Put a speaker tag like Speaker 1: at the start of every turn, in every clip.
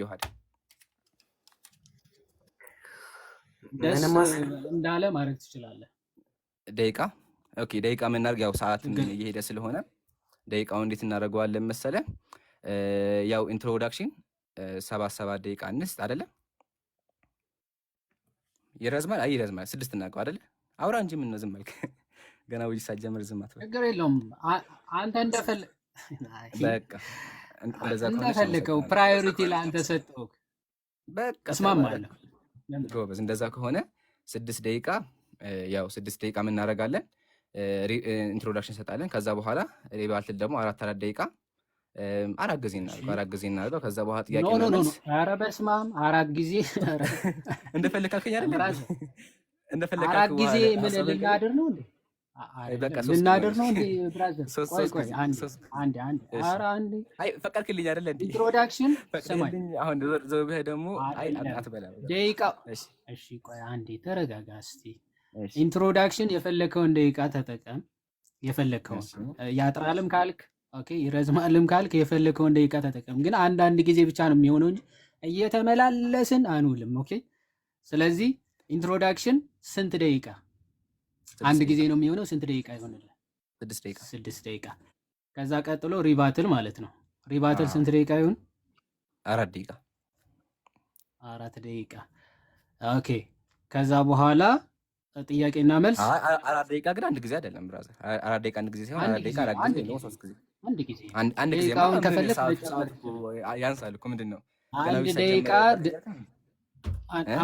Speaker 1: ዮሐድ
Speaker 2: ደስ እንዳለ ማድረግ ትችላለህ።
Speaker 1: ደቂቃ ኦኬ፣ ደቂቃ የምናደርግ ያው ሰዓትም እየሄደ ስለሆነ ደቂቃውን እንዴት እናደርገዋለን መሰለ? ያው ኢንትሮዳክሽን 7 ደቂቃ እንስጥ አይደለ? ይረዝማል? አይ ይረዝማል። 6 እናድርገው አይደለ? አውራ እንጂ ምን ነው ዝም አልክ? ገና ውይይት ሳትጀምር ዝም አትበል።
Speaker 2: ችግር የለውም። አንተ እንደፈለከው ፕራዮሪቲ ለአንተ ሰጠው።
Speaker 1: በቃ
Speaker 2: እስማማለሁ።
Speaker 1: ጎበዝ። እንደዛ ከሆነ 6 ደቂቃ ያው 6 ደቂቃ ምን እናደርጋለን? ኢንትሮዳክሽን እንሰጣለን። ከዛ በኋላ ሪባትል ደግሞ 4 ደቂቃ 4 ጊዜ እናደርገው። ከዛ በኋላ ጥያቄ ነው መልስ።
Speaker 2: ኧረ በስመ አብ 4 ጊዜ
Speaker 1: እንደፈለክ ካልከኝ አይደል? እንደፈለክ
Speaker 2: 4 ጊዜ ምን ልናድር ነው እንዴ?
Speaker 1: በቃ
Speaker 2: ልናድር ነው እንዴ ብራዘር? ቆይ አንዴ ኧረ አንዴ
Speaker 1: ፈቀድክልኝ አይደል እንዴ?
Speaker 2: ኢንትሮዳክሽን ሰማኝ።
Speaker 1: አሁን ዘውብህ ደግሞ አትበላ
Speaker 2: ደቂቃ። እሺ ቆይ አንዴ ተረጋጋ እስቲ። ኢንትሮዳክሽን የፈለከውን ደቂቃ ተጠቀም። የፈለከውን ያጥራልም ካልክ ኦኬ፣ ይረዝማልም ካልክ የፈለከውን ደቂቃ ተጠቀም። ግን አንዳንድ ጊዜ ብቻ ነው የሚሆነው እንጂ እየተመላለስን አንውልም። ኦኬ፣ ስለዚህ ኢንትሮዳክሽን ስንት ደቂቃ? አንድ ጊዜ ነው የሚሆነው። ስንት ደቂቃ ይሆንልህ? 6 ደቂቃ። ከዛ ቀጥሎ ሪባትል ማለት ነው። ሪባትል ስንት ደቂቃ ይሁን?
Speaker 1: 4 ደቂቃ።
Speaker 2: 4 ደቂቃ። ኦኬ፣ ከዛ በኋላ ጥያቄና መልስ
Speaker 1: 4 ደቂቃ ግን አንድ ጊዜ አይደለም ብራዘር። 4 ደቂቃ አንድ ጊዜ ሳይሆን 4 ደቂቃ 4 ጊዜ ነው 3 ጊዜ አንድ ጊዜ
Speaker 2: ደቂቃውን ከፈለክ
Speaker 1: ያንሳል እኮ ምንድን ነው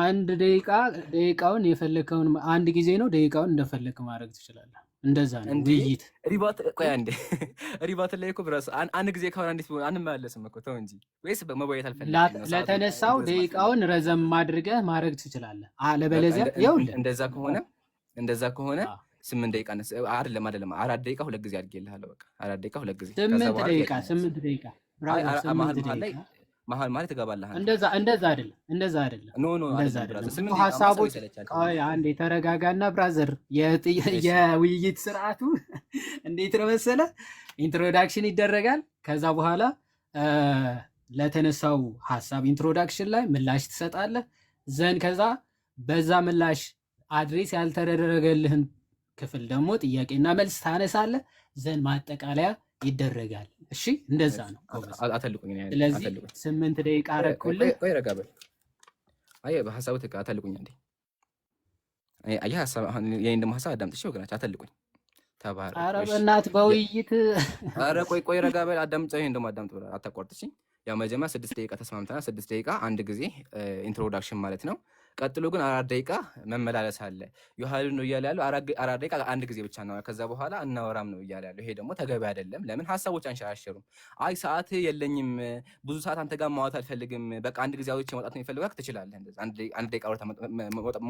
Speaker 2: አንድ ደቂቃ ደቂቃውን የፈለከውን አንድ ጊዜ ነው። ደቂቃውን እንደፈለክ ማድረግ ትችላለህ። እንደዛ ነው ውይይት።
Speaker 1: ሪባት ቆይ አንዴ ሪባት ላይ እኮ ብራስ አንድ ጊዜ ካሁን አንዴት አንመላለስም እኮ ተው እንጂ። ወይስ በመወያየት አልፈልግም።
Speaker 2: ለተነሳው ደቂቃውን ረዘም አድርገህ ማድረግ ትችላለህ። አለበለዚያ ይኸውልህ
Speaker 1: እንደዛ ከሆነ 8 ደቂቃ አይደለም 4 ደቂቃ 2 ጊዜ አድርጌልሃለሁ። በቃ 4 ደቂቃ 2 ጊዜ
Speaker 2: 8 ደቂቃ
Speaker 1: መሀል ማለት ትገባለህ።
Speaker 2: እንደዛ አይደለም ሀሳቦች። ቆይ አንዴ ተረጋጋና ብራዘር። የውይይት ስርዓቱ እንዴት ነው መሰለህ? ኢንትሮዳክሽን ይደረጋል። ከዛ በኋላ ለተነሳው ሀሳብ ኢንትሮዳክሽን ላይ ምላሽ ትሰጣለህ። ከዛ በዛ ምላሽ አድሬስ ያልተደረገልህን ክፍል ደግሞ ጥያቄና መልስ ታነሳለህ። ማጠቃለያ ይደረጋል። እሺ እንደዛ ነው።
Speaker 1: አተልቁኝ።
Speaker 2: ስለዚህ 8 ደቂቃ አረኩልህ።
Speaker 1: ቆይ ረጋ በል። አይ በሐሳቡ አተልቁኝ እንዴ። አይ ሐሳብ የኔን ደግሞ ሐሳብ አዳምጥሽ ወገናች። አተልቁኝ ተባረክ።
Speaker 2: ኧረ በእናትህ በውይይት
Speaker 1: ኧረ ቆይ ረጋ በል። አዳምጥ። ይሄን ደግሞ አዳምጥ ብለህ አታቋርጥሽኝ። ያው መጀመሪያ 6 ደቂቃ ተስማምተናል። 6 ደቂቃ አንድ ጊዜ ኢንትሮዳክሽን ማለት ነው። ቀጥሎ ግን 4 ደቂቃ መመላለስ አለ። ዮሐድ ነው እያለ ያለው 4 ደቂቃ አንድ ጊዜ ብቻ ነው። ከዛ በኋላ እናወራም ነው እያለ ያለው። ይሄ ደግሞ ተገቢ አይደለም። ለምን ሀሳቦች አንሸራሸሩም? አይ ሰዓት የለኝም፣ ብዙ ሰዓት አንተ ጋር ማውራት አልፈልግም፣ በቃ አንድ ጊዜ አውርቼ መውጣት ነው የፈለጋክ ትችላለህ። እንደዛ አንድ ደቂቃ አውርተህ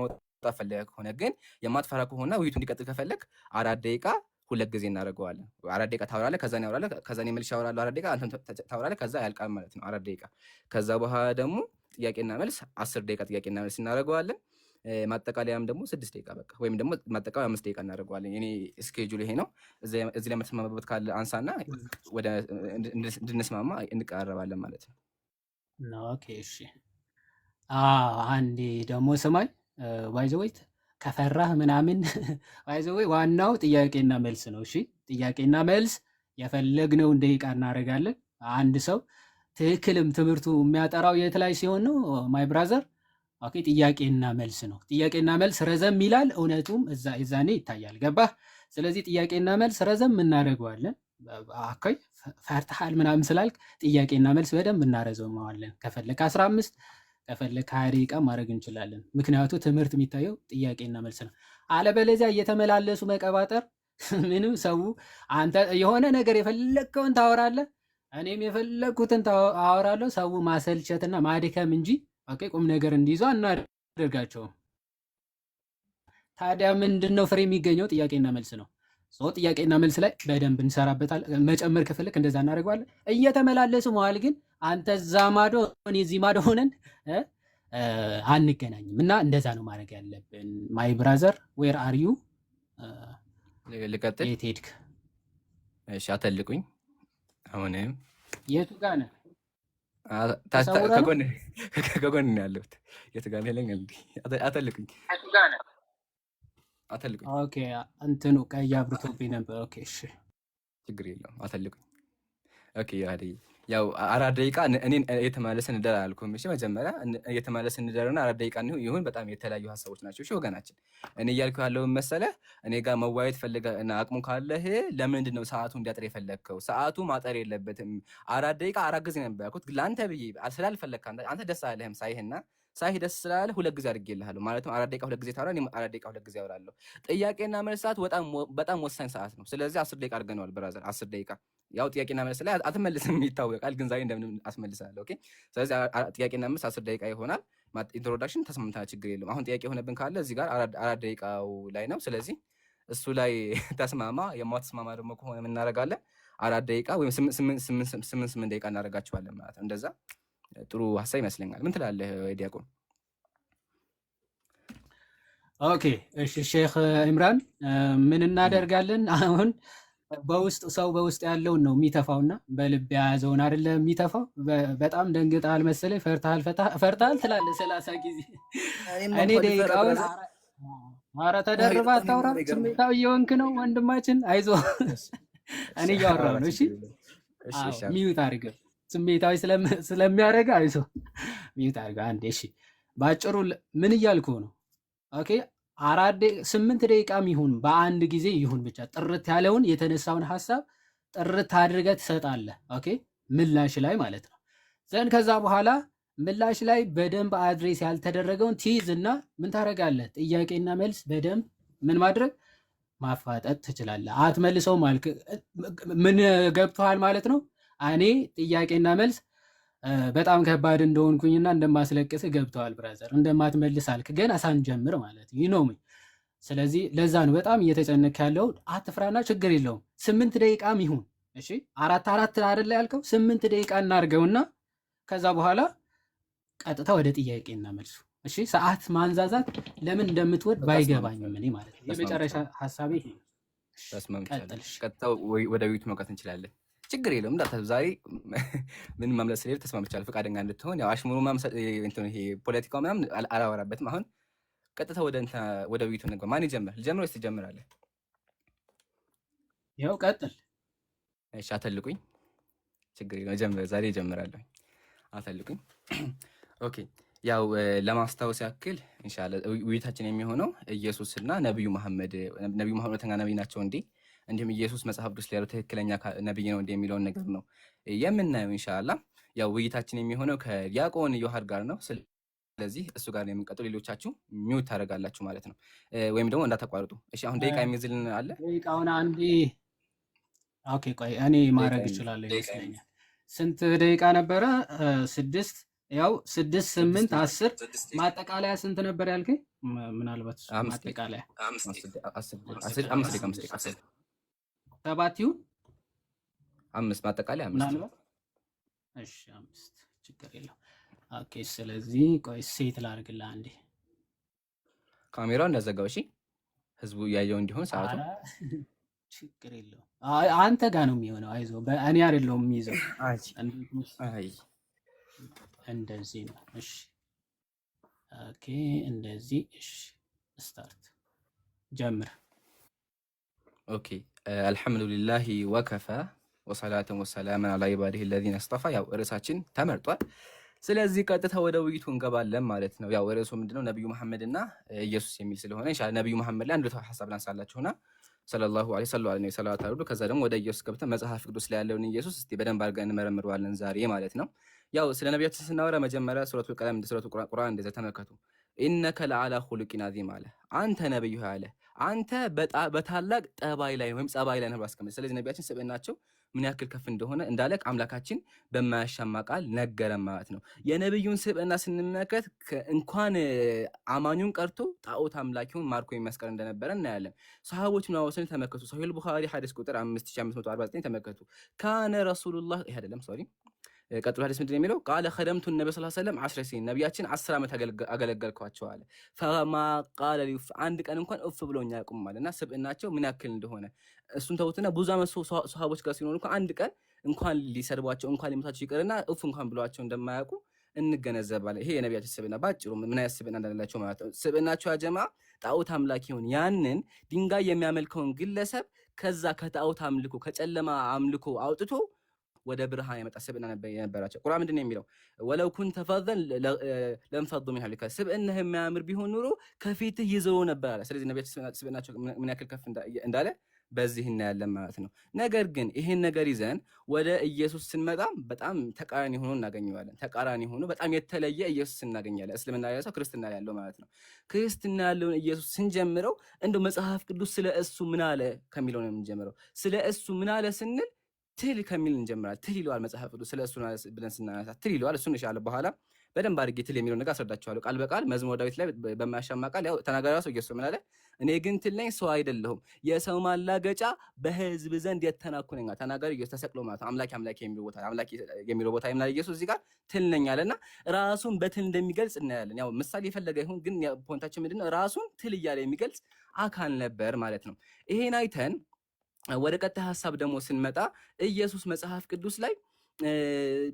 Speaker 1: መውጣት ፈልገህ ከሆነ ግን የማትፈራ ከሆነ ውይይቱ እንዲቀጥል ከፈለግ 4 ደቂቃ 2 ጊዜ እናደርገዋለን። 4 ደቂቃ ታወራለህ፣ ከዛ ነው ያወራለህ፣ ከዛ ነው መልሼ አወራለሁ 4 ደቂቃ፣ አንተ ታወራለህ፣ ከዛ ያልቃል ማለት ነው 4 ደቂቃ። ከዛ በኋላ ደግሞ ጥያቄና መልስ 10 ደቂቃ ጥያቄና መልስ እናደርገዋለን። ማጠቃለያም ደግሞ 6 ደቂቃ በቃ፣ ወይም ደግሞ ማጠቃለያ 5 ደቂቃ እናደርገዋለን። የኔ ስኬጁል ይሄ ነው። እዚህ ላይ የምትስማማበት ካለ አንሳና ወደ እንድንስማማ እንቀራረባለን ማለት ነው።
Speaker 2: ኦኬ እሺ። አንዴ ደግሞ ስማኝ ባይዘወይት ከፈራህ ምናምን ባይዘወይ ዋናው ጥያቄና መልስ ነው። እሺ ጥያቄና መልስ የፈለግነውን ደቂቃ እናደርጋለን። አንድ ሰው ትክክልም ትምህርቱ የሚያጠራው የት ላይ ሲሆን ነው ማይ ብራዘር? ኦኬ ጥያቄና መልስ ነው። ጥያቄና መልስ ረዘም ይላል፣ እውነቱም እዛኔ ይታያል። ገባህ? ስለዚህ ጥያቄና መልስ ረዘም እናደርገዋለን። አኮይ ፈርተሃል ምናምን ስላልክ ጥያቄና መልስ በደንብ እናረዘመዋለን። ከፈለክ 15 ከፈለክ 20 ደቂቃ ማድረግ እንችላለን። ምክንያቱ ትምህርት የሚታየው ጥያቄና መልስ ነው። አለበለዚያ እየተመላለሱ መቀባጠር ምንም ሰው አንተ የሆነ ነገር የፈለግከውን ታወራለህ፣ እኔም የፈለግኩትን አወራለሁ። ሰው ማሰልቸትና ማድከም እንጂ ኦኬ ቁም ነገር እንዲይዙ አናደርጋቸውም። ታዲያ ምንድነው ፍሬ የሚገኘው? ጥያቄና መልስ ነው። ጥያቄና መልስ ላይ በደንብ እንሰራበታል። መጨመር ከፈለክ እንደዛ እናደርገዋለን። እየተመላለሱ መዋል ግን አንተ እዛ ማዶ እኔ እዚህ ማዶ ሆነን አንገናኝም እና እንደዛ ነው ማድረግ ያለብን። ማይ ብራዘር ዌር አር ዩ?
Speaker 1: ልቀጥል?
Speaker 2: የት ሄድክ?
Speaker 1: እሺ አተልቁኝ። አሁንም
Speaker 2: የቱ ጋር ነህ? ተሰውረ ነው
Speaker 1: ከጎን ነው ያለሁት። የት ጋር ነው ያለኝ? አተልኩኝ
Speaker 2: ከቱ ጋር ነው?
Speaker 1: አተልኩኝ።
Speaker 2: ኦኬ እንትኑ ቀይ አብርቶብኝ ነበር። ኦኬ እሺ
Speaker 1: ችግር የለውም አተልኩኝ። ኦኬ ያው 4 ደቂቃ እኔን እየተመለስን እንደር አልኩም። እሺ መጀመሪያ እየተመለስን እንደርና 4 ደቂቃ ይሁን። በጣም የተለያዩ ሀሳቦች ናቸው። እሺ ወገናችን፣ እኔ እያልኩ ያለውን መሰለህ፣ እኔ ጋር መዋየት ፈልገህ እና አቅሙ ካለህ ለምንድን ነው ሰዓቱ እንዲያጥር የፈለግከው? ሰዓቱ ማጠር የለበትም። 4 ደቂቃ 4 ጊዜ ነበር ያልኩት፣ ግን ለአንተ ብዬ ስላልፈለግክ አንተ ደስ አለህም ሳይህና ሳይህ ደስ ስላለ 2 ጊዜ አድርጌልሃለሁ። ማለትም 4 ደቂቃ 2 ጊዜ ታወራ፣ እኔም 4 ደቂቃ 2 ጊዜ አወራለሁ። ጥያቄና መልስ ሰዓት በጣም ወሳኝ ሰዓት ነው። ስለዚህ 10 ደቂቃ አድርገነዋል ብራዘር፣ 10 ደቂቃ። ያው ጥያቄና መልስ ላይ አትመልስም ይታወቃል፣ ግን ዛሬ እንደምንም አስመልሳለሁ። ኦኬ። ስለዚህ ጥያቄና መልስ 10 ደቂቃ ይሆናል። ኢንትሮዳክሽን ተስማምተናል፣ ችግር የለውም። አሁን ጥያቄ የሆነብን ካለ እዚህ ጋር 4 ደቂቃው ላይ ነው። ስለዚህ እሱ ላይ ተስማማ። የማትስማማ ደግሞ ከሆነ ምን እናደርጋለን? 4 ደቂቃ ወይም 8 ደቂቃ እናደርጋቸዋለን ማለት ነው። እንደዛ ጥሩ ሀሳብ ይመስለኛል። ምን ትላለህ ዲያቆን?
Speaker 2: ኦኬ እሺ ሼክ ኢምራን ምን እናደርጋለን አሁን? ሰው በውስጥ ያለውን ነው የሚተፋውና በልብ የያዘውን አይደለ የሚተፋው። በጣም ደንግጠሃል መሰለኝ፣ ፈርተሃል ትላለህ 30 ጊዜ። እኔ ደቂቃውን ኧረ ተደርባ አታውራ፣ ስሜታዊ እየሆንክ ነው ወንድማችን፣ አይዞህ። እኔ እያወራሁ ነው። እሺ ሚዩት አድርገህ፣ ስሜታዊ ስለሚያደርግህ አይዞህ፣ ሚዩት አድርገህ አንዴ። እሺ ባጭሩ ምን እያልኩ ነው? ኦኬ 8 ደቂቃም ይሁን በአንድ ጊዜ ይሁን ብቻ ጥርት ያለውን የተነሳውን ሀሳብ ጥርት አድርገህ ትሰጣለህ። ኦኬ ምላሽ ላይ ማለት ነው። ዘን ከዛ በኋላ ምላሽ ላይ በደንብ አድሬስ ያልተደረገውን ትይዝ እና ምን ታደርጋለህ? ጥያቄና መልስ በደንብ ምን ማድረግ ማፋጠጥ ትችላለህ። አትመልሰውም አልክ፣ ምን ገብቶሃል ማለት ነው። እኔ ጥያቄና መልስ በጣም ከባድ እንደሆንኩኝና እንደማስለቅስ ገብተዋል ብራዘር። እንደማትመልስ አልክ ገና ሳንጀምር ማለት ነው። ስለዚህ ለዛ ነው በጣም እየተጨነክ ያለው። አትፍራና ችግር የለውም። 8 ደቂቃም ይሁን እሺ፣ 4 አይደለ ያልከው? 8 ደቂቃ እናርገውና ከዛ በኋላ ቀጥታ ወደ ጥያቄና መልሱ። እሺ ሰዓት ማንዛዛት ለምን እንደምትወድ ባይገባኝም እኔ ማለት ነው። የመጨረሻ ሀሳቤ ይሄ ነው።
Speaker 1: ቀጥታ ወደ ቤቱ መውጣት እንችላለን። ችግር የለውም። እንዳታስብ፣ ዛሬ ምን ማምለጥ ስለሌለ ተስማምቻለሁ። ፈቃደኛ እንድትሆን ያው አሽሙሩ ይሄ ፖለቲካው ምናምን አላወራበትም። አሁን ቀጥታ ወደ ውይይቱ እንግባ። ማን ይጀምር? ልጀምር ወይስ ትጀምራለህ?
Speaker 2: ያው ቀጥል።
Speaker 1: እሺ አተልቁኝ። ችግር የለውም። ዛሬ እጀምራለሁ። አተልቁኝ። ኦኬ ያው ለማስታወስ ያክል ኢንሻአላህ ውይይታችን የሚሆነው ኢየሱስና ነብዩ መሐመድ ሁለተኛ ነብይ ናቸው እንዴ? እንዲሁም ኢየሱስ መጽሐፍ ቅዱስ ላይ ያለው ትክክለኛ ነብይ ነው እንደ የሚለውን ነገር ነው የምናየው ኢንሻአላህ። ያው ውይይታችን የሚሆነው ከዲያቆን ዮሐድ ጋር ነው። ስለዚህ እሱ ጋር ነው የምንቀጥለው። ሌሎቻችሁ ሚውት ታደርጋላችሁ ማለት ነው፣ ወይም ደግሞ እንዳታቋርጡ። እሺ አሁን ደቂቃ የሚይዝልን አለ?
Speaker 2: ደቂቃውን አንዴ ኦኬ ቆይ እኔ ማድረግ እችላለሁ ይመስለኛል። ስንት ደቂቃ ነበረ? 6 ያው 6 8 10 ማጠቃለያ ስንት ነበር ያልከኝ? ምናልባት ማጠቃለያ 5 ደቂቃ 7 ይሁን 5 ማጠቃለያ 5። እሺ 5 ችግር የለው። ኦኬ ስለዚህ ቆይ ሴት ላድርግልህ አንዴ
Speaker 1: ካሜራው እንዳዘጋው። እሺ ህዝቡ ያየው እንዲሆን ሰዓቱ
Speaker 2: ችግር የለው። አንተ ጋር ነው የሚሆነው። አይዞህ እኔ አይደለሁም የሚይዘው። እንደዚህ ነው። እሺ ኦኬ እንደዚህ። እሺ ስታርት ጀምር።
Speaker 1: ኦኬ አልሐምዱሊላሂ ወከፋ ወሰላተን ወሰላመን አላ ኢባዲሂ አለዚነ አስጠፋ። ያው ርዕሳችን ተመርጧል። ስለዚህ ቀጥታ ወደ ውይይቱ እንገባለን ማለት ነው። ያው ርዕሱ ምንድነው? ነብዩ መሐመድ እና ኢየሱስ የሚል ስለሆነ ኢንሻአላህ ነብዩ መሐመድ ላይ አንድ ሐሳብ ላንሳላችሁና ሰለላሁ ዐለይሂ ወሰለም ሰላቱ አለይሂ። ከዛ ደግሞ ወደ ኢየሱስ ገብተን መጽሐፍ ቅዱስ ላይ ያለውን ኢየሱስ እስቲ በደንብ አድርገን እንመረምረዋለን ዛሬ ማለት ነው። ያው ስለ ነቢያችን ስናወራ መጀመሪያ ሱረቱል ቀለም ሱረቱል ቁርአን እንደዛ ተመልከቱ። ኢነከ ለዓላ ኹሉቂን ዐዚም አለ። አንተ ነብዩ አለ አንተ በታላቅ ጠባይ ላይ ወይም ጸባይ ላይ ነው አስቀምጥ። ስለዚህ ነቢያችን ስብዕናቸው ምን ያክል ከፍ እንደሆነ እንዳለ አምላካችን በማያሻማ ቃል ነገረን ማለት ነው። የነብዩን ስብዕና ስንመለከት እንኳን አማኙን ቀርቶ ጣዖት አምላኪውን ማርኮ የሚያስቀር እንደነበረ እናያለን። ሰሃቦች ምን አወሰኑ ተመከቱ። ሶሂህ ቡኻሪ ሐዲስ ቁጥር 5549 ተመከቱ። ካነ ረሱሉላህ ይሄ አይደለም ሶሪ ቀጥሎ ሐዲስ ምንድነው የሚለው? ቃለ ኸደምቱ ነብዩ ሰለላሁ ዐለይሂ ወሰለም 10 ሲን ነቢያችን 10 ዓመት አገለገልኳቸው አለ። ፈማ ቃለ ሊፍ አንድ ቀን እንኳን እፍ ብሎኛ ያቁም አለና ስብዕናቸው ምን ያክል እንደሆነ እሱን ተውትና ብዙ ዓመት ሱሐቦች ጋር ሲኖር እንኳን አንድ ቀን እንኳን ሊሰድቧቸው እንኳን ሊመታቸው ይቅርና እፍ እንኳን ብሏቸው እንደማያውቁ እንገነዘባለን። ይሄ የነቢያችን ስብዕና ባጭሩ ምን አይነት ስብዕና እንዳላቸው ማለት ነው። ስብዕናቸው ያጀማ ጣዖት አምላኪውን ያንን ድንጋይ የሚያመልከውን ግለሰብ ከዛ ከጣዖት አምልኮ ከጨለማ አምልኮ አውጥቶ ወደ ብርሃን ያመጣ ስብዕና የነበራቸው። ቁርአን ምንድን ነው የሚለው? ወለው ኩንተ ፈዘን ለንፈዱ ሚን ሐውሊከ፣ ስብዕናህ የሚያምር ቢሆን ኑሮ ከፊትህ ይዘው ነበር አለ። ስለዚህ ነቢያችን ስብዕናቸው ምን ያክል ከፍ እንዳለ በዚህ እናያለን ማለት ነው። ነገር ግን ይሄን ነገር ይዘን ወደ ኢየሱስ ስንመጣ በጣም ተቃራኒ ሆኖ እናገኘዋለን። ተቃራኒ ሆኖ በጣም የተለየ ኢየሱስ እናገኛለን። እስልምና ያለው ሰው ክርስትና ያለው ማለት ነው። ክርስትና ያለውን ኢየሱስ ስንጀምረው እንደው መጽሐፍ ቅዱስ ስለ እሱ ምን አለ ከሚለው ነው የምንጀምረው። ስለ እሱ ምን አለ ስንል ትል ከሚል እንጀምራለን። ትል ይለዋል መጽሐፍ ቅዱስ ስለ እሱ ብለን ስናነሳ ትል ይለዋል። እሱን ይሻለ በኋላ በደንብ አድርጌ ትል የሚለው ነገር አስረዳቸዋለሁ ቃል በቃል መዝሙረ ዳዊት ላይ በማያሻማ ቃል ያው ተናጋሪ ሰው ኢየሱስ ምን አለ? እኔ ግን ትል ነኝ ሰው አይደለሁም፣ የሰው ማላገጫ በሕዝብ ዘንድ የተናኩ ነኝ። ተናጋሪ ኢየሱስ ተሰቅሎ ማለት አምላክ የሚለው ቦታ ይምናል ኢየሱስ እዚህ ጋር ትል ነኝ አለና ራሱን በትል እንደሚገልጽ እናያለን። ያው ምሳሌ የፈለገ ይሁን ግን ፖይንታችን ምንድነው? ራሱን ትል እያለ የሚገልጽ አካል ነበር ማለት ነው። ይሄን አይተን ወደ ቀጣይ ሐሳብ ደግሞ ስንመጣ ኢየሱስ መጽሐፍ ቅዱስ ላይ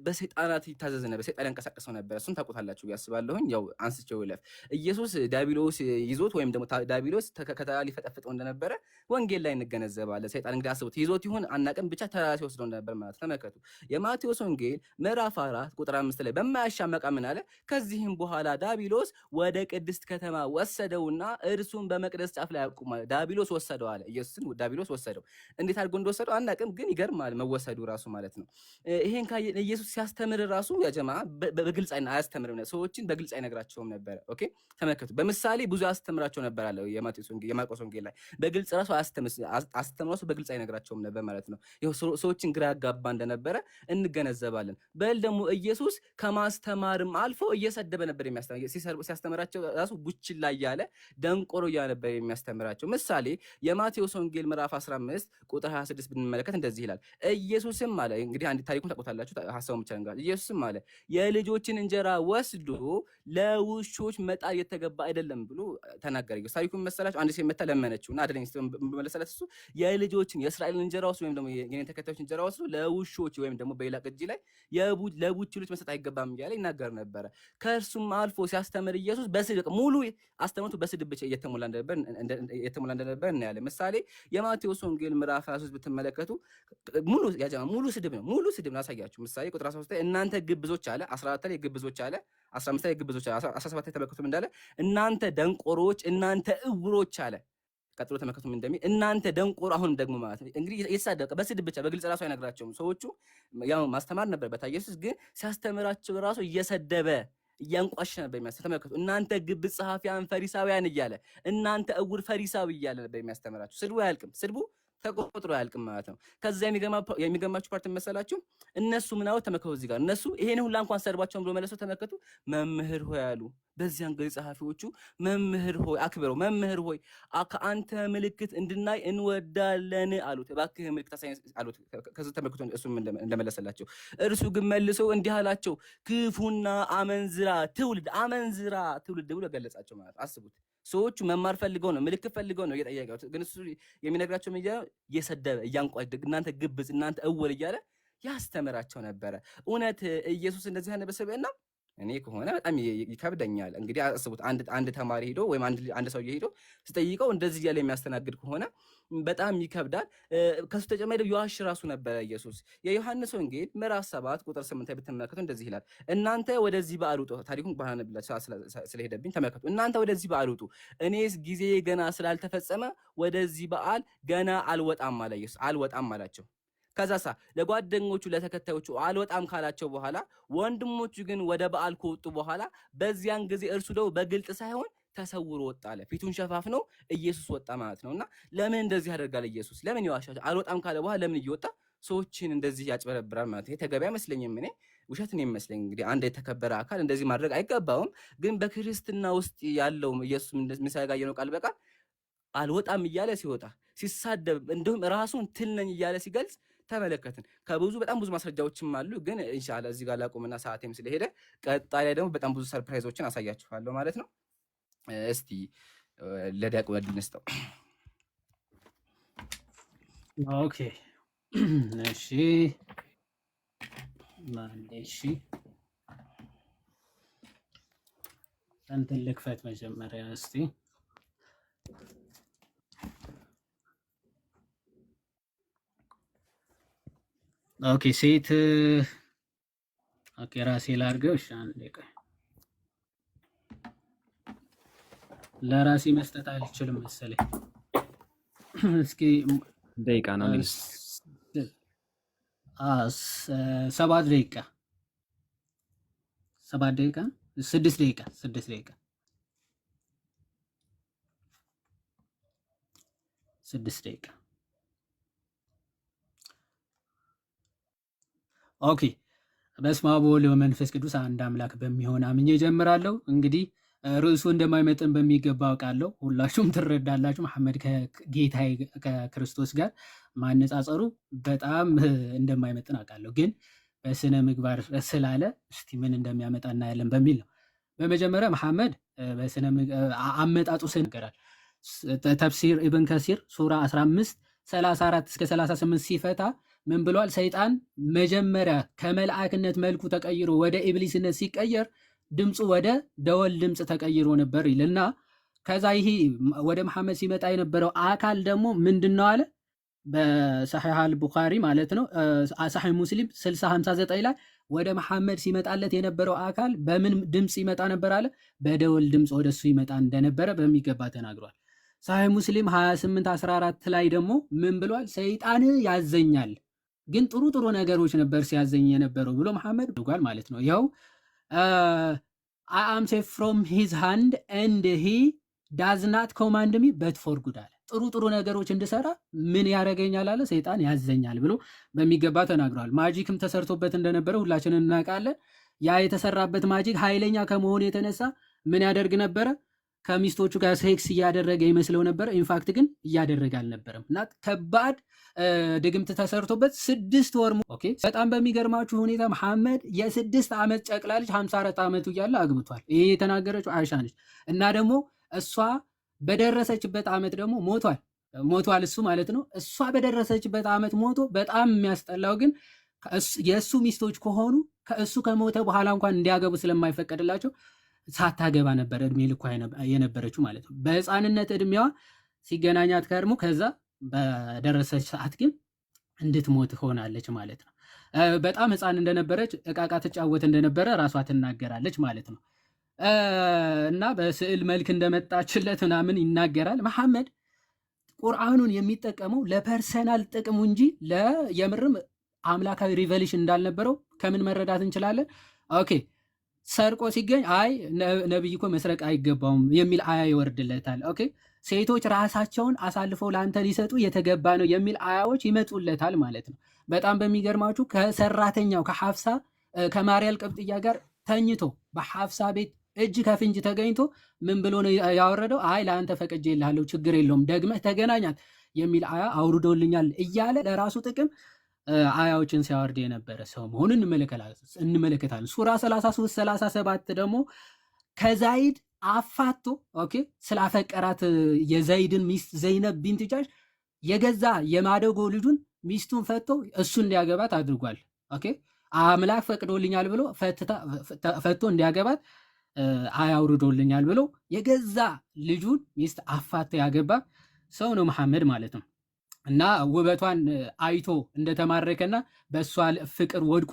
Speaker 1: በሰይጣናት ይታዘዝ ነበር፣ ሰይጣን ያንቀሳቀሰው ነበር። እሱን ታውቁታላችሁ ያስባለሁኝ። ያው አንስቼው ይለፍ ኢየሱስ ዲያብሎስ ይዞት ወይም ደግሞ ዲያብሎስ ከተራ ሊፈጠፍጠው እንደነበረ ወንጌል ላይ እንገነዘባለን። ሰይጣን እንግዲህ አስቡት ይዞት ይሁን አናውቅም፣ ብቻ ተራ ሲወስደው ነበር ማለት ተመልከቱ። የማቴዎስ ወንጌል ምዕራፍ 4 ቁጥር 5 ላይ በማያሻማ ቃል ምን አለ? ከዚህም በኋላ ዲያብሎስ ወደ ቅድስት ከተማ ወሰደውና እርሱን በመቅደስ ጫፍ ላይ አቁሞ ዲያብሎስ ወሰደው አለ። ኢየሱስን ዲያብሎስ ወሰደው። እንዴት አድርጎ እንደወሰደው አናውቅም፣ ግን ይገርማል መወሰዱ ራሱ ማለት ነው። ይሄን ካየን ኢየሱስ ሲያስተምር ራሱ ያጀማ በግልጽ አያስተምርም፣ ሰዎችን በግልጽ አይነግራቸውም ነበር። ኦኬ ተመልከቱ። በምሳሌ ብዙ ያስተምራቸው ነበር አለ የማርቆስ ወንጌል ላይ። በግልጽ ራሱ አስተምራሱ በግልጽ አይነግራቸውም ነበር ማለት ነው። ይሄው ሰዎችን ግራ ያጋባ እንደነበረ እንገነዘባለን። በል ደግሞ ኢየሱስ ከማስተማርም አልፎ እየሰደበ ነበር ሲያስተምራቸው ራሱ ቡችላ እያለ ደንቆሮ እያለ ነበር የሚያስተምራቸው። ምሳሌ የማቴዎስ ወንጌል ምዕራፍ 15 ቁጥር 26 ብንመለከት እንደዚህ ይላል። ኢየሱስም አለ እንግዲህ አንድ ታሪኩን ታውቁታላችሁ፣ ሐሳቡን ብቻ እንግራ። ኢየሱስም አለ የልጆችን እንጀራ ወስዶ ለውሾች መጣል የተገባ አይደለም ብሎ ተናገረ። ታሪኩን መሰላችሁ? አንድ ሴት መታ ለመነችው እና አደረኝ መለሰላት። እሱ የልጆችን የእስራኤልን እንጀራ ወስዶ ወይም ደግሞ የኔ ተከታዮች እንጀራ ወስዶ ለውሾች ወይም ደግሞ በሌላ ቅጂ ላይ ለቡችሎች መስጠት አይገባም እያለ ይናገር ነበረ። ከእርሱም አልፎ ሲያስተምር ኢየሱስ በስድብ ሙሉ አስተምሮቱ በስድብ ብቻ እየተሞላ እንደነበር እናያለን። ምሳሌ የማቴዎስ ወንጌል ምዕራፍ 23 ብትመለከቱ ሙሉ ስድብ ነው። ሙሉ ስድብ ነው አሳያችሁ። ምሳሌ ቁጥር 13 ላይ እናንተ ግብዞች አለ፣ 14 ላይ ግብዞች አለ፣ 15 ላይ ግብዞች አለ፣ 17 ላይ ተመልከቱም እንዳለ እናንተ ደንቆሮች፣ እናንተ እውሮች አለ። ቀጥሎ ተመልከቱም እንደሚል እናንተ ደንቆሮ። አሁን ደግሞ ማለት ነው እንግዲህ የተሳደቀ በስድብ ብቻ በግልጽ ራሱ አይነግራቸውም። ሰዎቹ ያው ማስተማር ነበረበት። ኢየሱስ ግን ሲያስተምራቸው ራሱ እየሰደበ እያንቋሸ ነበር የሚያስተምራቸው። ተመልከቱ እናንተ ግብዝ ጸሐፊያን ፈሪሳውያን እያለ እናንተ እውር ፈሪሳዊ እያለ ነበር የሚያስተምራቸው። ስድቡ አያልቅም። ስድቡ ተቆጥሮ አያልቅም ማለት ነው። ከዛ የሚገርማችሁ ፓርት መሰላችሁ? እነሱ ምን አሉ? ተመልከቱ እዚህ ጋር እነሱ ይሄን ሁላ እንኳን ሰድባቸውን ብሎ መለሰው። ተመልከቱ መምህር ሆይ አሉ። በዚያን ጊዜ ጸሐፊዎቹ መምህር ሆይ አክብረው መምህር ሆይ ከአንተ ምልክት እንድናይ እንወዳለን አሉት። እባክህ ምልክት አሳየን አሉት። ከዚህ ተመልከቱ እሱ እንደመለሰላቸው። እርሱ ግን መልሶ እንዲህ አላቸው፣ ክፉና አመንዝራ ትውልድ ብሎ ገለጻቸው ማለት አስቡት። ሰዎቹ መማር ፈልገው ነው፣ ምልክት ፈልገው ነው እየጠየቁት፣ ግን እሱ የሚነግራቸው እየሰደበ እያንቋሸ እናንተ ግብዝ እናንተ እውር እያለ ያስተምራቸው ነበረ። እውነት ኢየሱስ እንደዚህ ያለ በሰብዕና እኔ ከሆነ በጣም ይከብደኛል። እንግዲህ አስቡት አንድ ተማሪ ሄዶ ወይም አንድ ሰውዬ ሄዶ ሲጠይቀው እንደዚህ እያለ የሚያስተናግድ ከሆነ በጣም ይከብዳል። ከሱ ተጨማሪ የዋሽ ራሱ ነበረ ኢየሱስ። የዮሐንስ ወንጌል ምዕራፍ 7 ቁጥር 8 ላይ ብትመለከቱ እንደዚህ ይላል፣ እናንተ ወደዚህ በዓል ውጡ። ታሪኩን ባነብላችሁ ስለሄደብኝ ተመልከቱ። እናንተ ወደዚህ በዓል ውጡ፣ እኔስ ጊዜ ገና ስላልተፈጸመ ወደዚህ በዓል ገና አልወጣም አለ ኢየሱስ። አልወጣም አላቸው። ከዛሳ ለጓደኞቹ ለተከታዮቹ አልወጣም ካላቸው በኋላ ወንድሞቹ ግን ወደ በዓል ከወጡ በኋላ በዚያን ጊዜ እርሱ ደግሞ በግልጥ ሳይሆን ተሰውሮ ወጣ አለ። ፊቱን ሸፋፍነው ኢየሱስ ወጣ ማለት ነውና ለምን እንደዚህ ያደርጋል ኢየሱስ? ለምን ይዋሻል? አልወጣም ካለ በኋላ ለምን እየወጣ ሰዎችን እንደዚህ ያጭበረብራል ማለት ነው? ተገቢ አይመስለኝም። እኔ ውሸት ነው የሚመስለኝ። እንግዲህ አንድ የተከበረ አካል እንደዚህ ማድረግ አይገባውም። ግን በክርስትና ውስጥ ያለው ኢየሱስ ምሳሌ ጋር ነው ቃል በቃል አልወጣም እያለ ሲወጣ ሲሳደብ፣ እንዲሁም ራሱን ትል ነኝ እያለ ሲገልጽ ተመለከትን። በጣም ብዙ ማስረጃዎችም አሉ። ግን ኢንሻአላህ እዚህ ጋር ላቁምና ሰዓቴም ስለሄደ ቀጣይ ላይ ደግሞ በጣም ብዙ ሰርፕራይዞችን አሳያችኋለሁ ማለት ነው። እስቲ ለዲያቆን ወዲን እንስጠው።
Speaker 2: ኦኬ እሺ፣ እሺ እንትን ልክፈት መጀመሪያ እስቲ። ኦኬ ሴት ኦኬ ራሴ ላድርገው። እሺ አንዴ ቆይ፣ ለራሴ መስጠት አልችልም መሰለኝ። እስኪ
Speaker 3: ደቂቃ ነው እንዴ?
Speaker 2: 7 ደቂቃ 7 ደቂቃ 6 ደቂቃ 6 ደቂቃ 6 ደቂቃ። ኦኬ በስመ አብ ወወልድ ወመንፈስ ቅዱስ አንድ አምላክ በሚሆን አምኜ እጀምራለሁ። እንግዲህ ርዕሱ እንደማይመጥን በሚገባ አውቃለሁ። ሁላችሁም ትረዳላችሁ። መሐመድ ከጌታዬ ከክርስቶስ ጋር ማነጻጸሩ በጣም እንደማይመጥን አውቃለሁ። ግን በስነ ምግባር ስላለ እስቲ ምን እንደሚያመጣ እናያለን በሚል ነው። በመጀመሪያ መሐመድ በስነ አመጣጡ ይናገራል። ተፍሲር ኢብን ከሲር ሱራ 15 34 እስከ 38 ሲፈታ ምን ብሏል? ሰይጣን መጀመሪያ ከመልአክነት መልኩ ተቀይሮ ወደ ኢብሊስነት ሲቀየር ድምፁ ወደ ደወል ድምፅ ተቀይሮ ነበር ይልና ከዛ ይሄ ወደ መሐመድ ሲመጣ የነበረው አካል ደግሞ ምንድነው አለ በሰሒህ አልቡኻሪ ማለት ነው። ሰሒህ ሙስሊም 6059 ላይ ወደ መሐመድ ሲመጣለት የነበረው አካል በምን ድምፅ ይመጣ ነበር አለ? በደወል ድምፅ ወደሱ ይመጣ እንደነበረ በሚገባ ተናግሯል። ሰሒህ ሙስሊም 2814 ላይ ደግሞ ምን ብሏል? ሰይጣን ያዘኛል ግን ጥሩ ጥሩ ነገሮች ነበር ሲያዘኝ የነበረው ብሎ መሐመድ ብሏል ማለት ነው። ያው I am safe from his hand and he does not command me but for good አለ። ጥሩ ጥሩ ነገሮች እንድሰራ ምን ያደርገኛል አለ? ሰይጣን ያዘኛል ብሎ በሚገባ ተናግሯል። ማጂክም ተሰርቶበት እንደነበረ ሁላችንን እናውቃለን። ያ የተሰራበት ማጂክ ኃይለኛ ከመሆኑ የተነሳ ምን ያደርግ ነበረ? ከሚስቶቹ ጋር ሴክስ እያደረገ ይመስለው ነበር። ኢንፋክት ግን እያደረገ አልነበረም እና ከባድ ድግምት ተሰርቶበት 6 ወር ኦኬ። በጣም በሚገርማችሁ ሁኔታ መሐመድ የ6 ዓመት ጨቅላ ልጅ 54 ዓመቱ እያለ አግብቷል። ይሄ የተናገረችው አይሻ ነች። እና ደግሞ እሷ በደረሰችበት ዓመት ደግሞ ሞቷል እሱ ማለት ነው። እሷ በደረሰችበት ዓመት ሞቶ በጣም የሚያስጠላው ግን የእሱ ሚስቶች ከሆኑ ከእሱ ከሞተ በኋላ እንኳን እንዲያገቡ ስለማይፈቀድላቸው ሳታገባ ነበር እድሜ ልኳ የነበረችው ማለት ነው። በህፃንነት እድሜዋ ሲገናኛት ከርሞ ከዛ በደረሰች ሰዓት ግን እንድትሞት ሆናለች ማለት ነው። በጣም ህፃን እንደነበረች እቃቃ ትጫወት እንደነበረ ራሷ ትናገራለች ማለት ነው። እና በስዕል መልክ እንደመጣችለት ምናምን ይናገራል። መሐመድ ቁርአኑን የሚጠቀመው ለፐርሰናል ጥቅሙ እንጂ የምርም አምላካዊ ሪቨሌሽን እንዳልነበረው ከምን መረዳት እንችላለን? ኦኬ ሰርቆ ሲገኝ አይ ነብይ እኮ መስረቅ አይገባውም የሚል አያ ይወርድለታል። ኦኬ ሴቶች ራሳቸውን አሳልፈው ለአንተ ሊሰጡ የተገባ ነው የሚል አያዎች ይመጡለታል ማለት ነው። በጣም በሚገርማችሁ ከሰራተኛው ከሐፍሳ ከማርያል ቅብጥያ ጋር ተኝቶ በሐፍሳ ቤት እጅ ከፍንጅ ተገኝቶ ምን ብሎ ነው ያወረደው? አይ ለአንተ ፈቅጄልሃለሁ ችግር የለውም ደግመህ ተገናኛት የሚል አያ አውርዶልኛል እያለ ለራሱ ጥቅም አያዎችን ሲያወርድ የነበረ ሰው መሆኑን እንመለከታለን። ሱራ 33 37 ደግሞ ከዛይድ አፋቶ ኦኬ ስላፈቀራት የዘይድን ሚስት ዘይነብ ቢንት ጃሽ የገዛ የማደጎ ልጁን ሚስቱን ፈቶ እሱን እንዲያገባት አድርጓል። ኦኬ አምላክ ፈቅዶልኛል ብሎ ፈቶ እንዲያገባት አያውርዶልኛል ብሎ የገዛ ልጁን ሚስት አፋቶ ያገባ ሰው ነው መሐመድ ማለት ነው። እና ውበቷን አይቶ እንደተማረከና በእሷ ፍቅር ወድቆ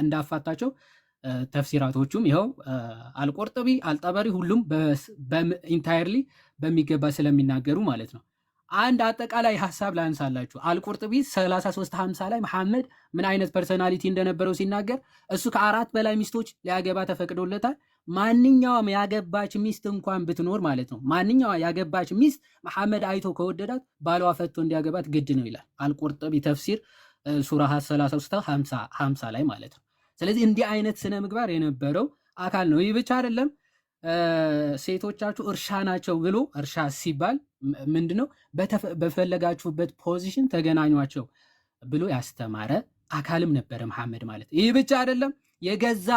Speaker 2: እንዳፋታቸው ተፍሲራቶቹም ይኸው አልቆርጥቢ አልጠበሪ ሁሉም ኢንታየርሊ በሚገባ ስለሚናገሩ ማለት ነው። አንድ አጠቃላይ ሀሳብ ላንሳላችሁ። አልቆርጥቢ 3350 ላይ መሐመድ ምን አይነት ፐርሰናሊቲ እንደነበረው ሲናገር እሱ ከ4 በላይ ሚስቶች ሊያገባ ተፈቅዶለታል። ማንኛውም ያገባች ሚስት እንኳን ብትኖር ማለት ነው ማንኛውም ያገባች ሚስት መሐመድ አይቶ ከወደዳት ባሏ ፈቶ እንዲያገባት ግድ ነው ይላል አልቆርጥቢ ተፍሲር ሱራ 3350 ላይ ማለት ነው። ስለዚህ እንዲህ አይነት ስነ ምግባር የነበረው አካል ነው። ይህ ብቻ አይደለም። ሴቶቻችሁ እርሻ ናቸው ብሎ እርሻ ሲባል ምንድነው በፈለጋችሁበት ፖዚሽን ተገናኟቸው ብሎ ያስተማረ አካልም ነበረ መሐመድ ማለት። ይህ ብቻ አይደለም። የገዛ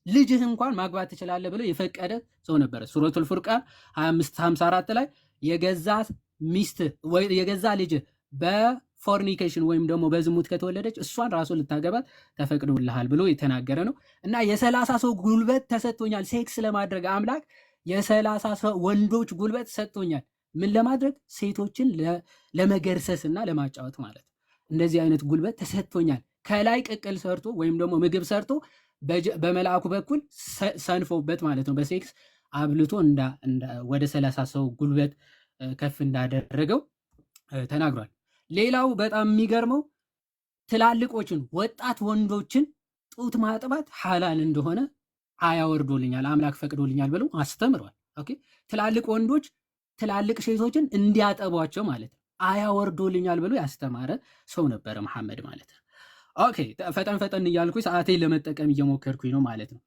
Speaker 2: ልጅህ እንኳን ማግባት ትችላለህ ብሎ የፈቀደ ሰው ነበረ። ሱረቱል ፉርቃን 2554 ላይ የገዛ ሚስት ወይ የገዛ ልጅ ፎርኒኬሽን ወይም ደግሞ በዝሙት ከተወለደች እሷን ራሱ ልታገባት ተፈቅዶልሃል ብሎ የተናገረ ነው። እና የ30 ሰው ጉልበት ተሰጥቶኛል ሴክስ ለማድረግ አምላክ የ30 ሰው ወንዶች ጉልበት ሰጥቶኛል። ምን ለማድረግ? ሴቶችን ለመገርሰስ እና ለማጫወት ማለት ነው። እንደዚህ አይነት ጉልበት ተሰጥቶኛል። ከላይ ቅቅል ሰርቶ ወይም ደግሞ ምግብ ሰርቶ በመልአኩ በኩል ሰንፎበት ማለት ነው በሴክስ አብልቶ ወደ 30 ሰው ጉልበት ከፍ እንዳደረገው ተናግሯል። ሌላው በጣም የሚገርመው ትላልቆችን ወጣት ወንዶችን ጡት ማጥባት ሐላል እንደሆነ አያወርዶልኛል አምላክ ፈቅዶልኛል ብለው አስተምሯል። ኦኬ ትላልቅ ወንዶች ትላልቅ ሴቶችን እንዲያጠቧቸው ማለት ነው አያወርዶልኛል ብሎ ያስተማረ ሰው ነበረ መሐመድ ማለት ነው። ኦኬ ፈጠን እያልኩኝ ሰዓቴን ለመጠቀም እየሞከርኩኝ ነው ማለት ነው።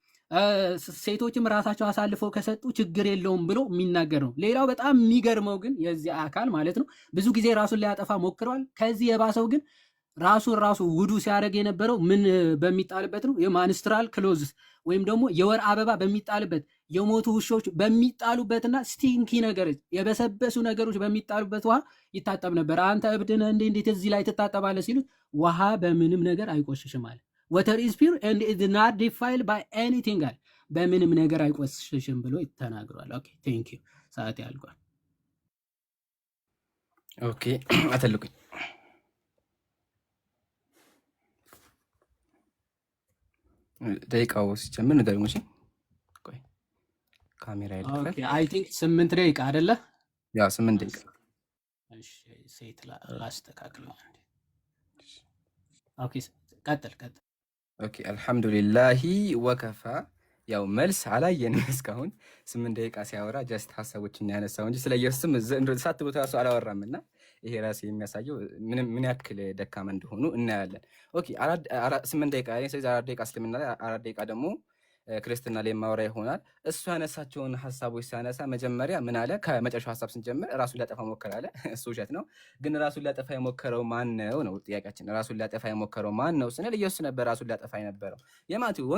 Speaker 2: ሴቶችም ራሳቸው አሳልፈው ከሰጡ ችግር የለውም ብሎ የሚናገር ነው። ሌላው በጣም የሚገርመው ግን የዚህ አካል ማለት ነው ብዙ ጊዜ ራሱን ሊያጠፋ ሞክረዋል። ከዚህ የባሰው ግን ራሱ ውዱ ሲያደርግ የነበረው ምን በሚጣልበት ነው? የማንስትራል ክሎዝስ ወይም ደግሞ የወር አበባ በሚጣልበት የሞቱ ውሾች በሚጣሉበትና ስቲንኪ ነገሮች የበሰበሱ ነገሮች በሚጣሉበት ውሃ ይታጠብ ነበር። አንተ እብድ ነህ እንዴት እዚህ ላይ ትታጠባለህ ሲሉት ውሃ በምንም ነገር አይቆሽሽም አለ። ወተር ኢዝ ፒውር ኤንድ ኢዝ ናት ዲፋይልድ ባይ ኤኒቲንግ አለ። በምንም ነገር አይቆሽሽም ብሎ ተናግሯል። ኦኬ ቴንክ ዩ ሰዓት ያልቋል።
Speaker 1: ኦኬ አተልኩኝ ደቂቃው ሲጀምር ንገሪኝ። እሺ ቆይ ካሜራ ይልካል።
Speaker 2: ኦኬ አይ ቲንክ 8 ደቂቃ አይደለ?
Speaker 1: ያ 8 ደቂቃ።
Speaker 2: እሺ ሴት ላስተካክለው። ኦኬ ቀጥል።
Speaker 1: ኦኬ አልሐምዱሊላሂ ወከፋ። ያው መልስ አላየንም እስካሁን 8 ደቂቃ ሲያወራ ጀስት ሀሳቦችን ያነሳው እንጂ ስለ ኢየሱስም ሳት ቦታ ራሱ አላወራምና ይሄ ራሱ የሚያሳየው ምን ያክል ደካማ እንደሆኑ እናያለን። ኦኬ 8 ደቂቃ ላይ ስለዚህ 4 ደቂቃ እስልምና ላይ 4 ደቂቃ ደግሞ ክርስትና ላይ ማውራ ይሆናል። እሱ ያነሳቸውን ሀሳቦች ሲያነሳ መጀመሪያ ምን አለ? ከመጨረሻው ሀሳብ ስንጀምር ራሱን ሊያጠፋ ሞከረ አለ። እሱ ውሸት ነው። ግን ራሱን ሊያጠፋ የሞከረው ማን ነው ጥያቄያችን። ራሱን ሊያጠፋ የሞከረው ማን ነው ስንል ኢየሱስ ነበር ራሱን ሊያጠፋ የነበረው። የማቴዎስ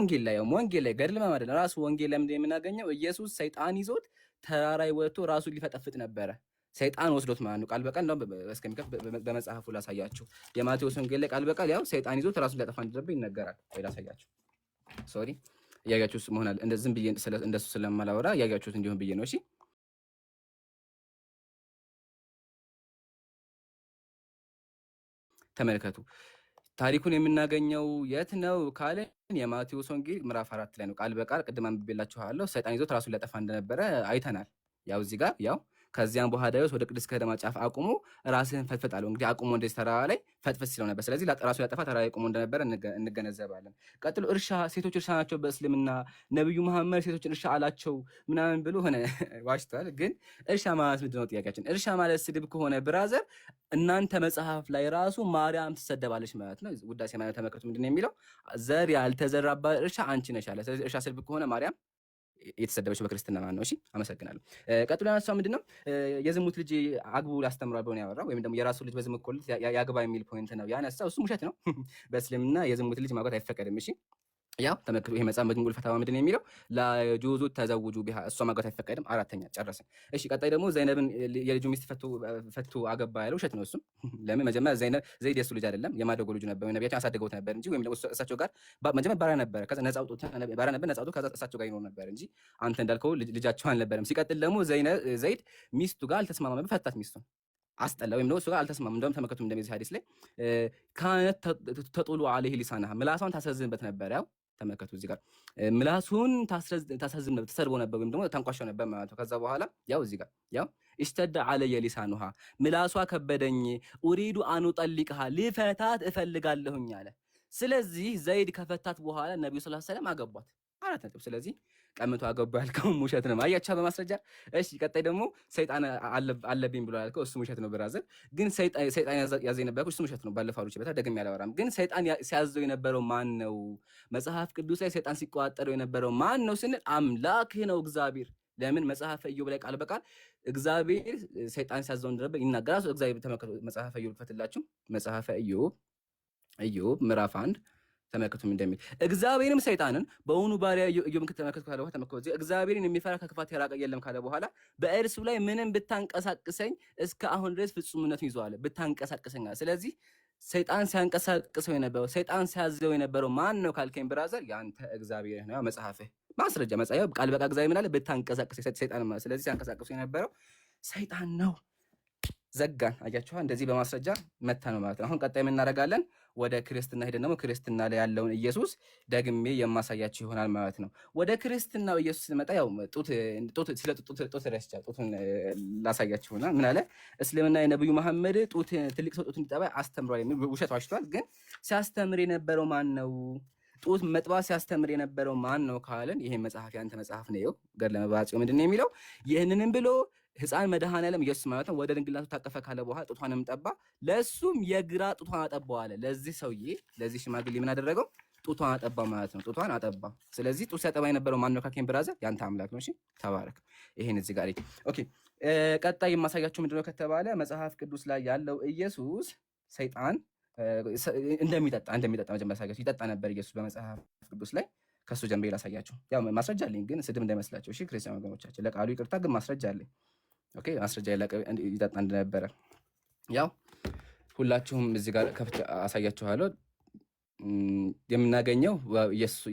Speaker 1: ወንጌል ላይ ገድል ማማደል ራሱ ወንጌል ላይ ምንድን የምናገኘው? ኢየሱስ ሰይጣን ይዞት ተራራ ወጥቶ ራሱን ሊፈጠፍጥ ነበረ። ሰይጣን ወስዶት ማለት ነው። ቃል በቃል እስከሚከፍ በመጽሐፉ ላሳያችሁ። የማቴዎስ ወንጌል ላይ ቃል በቃል ያው ሰይጣን ይዞት ራሱን ሊያጠፋ እንደነበር ይነገራል። ወይ ላሳያችሁ። ሶሪ እያያችሁት መሆናል። እንደዚህም ብዬ እንደሱ ስለማላወራ እያያችሁት እንዲሆን ብዬ ነው። እሺ ተመልከቱ። ታሪኩን የምናገኘው የት ነው ካለን የማቴዎስ ወንጌል ምዕራፍ 4 ላይ ነው። ቃል በቃል ቅድም አንብቤላችኋለሁ። ሰይጣን ይዞት ራሱን ሊያጠፋ እንደነበረ አይተናል። ያው እዚህ ጋር ያው ከዚያም በኋላ ዳዊት ወደ ቅድስት ከተማ ጫፍ አቁሞ ራስህን ፈትፈት አለው። እንግዲህ አቁሞ እንደዚህ ተራራ ላይ ፈትፈት ሲለው ነበር። ስለዚህ ራሱ ያጠፋ ተራራ ላይ አቁሞ እንደነበረ እንገነዘባለን። ቀጥሎ ሴቶች እርሻ ናቸው በእስልምና ነብዩ መሐመድ ሴቶችን እርሻ አላቸው ምናምን ብሎ ሆነ ዋሽቷል። ግን እርሻ ማለት ምንድን ነው ጥያቄያችን? እርሻ ማለት ስድብ ከሆነ ብራዘር እናንተ መጽሐፍ ላይ ራሱ ማርያም ትሰደባለች ማለት ነው። ውዳሴ ማለት ተመልከቱ ምንድን ነው የሚለው? ዘር ያልተዘራባት እርሻ አንቺ ነሽ አለ። ስለዚህ እርሻ ስድብ ከሆነ ማርያም የተሰደበችው በክርስትና ማለት ነው። እሺ አመሰግናለሁ። ቀጥሎ ያነሳው ምንድነው? የዝሙት ልጅ አግቡ ላስተምሯል ብሎ ያወራው ወይም ደግሞ የራሱ ልጅ በዝሙት ኮልት ያግባ የሚል ፖይንት ነው ያነሳው። እሱም ውሸት ነው። በእስልምና የዝሙት ልጅ ማግባት አይፈቀድም። እሺ ያው ተመልክቶ ይሄ መጽሐፍ መጅሙዕ ፈታዋ ምንድን ነው የሚለው? ላጁዙ ተዘውጁ ቢሃ እሷ ማግባት አይፈቀድም። አራተኛ ጨረስን። እሺ ቀጣይ ደግሞ ዘይነብን የልጁ ሚስት ፈቶ አገባ ያለው ውሸት ነው። እሱም ለምን መጀመሪያ ዘይድ የሱ ልጅ አይደለም የማደጎ ልጁ ነበር። ነቢያችን አሳድገውት ነበር እንጂ ወይም ደግሞ እሳቸው ጋር መጀመሪያ ባሪያ ነበር። ከዛ ነፃ አውጥቶ ባሪያ ነበር፣ ነፃ አውጥቶ ከዛ እሳቸው ጋር ይኖር ነበር እንጂ አንተ እንዳልከው ልጃቸው አልነበረም። ሲቀጥል ደግሞ ዘይድ ሚስቱ ጋር አልተስማማም፣ ፈታት ሚስቱን አስጠላ ወይም ደግሞ እሱ ጋር አልተስማማም። እንደውም ተመልከቱ እንደዚህ ሐዲስ ላይ ካነት ተጡሉ አለይሂ ሊሳናሃ ምላሷን ታሳዝንበት ነበር። ያው ተመልከቱ እዚህ ጋር ምላሱን ታሳዝም ነበር፣ ተሰርቦ ነበር ወይም ደግሞ ታንቋሻው ነበር ማለት ነው። ከዛ በኋላ ያው እዚህ ጋር ያው ኢስተዳ አለየ ሊሳኑሃ ምላሷ ከበደኝ፣ ኡሪዱ አኑ ጠሊቅሃ ልፈታት እፈልጋለሁኝ አለ። ስለዚህ ዘይድ ከፈታት በኋላ ነብዩ ሰለላሁ ዐለይሂ ወሰለም አገቧት። 4 ነጥብ። ስለዚህ ቀምቶ አገባ ያልከው ውሸት ነው። አያቻ በማስረጃ እሺ። ቀጣይ ደግሞ ሰይጣን አለብኝ ብሎ ያልከው እሱ ውሸት ነው ብራዘር። ግን ሰይጣን ያዘኝ ነበር እሱ ውሸት ነው። ባለፈው አሉች በታ ደግሜ ያላወራም። ግን ሰይጣን ሲያዘው የነበረው ማን ነው? መጽሐፍ ቅዱስ ላይ ሰይጣን ሲቆጣጠረው የነበረው ማን ነው ስንል አምላክህ ነው እግዚአብሔር። ለምን መጽሐፈ ኢዮብ ላይ ቃል በቃል እግዚአብሔር ሰይጣን ሲያዘው እንደነበር ይናገራል። እግዚአብሔር ተመከሩ መጽሐፈ ኢዮብ ፈትላችሁ መጽሐፈ ኢዮብ ምዕራፍ 1 ተመልከቱ እንደሚል እግዚአብሔርም ሰይጣንን በእውኑ ባሪያ ኢዮብን ተመልከቱ ካለ በኋላ ተመልከቱ እግዚአብሔርን የሚፈራ ከክፋት የራቀ የለም ካለ በኋላ በእርሱ ላይ ምንም ብታንቀሳቅሰኝ እስከ አሁን ድረስ ፍጹምነቱን ይዘዋል። ብታንቀሳቅሰኝ። ስለዚህ ሰይጣን ሲያንቀሳቅሰው የነበረው ሰይጣን ሲያዘው የነበረው ማን ነው ካልከኝ ብራዘር ያንተ እግዚአብሔር ነው። መጽሐፍህ ማስረጃ መጽሐፍ ቃል በቃ እግዚአብሔር ምናለ ብታንቀሳቅሰኝ ሰይጣን ማለት ስለዚህ ሲያንቀሳቅሰው የነበረው ሰይጣን ነው። ዘጋን። አያችኋ እንደዚህ በማስረጃ መታ ነው ማለት ነው። አሁን ቀጣይ ምን እናደርጋለን? ወደ ክርስትና ሄደን ደግሞ ክርስትና ላይ ያለውን ኢየሱስ ደግሜ የማሳያችሁ ይሆናል ማለት ነው። ወደ ክርስትናው ኢየሱስ ስመጣ ያው ጡት ረስቻ ጡትን ላሳያችሁ ይሆናል። ምን አለ? እስልምና የነብዩ መሐመድ ትልቅ ሰው ጡት እንዲጠባ አስተምሯል የሚል ውሸት ዋሽቷል። ግን ሲያስተምር የነበረው ማን ነው? ጡት መጥባት ሲያስተምር የነበረው ማን ነው ካልን ይሄ መጽሐፍ ያንተ መጽሐፍ ነው። ገድለ መባጽዮ ምንድን ነው የሚለው? ይህንንም ብሎ ሕፃን መድኃኔዓለም ኢየሱስ ማለት ነው ወደ ድንግልናቱ ታቀፈ ካለ በኋላ ጡቷንም ጠባ፣ ለሱም የግራ ጡቷን አጠባው አለ። ለዚህ ሰውዬ ለዚህ ሽማግሌ ምን አደረገው? ጡቷን አጠባ ማለት ነው። ጡቷን አጠባ። ስለዚህ ጡት ሲያጠባ የነበረው ማን ነው ካኬን ብራዘር? ያንተ አምላክ ነው። እሺ ተባረክ። ይሄን እዚህ ጋር ኦኬ። ቀጣይ የማሳያችሁ ምንድነው ከተባለ መጽሐፍ ቅዱስ ላይ ያለው ኢየሱስ ሰይጣን እንደሚጠጣ መጀመሪያ ሳያችሁ ይጠጣ ነበር ኢየሱስ በመጽሐፍ ቅዱስ ላይ። ከሱ ጀምሬ ላሳያችሁ። ያው ማስረጃ አለኝ ግን ስድብ እንዳይመስላችሁ እሺ ክርስቲያን ወገኖቻችን፣ ለቃሉ ይቅርታ ግን ማስረጃ አለኝ። ኦኬ ማስረጃ ይጠጣ እንደነበረ ያው ሁላችሁም እዚህ ጋር ከፍቼ አሳያችኋለሁ። የምናገኘው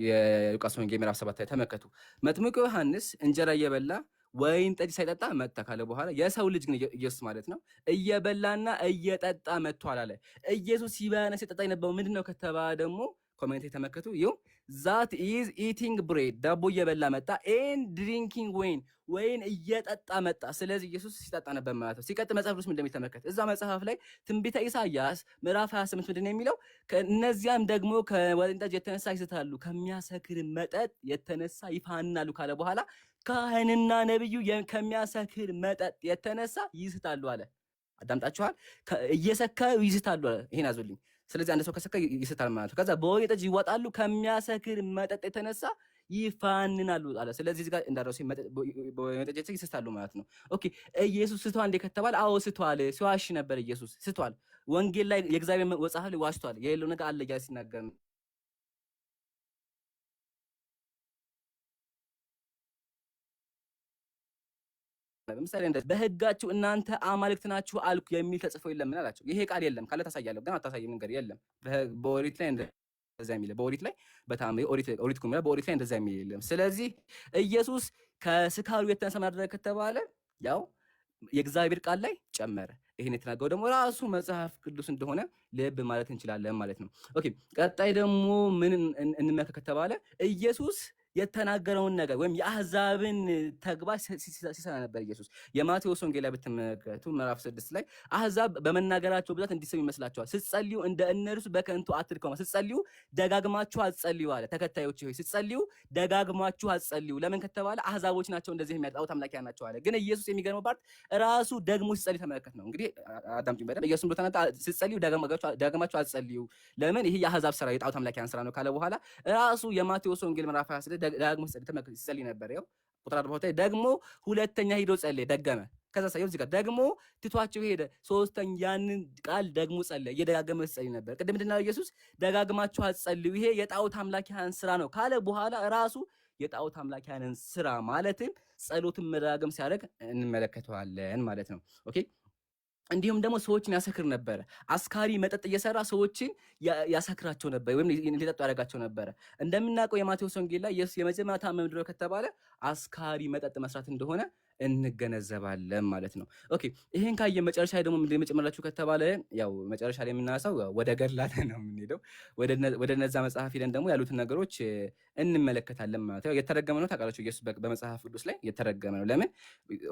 Speaker 1: የሉቃስ ወንጌል ምዕራፍ 7 ላይ ተመልከቱ። መጥምቁ ዮሐንስ እንጀራ እየበላ ወይን ጠጅ ሳይጠጣ መጣ ካለ በኋላ የሰው ልጅ ግን ኢየሱስ ማለት ነው እየበላና እየጠጣ መጥቷል አለ። ኢየሱስ ሲበላና ሲጠጣ የነበረው ምንድነው ከተባለ ደግሞ ኮሜንት የተመከቱ ይው ዛት ኢዝ ኢቲንግ ብሬድ ዳቦ እየበላ መጣ ኤንድ ድሪንኪንግ ወይን እየጠጣ መጣ። ስለዚህ ኢየሱስ ሲጠጣ ነበር ማለት ነው። ሲቀጥል መጽሐፍ ቅዱስ እንደሚተመከት እዛ መጽሐፍ ላይ ትንቢተ ኢሳይያስ ምዕራፍ 28 ምንድን ነው የሚለው? ከእነዚያም ደግሞ ከወይን ጠጅ የተነሳ ይስታሉ፣ ከሚያሰክር መጠጥ የተነሳ ይፋናሉ ካለ በኋላ ካህንና ነብዩ ከሚያሰክር መጠጥ የተነሳ ይስታሉ አለ። አዳምጣችኋል? እየሰከሩ ይስታሉ አለ። ይሄን አዙልኝ። ስለዚህ አንድ ሰው ከሰከረ ይስታል ማለት ነው። ከዛ በወይን ጠጅ ይወጣሉ፣ ከሚያሰክር መጠጥ የተነሳ ይፋንናሉ አለ። ስለዚህ እዚህ ጋር እንዳደረሱ በወይን ጠጅ ይስታሉ ማለት ነው። ኦኬ ኢየሱስ ስቷል እንደ ከተባለ አዎ ስቷል። ሲዋሽ ነበር ኢየሱስ ስቷል። ወንጌል ላይ የእግዚአብሔር መጽሐፍ ላይ ዋሽቷል። የሌለው ነገር አለ እያለ ሲናገር ነው። ለምሳሌ በሕጋችሁ እናንተ አማልክት ናችሁ አልኩ የሚል ተጽፎ የለም ምን አላቸው? ይሄ ቃል የለም ካለ ታሳያለሁ፣ ግን አታሳይም ነገር የለም። በኦሪት ላይ እንደዛ የሚል በኦሪት ላይ በጣም ኦሪት ኩምራ በኦሪት ላይ እንደዛ የሚል የለም። ስለዚህ ኢየሱስ ከስካሩ የተነሳ ምን አደረገ ከተባለ ያው የእግዚአብሔር ቃል ላይ ጨመረ። ይሄን የተናገረው ደግሞ ራሱ መጽሐፍ ቅዱስ እንደሆነ ልብ ማለት እንችላለን ማለት ነው። ኦኬ ቀጣይ ደግሞ ምን እንመለከት ከተባለ ኢየሱስ የተናገረውን ነገር ወይም የአህዛብን ተግባር ሲሰራ ነበር ኢየሱስ። የማቴዎስ ወንጌል ላይ ብትመለከቱ ምዕራፍ 6 ላይ አህዛብ በመናገራቸው ብዛት እንዲሰሙ ይመስላችኋል፣ ስትጸልዩ እንደ እነርሱ በከንቱ አትድከሙ፣ ስትጸልዩ ደጋግማችሁ አትጸልዩ አለ። ተከታዮች ሆይ ስትጸልዩ ደጋግማችሁ አትጸልዩ። ለምን ከተባለ አህዛቦች ናቸው እንደዚህ የሚያጣውት አምላኪያ ናቸው አለ። ግን ኢየሱስ የሚገርመው ፓርት ራሱ ደግሞ ሲጸልይ ተመለከት ነው። እንግዲህ አዳምጪኝ በደንብ። ኢየሱስ ብሎ ተናገረ፣ ስትጸልዩ ደጋግማችሁ አትጸልዩ። ለምን? ይሄ የአህዛብ ስራ የጣውት አምላኪያን ስራ ነው ካለ በኋላ ራሱ የማቴዎስ ወንጌል ምዕራፍ 26 ዳግሞ ሲጸልይ ነበር። ያው ቁጥር 40 ደግሞ ሁለተኛ ሄዶ ጸለየ፣ ደገመ። ከዛ ሳይሆን እዚህ ጋር ደግሞ ትቷቸው ሄደ፣ ሶስተኛ ያንን ቃል ደግሞ ጸለየ፣ እየደጋገመ ሲጸልይ ነበር። ቅድም ምንድን ነው ኢየሱስ ደጋግማችሁ አትጸልዩ ይሄ የጣዖት አምላኪያን ስራ ነው ካለ በኋላ ራሱ የጣዖት አምላኪያንን ስራ ማለትም ጸሎትን መደጋገም ሲያደርግ እንመለከተዋለን ማለት ነው። ኦኬ እንዲሁም ደግሞ ሰዎችን ያሰክር ነበረ። አስካሪ መጠጥ እየሰራ ሰዎችን ያሰክራቸው ነበር፣ ወይም እንዲጠጡ ያደርጋቸው ነበረ። እንደምናውቀው የማቴዎስ ወንጌል ላይ ኢየሱስ የመጀመሪያ ታመመ ምንድን ነው ከተባለ አስካሪ መጠጥ መስራት እንደሆነ እንገነዘባለን ማለት ነው። ኦኬ ይሄን ካየ መጨረሻ ላይ ደግሞ ምንድነው የመጨመራችሁ ከተባለ ያው መጨረሻ ላይ የምናነሳው ወደ ገድላት ነው የምንሄደው። ወደ እነዛ መጽሐፍ ሄደን ደግሞ ያሉትን ነገሮች እንመለከታለን ማለት ነው። የተረገመ ነው ታውቃላችሁ። ኢየሱስ በመጽሐፍ ቅዱስ ላይ የተረገመ ነው። ለምን?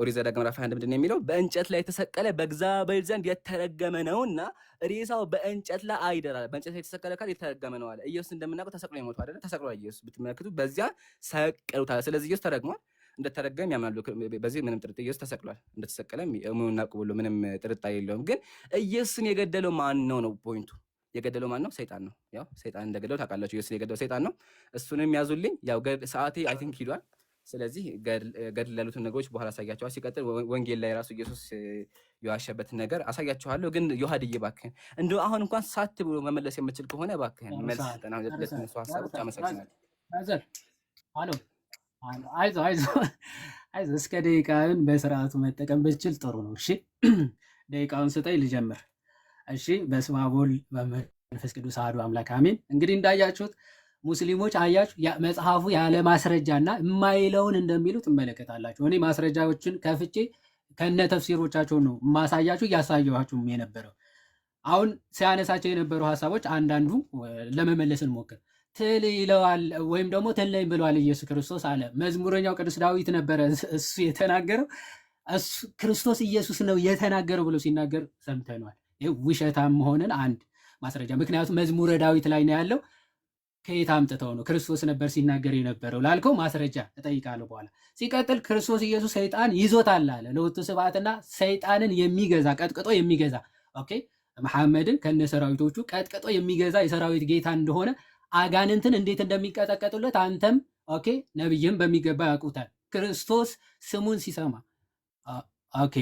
Speaker 1: ኦሪት ዘዳግም ምዕራፍ 21 ምንድነው የሚለው? በእንጨት ላይ የተሰቀለ በእግዚአብሔር ዘንድ የተረገመ ነውና ሬሳው በእንጨት ላይ አይደራል። በእንጨት ላይ የተሰቀለ ካል የተረገመ ነው አለ። ኢየሱስ እንደምናውቀው ተሰቅሎ የሞተው አይደለ? ተሰቅሏል ኢየሱስ ብትመለከቱ፣ በዚያ ሰቀሉታል። ስለዚህ ኢየሱስ ተረግሟል። እንደተረገም ያምናሉ። በዚህ ምንም ጥርጥር ኢየሱስ ተሰቅሏል። እንደተሰቀለም እሙናቁ ብሎ ምንም ጥርጣሬ የለውም። ግን ኢየሱስን የገደለው ማን ነው ነው ፖይንቱ። የገደለው ማን ነው? ሰይጣን ነው። ያው ሰይጣን እንደገደለው ታውቃላችሁ። ኢየሱስን የገደለው ሰይጣን ነው። እሱንም ያዙልኝ። ያው ሰዓቴ አይ ቲንክ ሂዷል። ስለዚህ ገድል ያሉትን ነገሮች በኋላ አሳያቸዋለሁ። ሲቀጥል ወንጌል ላይ ራሱ ኢየሱስ የዋሸበትን ነገር አሳያቸዋለሁ። ግን ዮሐድዬ እባክህን እንደው አሁን እንኳን ሳት ብሎ መመለስ የምችል ከሆነ እባክህን መልስ ስጠና ለተነሱ ሀሳቦች አመሰግናለሁ።
Speaker 2: አይዞህ እስከ ደቂቃውን በስርዓቱ መጠቀም ብችል ጥሩ ነው። እሺ ደቂቃውን ስጠኝ ልጀምር። እሺ በስመ አብ ወወልድ ወመንፈስ ቅዱስ አሐዱ አምላክ አሜን። እንግዲህ እንዳያችሁት ሙስሊሞች አያችሁ መጽሐፉ ያለ ማስረጃና የማይለውን እንደሚሉ ትመለከታላችሁ። እኔ ማስረጃዎችን ከፍቼ ከነ ተፍሲሮቻቸው ነው ማሳያችሁ እያሳየኋችሁም የነበረው። አሁን ሲያነሳቸው የነበሩ ሀሳቦች አንዳንዱ ለመመለስ እንሞክር። ትል ይለዋል ወይም ደግሞ ትል ነኝ ብለዋል ኢየሱስ ክርስቶስ አለ። መዝሙረኛው ቅዱስ ዳዊት ነበረ እሱ የተናገረው። እሱ ክርስቶስ ኢየሱስ ነው የተናገረው ብሎ ሲናገር ሰምተናል። ይህ ውሸታም መሆንን አንድ ማስረጃ። ምክንያቱም መዝሙረ ዳዊት ላይ ነው ያለው። ከየት አምጥተው ነው ክርስቶስ ነበር ሲናገር የነበረው ላልከው ማስረጃ እጠይቃለሁ በኋላ። ሲቀጥል ክርስቶስ ኢየሱስ ሰይጣን ይዞታል አለ። ለወቱ ስብሐትና ሰይጣንን የሚገዛ ቀጥቅጦ የሚገዛ ኦኬ፣ መሐመድን ከነ ሰራዊቶቹ ቀጥቅጦ የሚገዛ የሰራዊት ጌታ እንደሆነ አጋንንትን እንዴት እንደሚቀጠቀጡለት አንተም ኦኬ ነብይህም በሚገባ ያውቁታል። ክርስቶስ ስሙን ሲሰማ ኦኬ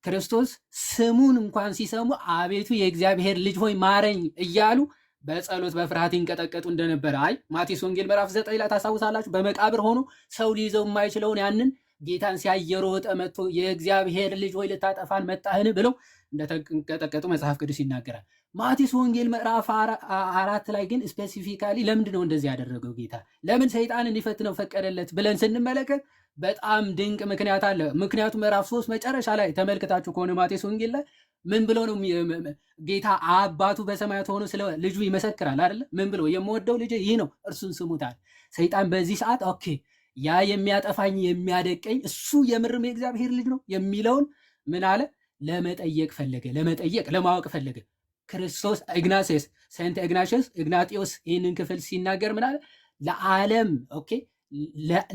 Speaker 2: ክርስቶስ ስሙን እንኳን ሲሰሙ አቤቱ የእግዚአብሔር ልጅ ሆይ ማረኝ እያሉ በጸሎት በፍርሃት ይንቀጠቀጡ እንደነበረ አይ ማቴዎስ ወንጌል ምዕራፍ 9 ላይ ታስታውሳላችሁ። በመቃብር ሆኖ ሰው ሊይዘው የማይችለውን ያንን ጌታን ሲያየሮጠ መጥቶ የእግዚአብሔር ልጅ ሆይ ልታጠፋን መጣህን ብለው እንደተንቀጠቀጡ መጽሐፍ ቅዱስ ይናገራል። ማቴዎስ ወንጌል ምዕራፍ 4 ላይ ግን ስፔሲፊካሊ ለምንድን ነው እንደዚህ ያደረገው ጌታ ለምን ሰይጣን እንዲፈትነው ፈቀደለት ብለን ስንመለከት በጣም ድንቅ ምክንያት አለ። ምክንያቱም ምዕራፍ 3 መጨረሻ ላይ ተመልክታችሁ ከሆነ ማቴዎስ ወንጌል ላይ ምን ብሎ ነው ጌታ አባቱ በሰማያት ሆኖ ስለ ልጁ ይመሰክራል አይደለ? ምን ብሎ የምወደው ልጅ ይህ ነው እርሱን ስሙታል። ሰይጣን በዚህ ሰዓት ኦኬ ያ የሚያጠፋኝ የሚያደቀኝ እሱ የምርም የእግዚአብሔር ልጅ ነው የሚለውን ምን አለ ለመጠየቅ ፈለገ፣ ለማወቅ ፈለገ። ክርስቶስ ሴንት ኢግናጢዮስ ይህንን ክፍል ሲናገር ምን አለ ለዓለም ኦኬ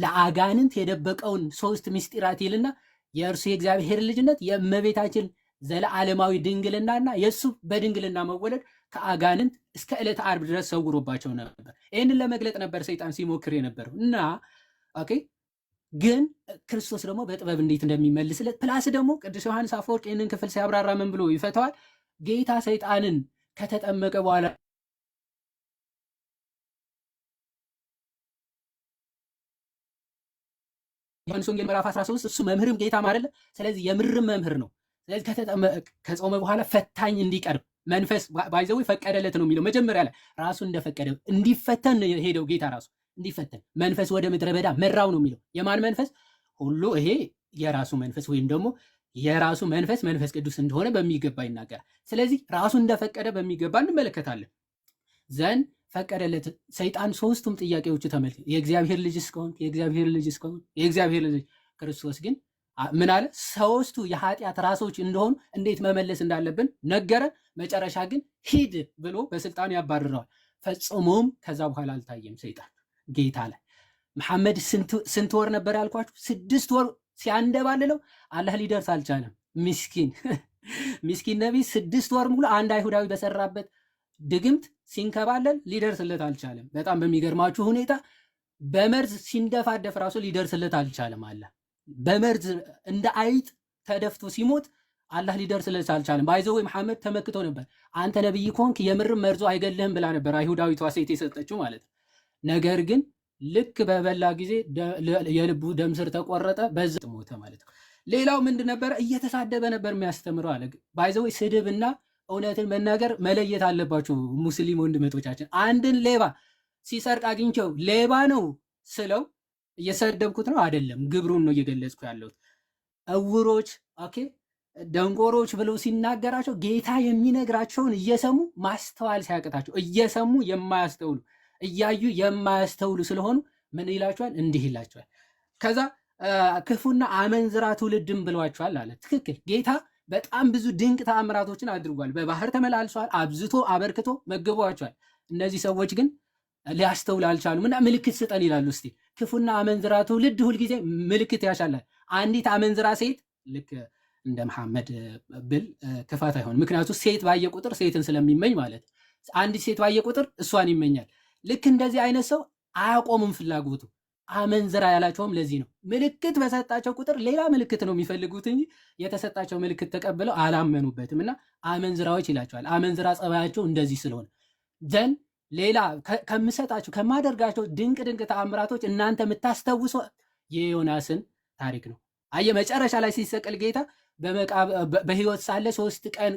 Speaker 2: ለአጋንንት የደበቀውን 3 ምስጢራት ይልና የእርሱ የእግዚአብሔር ልጅነት የእመቤታችን ዘለዓለማዊ ድንግልናና የእሱ በድንግልና መወለድ ከአጋንንት እስከ ዕለተ ዓርብ ድረስ ሰውሮባቸው ነበር። ይህንን ለመግለጥ ነበር ሰይጣን ሲሞክር የነበረው እና ኦኬ ግን ክርስቶስ ደግሞ በጥበብ እንዴት እንደሚመልስለት ፕላስ ደግሞ ቅዱስ ዮሐንስ አፈወርቅ ይህንን ክፍል ሲያብራራ ምን ብሎ ይፈተዋል? ጌታ ሰይጣንን ከተጠመቀ በኋላ ዮሐንስ ወንጌል ምዕራፍ 13 እሱ መምህርም ጌታም አይደለ? ስለዚህ የምርም መምህር ነው። ስለዚህ ከጾመ በኋላ ፈታኝ እንዲቀርብ መንፈስ ባይዘው ፈቀደለት ነው የሚለው። መጀመሪያ ላይ ራሱ እንደፈቀደ እንዲፈተን ሄደው ጌታ ራሱ እንዲፈተን መንፈስ ወደ ምድረ በዳ መራው ነው የሚለው። የማን መንፈስ? ሁሉ ይሄ የራሱ መንፈስ ወይም ደግሞ የራሱ መንፈስ መንፈስ ቅዱስ እንደሆነ በሚገባ ይናገራል። ስለዚህ ራሱ እንደፈቀደ በሚገባ እንመለከታለን። ዘንድ ፈቀደለት። ሰይጣን 3ቱም ጥያቄዎቹ ተመልከት። የእግዚአብሔር ልጅ እስከሆንክ የእግዚአብሔር ልጅ እስከሆንክ የእግዚአብሔር ልጅ። ክርስቶስ ግን ምን አለ? 3ቱ የኃጢአት ራሶች እንደሆኑ እንዴት መመለስ እንዳለብን ነገረን። መጨረሻ ግን ሂድ ብሎ በስልጣን ያባርረዋል። ፈጽሞም ከዛ በኋላ አልታየም ሰይጣን ጌታ ላይ። መሐመድ ስንት ወር ነበር ያልኳችሁ? 6 ወር ሲያንደባልለው አላህ ሊደርስ አልቻለም። ምስኪን ነቢይ 6 ወር ሙሉ አንድ አይሁዳዊ በሰራበት ድግምት ሲንከባለል ሊደርስለት አልቻለም። በጣም በሚገርማችሁ ሁኔታ በመርዝ ሲንደፋደፍ ራሱ ሊደርስለት አልቻለም። አለ በመርዝ እንደ አይጥ ተደፍቶ ሲሞት አላህ ሊደርስለት አልቻለም። ባይዘው መሐመድ ተመክቶ ነበር። አንተ ነብይ ኮንክ የምርም መርዞ አይገልህም ብላ ነበር አይሁዳዊቷ ሴት የሰጠችው ማለት ነው። ነገር ግን ልክ በበላ ጊዜ የልቡ ደም ስር ተቆረጠ፣ በዛ ሞተ ማለት ነው። ሌላው ምንድን ነበረ? እየተሳደበ ነበር የሚያስተምረው አለ። ባይዘው ስድብና እውነትን መናገር መለየት አለባችሁ ሙስሊም ወንድሞቻችን። አንድን ሌባ ሲሰርቅ አግኝቸው ሌባ ነው ስለው እየሰደብኩት ነው አይደለም፣ ግብሩን ነው እየገለጽኩ ያለሁት። እውሮች ኦኬ ደንቆሮች ብለው ሲናገራቸው ጌታ የሚነግራቸውን እየሰሙ ማስተዋል ሲያቅታቸው እየሰሙ የማያስተውሉ እያዩ የማያስተውሉ ስለሆኑ ምን ይላቸዋል? እንዲህ ይላቸዋል። ከዛ ክፉና አመንዝራ ትውልድም ብለዋቸዋል አለ። ትክክል። ጌታ በጣም ብዙ ድንቅ ተአምራቶችን አድርጓል። በባህር ተመላልሷል፣ አብዝቶ አበርክቶ መግቧቸዋል። እነዚህ ሰዎች ግን ሊያስተውል አልቻሉም እና ምልክት ስጠን ይላሉ። እስቲ ክፉና አመንዝራ ትውልድ ሁልጊዜ ምልክት ያሻላል። አንዲት አመንዝራ ሴት ልክ እንደ መሐመድ ብል ክፋት አይሆን። ምክንያቱም ሴት ባየ ቁጥር ሴትን ስለሚመኝ ማለት አንዲት ሴት ባየ ቁጥር እሷን ይመኛል። ልክ እንደዚህ አይነት ሰው አያቆምም ፍላጎቱ። አመንዝራ ያላቸውም ለዚህ ነው። ምልክት በሰጣቸው ቁጥር ሌላ ምልክት ነው የሚፈልጉት እንጂ የተሰጣቸው ምልክት ተቀብለው አላመኑበትም እና አመንዝራዎች ይላቸዋል። አመንዝራ ጸባያቸው እንደዚህ ስለሆነ ዘን ሌላ ከምሰጣቸው ከማደርጋቸው ድንቅ ድንቅ ተአምራቶች እናንተ የምታስታውሱ የዮናስን ታሪክ ነው። አየ መጨረሻ ላይ ሲሰቀል ጌታ በህይወት ሳለ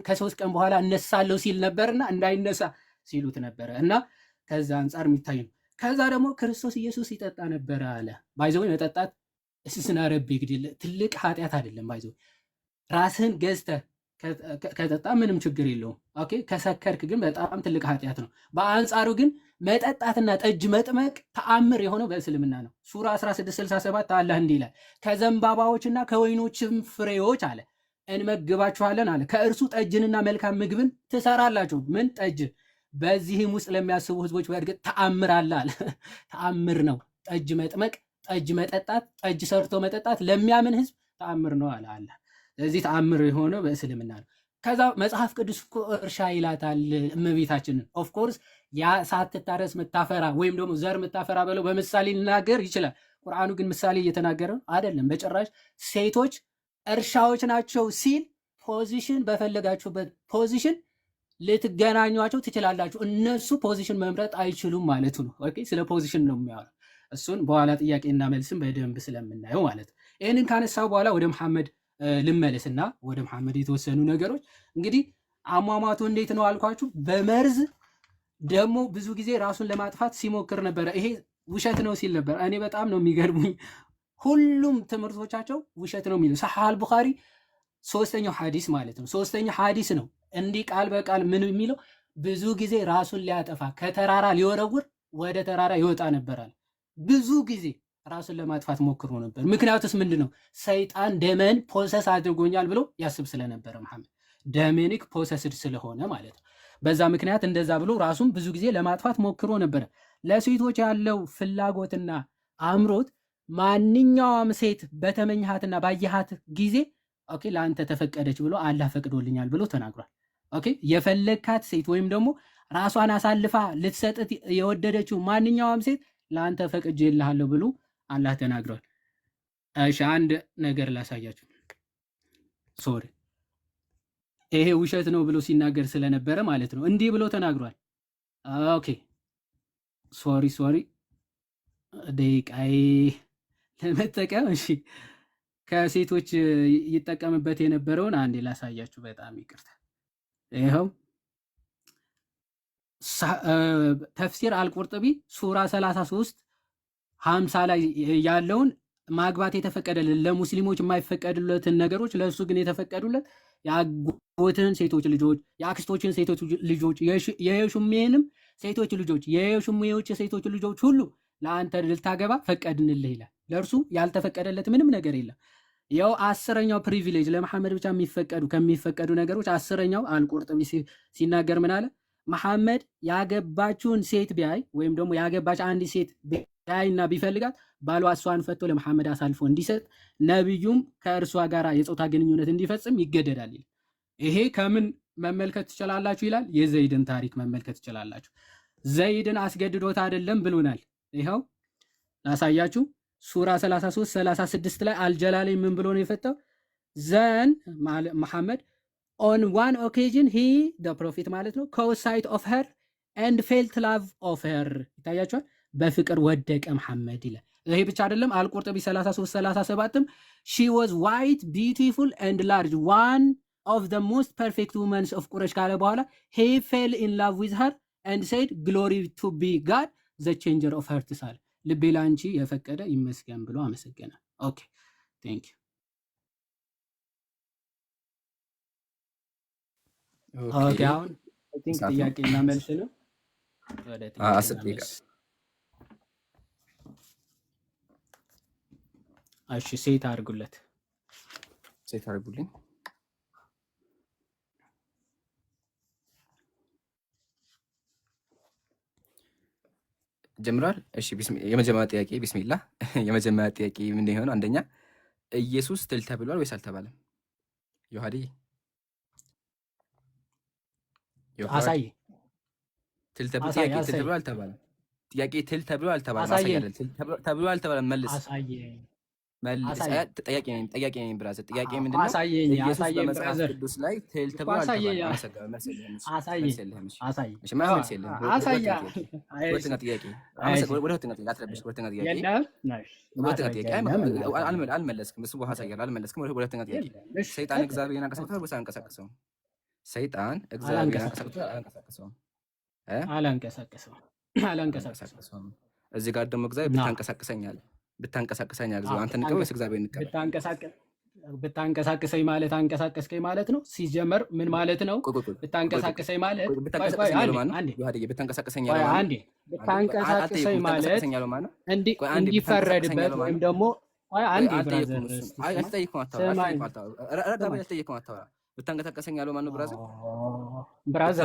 Speaker 2: ከሶስት ቀን በኋላ እነሳለሁ ሲል ነበርና እንዳይነሳ ሲሉት ነበረ እና ከዛ አንጻር የሚታይ ነው። ከዛ ደግሞ ክርስቶስ ኢየሱስ ይጠጣ ነበረ አለ። ባይዘው መጠጣት እስስናረብ ግድል ትልቅ ኃጢአት አይደለም። ባይዘው ራስህን ገዝተህ ከጠጣ ምንም ችግር የለውም። ኦኬ ከሰከርክ ግን በጣም ትልቅ ኃጢአት ነው። በአንጻሩ ግን መጠጣትና ጠጅ መጥመቅ ተአምር የሆነው በእስልምና ነው። ሱራ 1667 አላህ እንዲህ ይላል፣ ከዘንባባዎችና ከወይኖችም ፍሬዎች አለ እንመግባችኋለን አለ። ከእርሱ ጠጅንና መልካም ምግብን ትሰራላችሁ። ምን ጠጅ? በዚህም ውስጥ ለሚያስቡ ህዝቦች በእርግጥ ተአምር አለ አለ። ተአምር ነው ጠጅ መጥመቅ፣ ጠጅ መጠጣት፣ ጠጅ ሰርቶ መጠጣት ለሚያምን ህዝብ ተአምር ነው አለ አለ። ስለዚህ ተአምር የሆነው በእስልምና ነው። ከዛ መጽሐፍ ቅዱስ እኮ እርሻ ይላታል እመቤታችንን። ኦፍኮርስ ያ ሳትታረስ ምታፈራ ወይም ደግሞ ዘር ምታፈራ ብለው በምሳሌ ሊናገር ይችላል። ቁርአኑ ግን ምሳሌ እየተናገረ አይደለም በጭራሽ። ሴቶች እርሻዎች ናቸው ሲል ፖዚሽን በፈለጋችሁበት ፖዚሽን ልትገናኟቸው ትችላላችሁ። እነሱ ፖዚሽን መምረጥ አይችሉም ማለቱ ነው። ኦኬ ስለ ፖዚሽን ነው የሚያወራው። እሱን በኋላ ጥያቄና መልስም በደንብ ስለምናየው ማለት ነው። ይህንን ካነሳው በኋላ ወደ መሐመድ ልመለስና ወደ መሐመድ የተወሰኑ ነገሮች እንግዲህ አሟሟቱ እንዴት ነው አልኳችሁ። በመርዝ ደግሞ ብዙ ጊዜ ራሱን ለማጥፋት ሲሞክር ነበረ። ይሄ ውሸት ነው ሲል ነበር። እኔ በጣም ነው የሚገርሙኝ። ሁሉም ትምህርቶቻቸው ውሸት ነው የሚሉ ሰሐህ አልቡኻሪ ሶስተኛው ሐዲስ ማለት ነው። ሶስተኛው ሐዲስ ነው እንዲህ ቃል በቃል ምን የሚለው ብዙ ጊዜ ራሱን ሊያጠፋ ከተራራ ሊወረውር ወደ ተራራ ይወጣ ነበራል። ብዙ ጊዜ ራሱን ለማጥፋት ሞክሮ ነበር። ምክንያቱስ ምንድን ነው? ሰይጣን ደመን ፖሰስ አድርጎኛል ብሎ ያስብ ስለነበረ መሐመድ ደሜኒክ ፖሰስድ ስለሆነ ማለት ነው። በዛ ምክንያት እንደዛ ብሎ ራሱን ብዙ ጊዜ ለማጥፋት ሞክሮ ነበረ። ለሴቶች ያለው ፍላጎትና አምሮት ማንኛውም ሴት በተመኝሃትና ባየሃት ጊዜ ኦኬ ለአንተ ተፈቀደች ብሎ አላህ ፈቅዶልኛል ብሎ ተናግሯል። ኦኬ የፈለግካት ሴት ወይም ደግሞ ራሷን አሳልፋ ልትሰጥት የወደደችው ማንኛውም ሴት ለአንተ ፈቅጄልሃለሁ ብሎ አላህ ተናግሯል። እሺ አንድ ነገር ላሳያችሁ። ሶሪ ይሄ ውሸት ነው ብሎ ሲናገር ስለነበረ ማለት ነው እንዲህ ብሎ ተናግሯል። ኦኬ ሶሪ ደቂቃዬ ለመጠቀም እሺ ከሴቶች ይጠቀምበት የነበረውን አንዴ ላሳያችሁ። በጣም ይቅርታ። ይኸው ተፍሲር አልቁርጥቢ ሱራ 33 50 ላይ ያለውን ማግባት የተፈቀደልን ለሙስሊሞች የማይፈቀዱለትን ነገሮች ለእሱ ግን የተፈቀዱለት የአጎትን ሴቶች ልጆች፣ የአክስቶችን ሴቶች ልጆች፣ የሹሜንም ሴቶች ልጆች፣ የሹሜዎች ሴቶች ልጆች ሁሉ ለአንተ ልታገባ ፈቀድንልህ ይላል። ለእርሱ ያልተፈቀደለት ምንም ነገር የለም። ያው 10ኛው ፕሪቪሌጅ ለመሐመድ ብቻ ከሚፈቀዱ ነገሮች 10ኛው አልቁርጥቢ ሲናገር ምን አለ? መሐመድ ያገባችውን ሴት ቢያይ ወይም ደግሞ ያገባች አንዲት ሴት ቢያይና ቢፈልጋት ባሏ እሷን ፈቶ ለመሐመድ አሳልፎ እንዲሰጥ ነብዩም ከእርሷ ጋር የጾታ ግንኙነት እንዲፈጽም ይገደዳል ይላል። ይሄ ከምን መመልከት ትችላላችሁ ይላል? የዘይድን ታሪክ መመልከት ትችላላችሁ። ዘይድን አስገድዶት አይደለም ብሎናል። ይኸው ላሳያችሁ። ሱራ 33 36 ላይ አልጀላሊ ምን ብሎ ነው የፈታው? ዘን መሐመድ on one occasion he the prophet ማለት ነው caught sight of her and felt love of her ይታያችኋል። በፍቅር ወደቀ መሐመድ ይላል። ይሄ ብቻ አይደለም። አልቁርጥቢ 33 37ም she was white beautiful and large one of the most perfect women of Quraysh ካለ በኋላ he fell in love with her and said glory to be God the changer of hearts አለ። ልቤ ላንቺ የፈቀደ ይመስገን ብሎ አመሰገነ። ኦኬ ቴንክ ዩ። ኦኬ አሁን አይ ቲንክ ጥያቄና መልስ ነው። ወደ ጥያቄና መልስ እሺ፣ ሴት አድርጉለት።
Speaker 1: ሴት አድርጉልኝ። ጀምሯል። እሺ የመጀመሪያ ጥያቄ ቢስሚላህ። የመጀመሪያ ጥያቄ ምን ይሆን? አንደኛ ኢየሱስ ትል ተብሏል ወይስ አልተባለም? ዮሐዲ
Speaker 2: አሳይ።
Speaker 1: ትል ተብሏል አልተባለም? ጥያቄ ትል ተብሎ አልተባለም።
Speaker 2: አሳየኝ
Speaker 1: አሳያለሁ ተብሎ አልተባለም። መልስ
Speaker 2: አሳየኝ
Speaker 1: መልስ።
Speaker 2: አሳየኝ
Speaker 1: ጥያቄ ነኝ ብራዘር። ጥያቄ ምንድነው?
Speaker 2: አሳየኝ
Speaker 1: ኢየሱስ
Speaker 2: አሳየኝ
Speaker 1: በመጽሐፍ
Speaker 2: ብራዘር
Speaker 1: ቅዱስ ላይ ትል
Speaker 2: እኮ
Speaker 1: ተብሎ
Speaker 2: አሳየኝ
Speaker 1: አልተባለም። አመሰግናለሁ። መልስ የለህም። እሺ
Speaker 2: አሳየኝ
Speaker 1: መልስ የለህም። እሺ
Speaker 2: አሳየኝ
Speaker 1: እሺ መልስ የለህም።
Speaker 2: አሳያ
Speaker 1: ሁለተኛ ጥያቄ ወደ ሁለተኛ ጥያቄ አትረብሽ። ሁለተኛ ጥያቄ
Speaker 2: የለም ነሽ
Speaker 1: ሁለተኛ ጥያቄ
Speaker 2: ማስረጃ
Speaker 1: አልመለስክም። እሱ በኋላ አሳያለሁ። አልመለስክም። ሁለተኛ ጥያቄ
Speaker 2: የለም እሺ
Speaker 1: ሰይጣን እግዚአብሔርን አንቀሳቅሶታል ወይስ አላንቀሳቀሰውም? ሰይጣን እግዚአብሔርን አንቀሳቅሶታል አላንቀሳቀሰውም?
Speaker 2: አላንቀሳቀሰውም አላንቀሳቀሰውም።
Speaker 1: እዚህ ጋር ደግሞ እግዚአብሔር ብታንቀሳቅሰኝ እግዚአብሔር አንተ ንቀበል ወይስ እግዚአብሔር ንቀበል?
Speaker 2: ብታንቀሳቅሰኝ ማለት አንቀሳቀስከኝ ማለት ነው። ሲጀመር ምን ማለት ነው? ብታንቀሳቅሰኝ ማለት
Speaker 1: ብታንቀሳቅሰኝ ያለው ማን ነው? ዮሐንስ ብታንቀሳቅሰኝ ያለው ማን ነው?
Speaker 2: ብታንቀሳቅሰኝ ማለት እንዲፈረድበት ወይም ደግሞ
Speaker 1: ብታንቀሳቅሰኝ ያለው ማን ነው?
Speaker 2: ብራዘር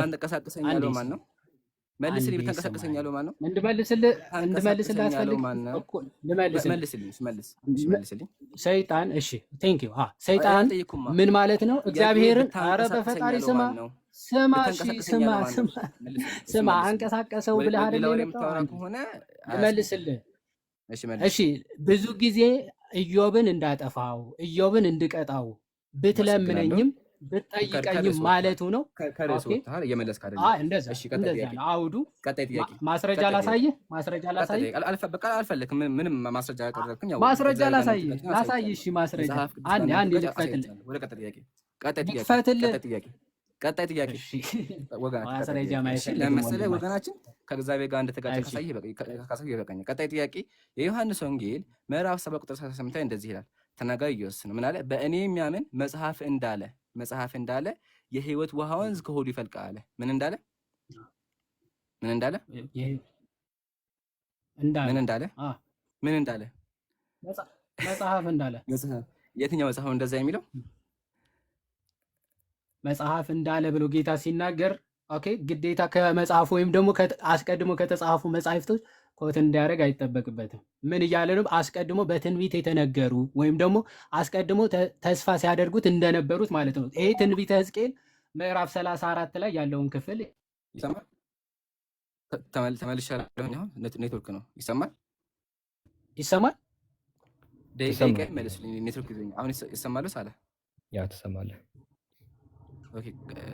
Speaker 1: ብታንቀሳቅሰኝ ያለው ማን ነው? መልስልኝ። ብታንቀሳቅሰኝ ያለው ማን ነው?
Speaker 2: እንድመልስልህ አትፈልግም?
Speaker 1: መልስልኝ።
Speaker 2: ሰይጣን እሺ፣ ቴንክ ዩ። ሰይጣን ምን ማለት ነው? እግዚአብሔርን ኧረ በፈጣሪ ስማ ስማ ስማ አንቀሳቀሰው ብለህ አይደል የመጣው? ልመልስልህ። እሺ ብዙ ጊዜ ኢዮብን እንዳጠፋው ኢዮብን እንድቀጣው ብትለምነኝም ብትጠይቀኝም ማለቱ ነው። እንደዛ ነው አውዱ። ማስረጃ ላሳይህ።
Speaker 1: አልፈልግም። ምንም ማስረጃ ያቀረብክኝ
Speaker 2: ማስረጃ ላሳይህ። እሺ ማስረጃ አንድ ልክፈትልህ።
Speaker 1: ቀጣይ ጥያቄ
Speaker 2: ማስረጃ
Speaker 1: ለመሰለህ ወገናችን ከእግዚአብሔር ጋር እንደተጋጨ ካሳየህ ይበቃኛል። ቀጣይ ጥያቄ የዮሐንስ ወንጌል ምዕራፍ 7 ቁጥር 38 ላይ እንደዚህ ይላል። ተናጋሪ ኢየሱስ ነው። ምን አለ? በእኔ የሚያምን መጽሐፍ እንዳለ የህይወት ውሃ ወንዝ ከሆዱ ይፈልቃል አለ። ምን እንዳለ
Speaker 2: መጽሐፍ እንዳለ።
Speaker 1: የትኛው መጽሐፍ እንደዛ የሚለው?
Speaker 2: መጽሐፍ እንዳለ ብሎ ጌታ ሲናገር ኦኬ፣ ግዴታ ከመጽሐፉ ወይም ደግሞ አስቀድሞ ከተጻፉ መጽሐፍቶች ኮት እንዲያደርግ አይጠበቅበትም። ምን እያለ ነው? አስቀድሞ በትንቢት የተነገሩ ወይም ደግሞ አስቀድሞ ተስፋ ሲያደርጉት እንደነበሩት ማለት ነው። ይሄ ትንቢተ ሕዝቅኤል ምዕራፍ 34 ላይ ያለውን ክፍል
Speaker 1: ይሰማል። ተመልሻለሁ። አሁን ኔትወርክ ነው። ይሰማል። ደቂቃ መልስልኝ። ኔትወርክ ይዞኝ አሁን ይሰማል ሳለ
Speaker 3: ያ ትሰማለህ?
Speaker 1: ኦኬ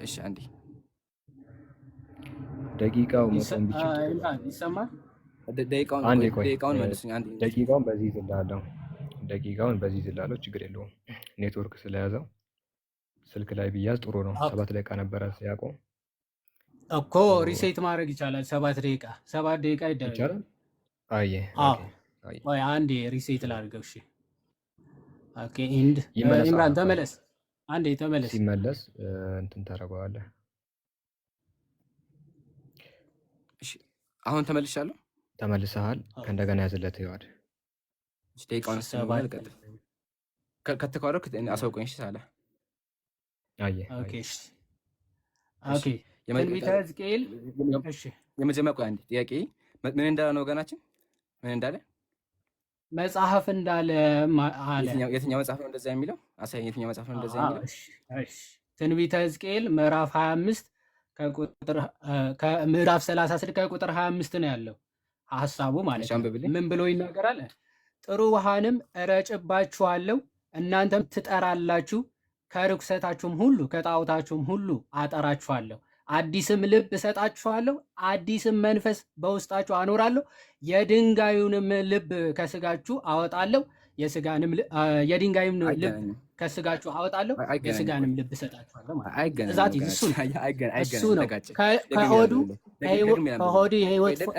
Speaker 1: እሺ። አንዴ
Speaker 3: ደቂቃው መቆም ብቻ
Speaker 2: ይሰማል።
Speaker 1: ደቂቃውን መልስልኝ። አንዴ
Speaker 3: ደቂቃውን በዚህ ዝላለው ችግር የለውም። ኔትወርክ ስለያዘው ስልክ ላይ ቢያዝ ጥሩ ነው። 7 ደቂቃ ነበረ ሲያቆም
Speaker 2: እኮ ሪሴት ማድረግ ይቻላል። 7 ደቂቃ ይደረጋል። አይ አንዴ ሪሴት ላድርገው። እሺ ኦኬ። ኢምራን ተመለስ። አንዴ ተመለስ።
Speaker 3: ሲመለስ እንትን ታደርገዋለህ።
Speaker 1: እሺ አሁን ተመልሻለሁ።
Speaker 3: ተመልሰሃል። ከእንደገና ያዝለት ይዋድ
Speaker 1: ደቂቃውን ሰባል ከተቋረጥ አሳውቀኝ። እሺ ሳለ
Speaker 2: ኦኬ ኦኬ። ትንቢተ ሕዝቅኤል እሺ።
Speaker 1: የመጀመሪያ ቆይ አንዴ ጥያቄ ምን እንዳለ ነው ወገናችን? ምን እንዳለ
Speaker 2: መጽሐፍ እንዳለ አለ።
Speaker 1: የትኛው መጽሐፍ ነው እንደዛ የሚለው? አሳየኝ። የትኛው መጽሐፍ ነው እንደዛ የሚለው?
Speaker 2: እሺ ትንቢተ ሕዝቅኤል ምዕራፍ 25 ከምዕራፍ 36 ከቁጥር 25 ነው ያለው ሐሳቡ ማለት ነው። ምን ብሎ ይናገራል? ጥሩ ውሃንም እረጭባችኋለሁ፣ እናንተም ትጠራላችሁ፣ ከርኩሰታችሁም ሁሉ ከጣዖታችሁም ሁሉ አጠራችኋለሁ፣ አዲስም ልብ እሰጣችኋለሁ፣ አዲስም መንፈስ በውስጣችሁ አኖራለሁ፣ የድንጋዩንም ልብ ከስጋችሁ አወጣለሁ፣ የድንጋዩም ልብ ከስጋችሁ አወጣለሁ፣ የስጋንም ልብ እሰጣችኋለሁ ማለት ነው። እዛት እሱ ነው ከሆዱ የህይወት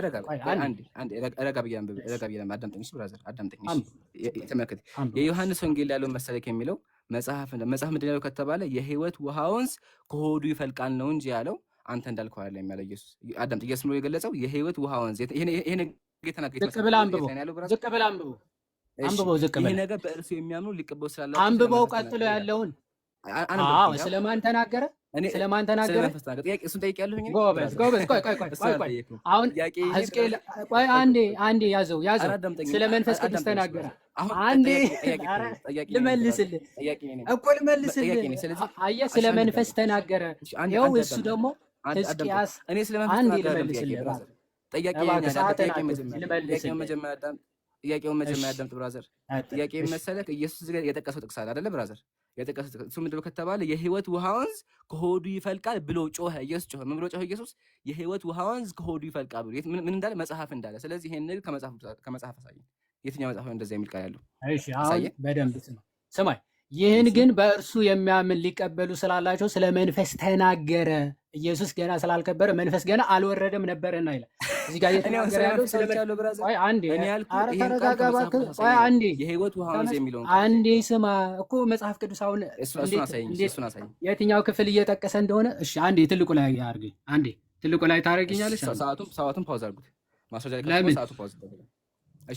Speaker 1: የዮሐንስ ወንጌል ያለው መሰለክ የሚለው መጽሐፍ ምንድን ነው ከተባለ የህይወት ውሃ ወንዝ ከሆዱ ይፈልቃል ነው እንጂ ያለው አንተ እንዳልከው አይደለም የሚያለው ኢየሱስ። አዳምጥ። ኢየሱስ ነው የገለጸው የህይወት ውሃ ወንዝ። ይሄን ጌታና
Speaker 2: ዝቅ ብለህ አንብበው። ዝቅ ብለህ
Speaker 1: ይሄ ነገር በእርሱ የሚያምኑ ሊቀበሉ ስላላቸው
Speaker 2: አንብበው። ቀጥሎ ያለውን ስለማን ተናገረ?
Speaker 1: እሱን ጠይቄያለሁ።
Speaker 2: ጎበዝ። ቆይ አሁን ሕዝቅኤል አንዴ ያዘው። ስለ መንፈስ ቅዱስ ተናገረ። አንዴ ልመልስልህ። አየህ፣ ስለ መንፈስ ተናገረ። ይኸው እሱ ደግሞ ሕዝቅያስ አንዴ ልመልስልህ።
Speaker 1: ጥያቄውን መጀመሪያ አዳምጥ ብራዘር። ጥያቄ መሰለህ ኢየሱስ የጠቀሰው ጥቅስ አለ አይደለ ብራዘር? የጠቀሰው ጥቅስ እሱ ምንድነው ከተባለ የህይወት ውሃ ወንዝ ከሆዱ ይፈልቃል ብሎ ጮኸ። ኢየሱስ ጮኸ። ምን ብሎ ጮኸ ኢየሱስ? የህይወት ውሃ ወንዝ ከሆዱ ይፈልቃል ብሎ ምን እንዳለ መጽሐፍ እንዳለ። ስለዚህ ይሄንን ከመጽሐፍ አሳየኝ። የትኛው መጽሐፍ እንደዛ የሚል ቃል ያለው?
Speaker 2: እሺ አሁን በደንብ ስማኝ። ይህን ግን በእርሱ የሚያምን ሊቀበሉ ስላላቸው ስለ መንፈስ ተናገረ። ኢየሱስ ገና ስላልከበረ መንፈስ ገና አልወረደም ነበርና ይላል። እዚህ ጋር እየተናገረ ያለው አንዴ ስማ እኮ መጽሐፍ ቅዱስ አሁን የትኛው ክፍል እየጠቀሰ እንደሆነ እሺ፣ አንዴ ትልቁ ላይ አድርገኝ። አንዴ ትልቁ ላይ ታደርግኛለሽ።
Speaker 1: ሰዓቱን ፓውዝ አድርጉት። ማስረጃ
Speaker 2: ለምን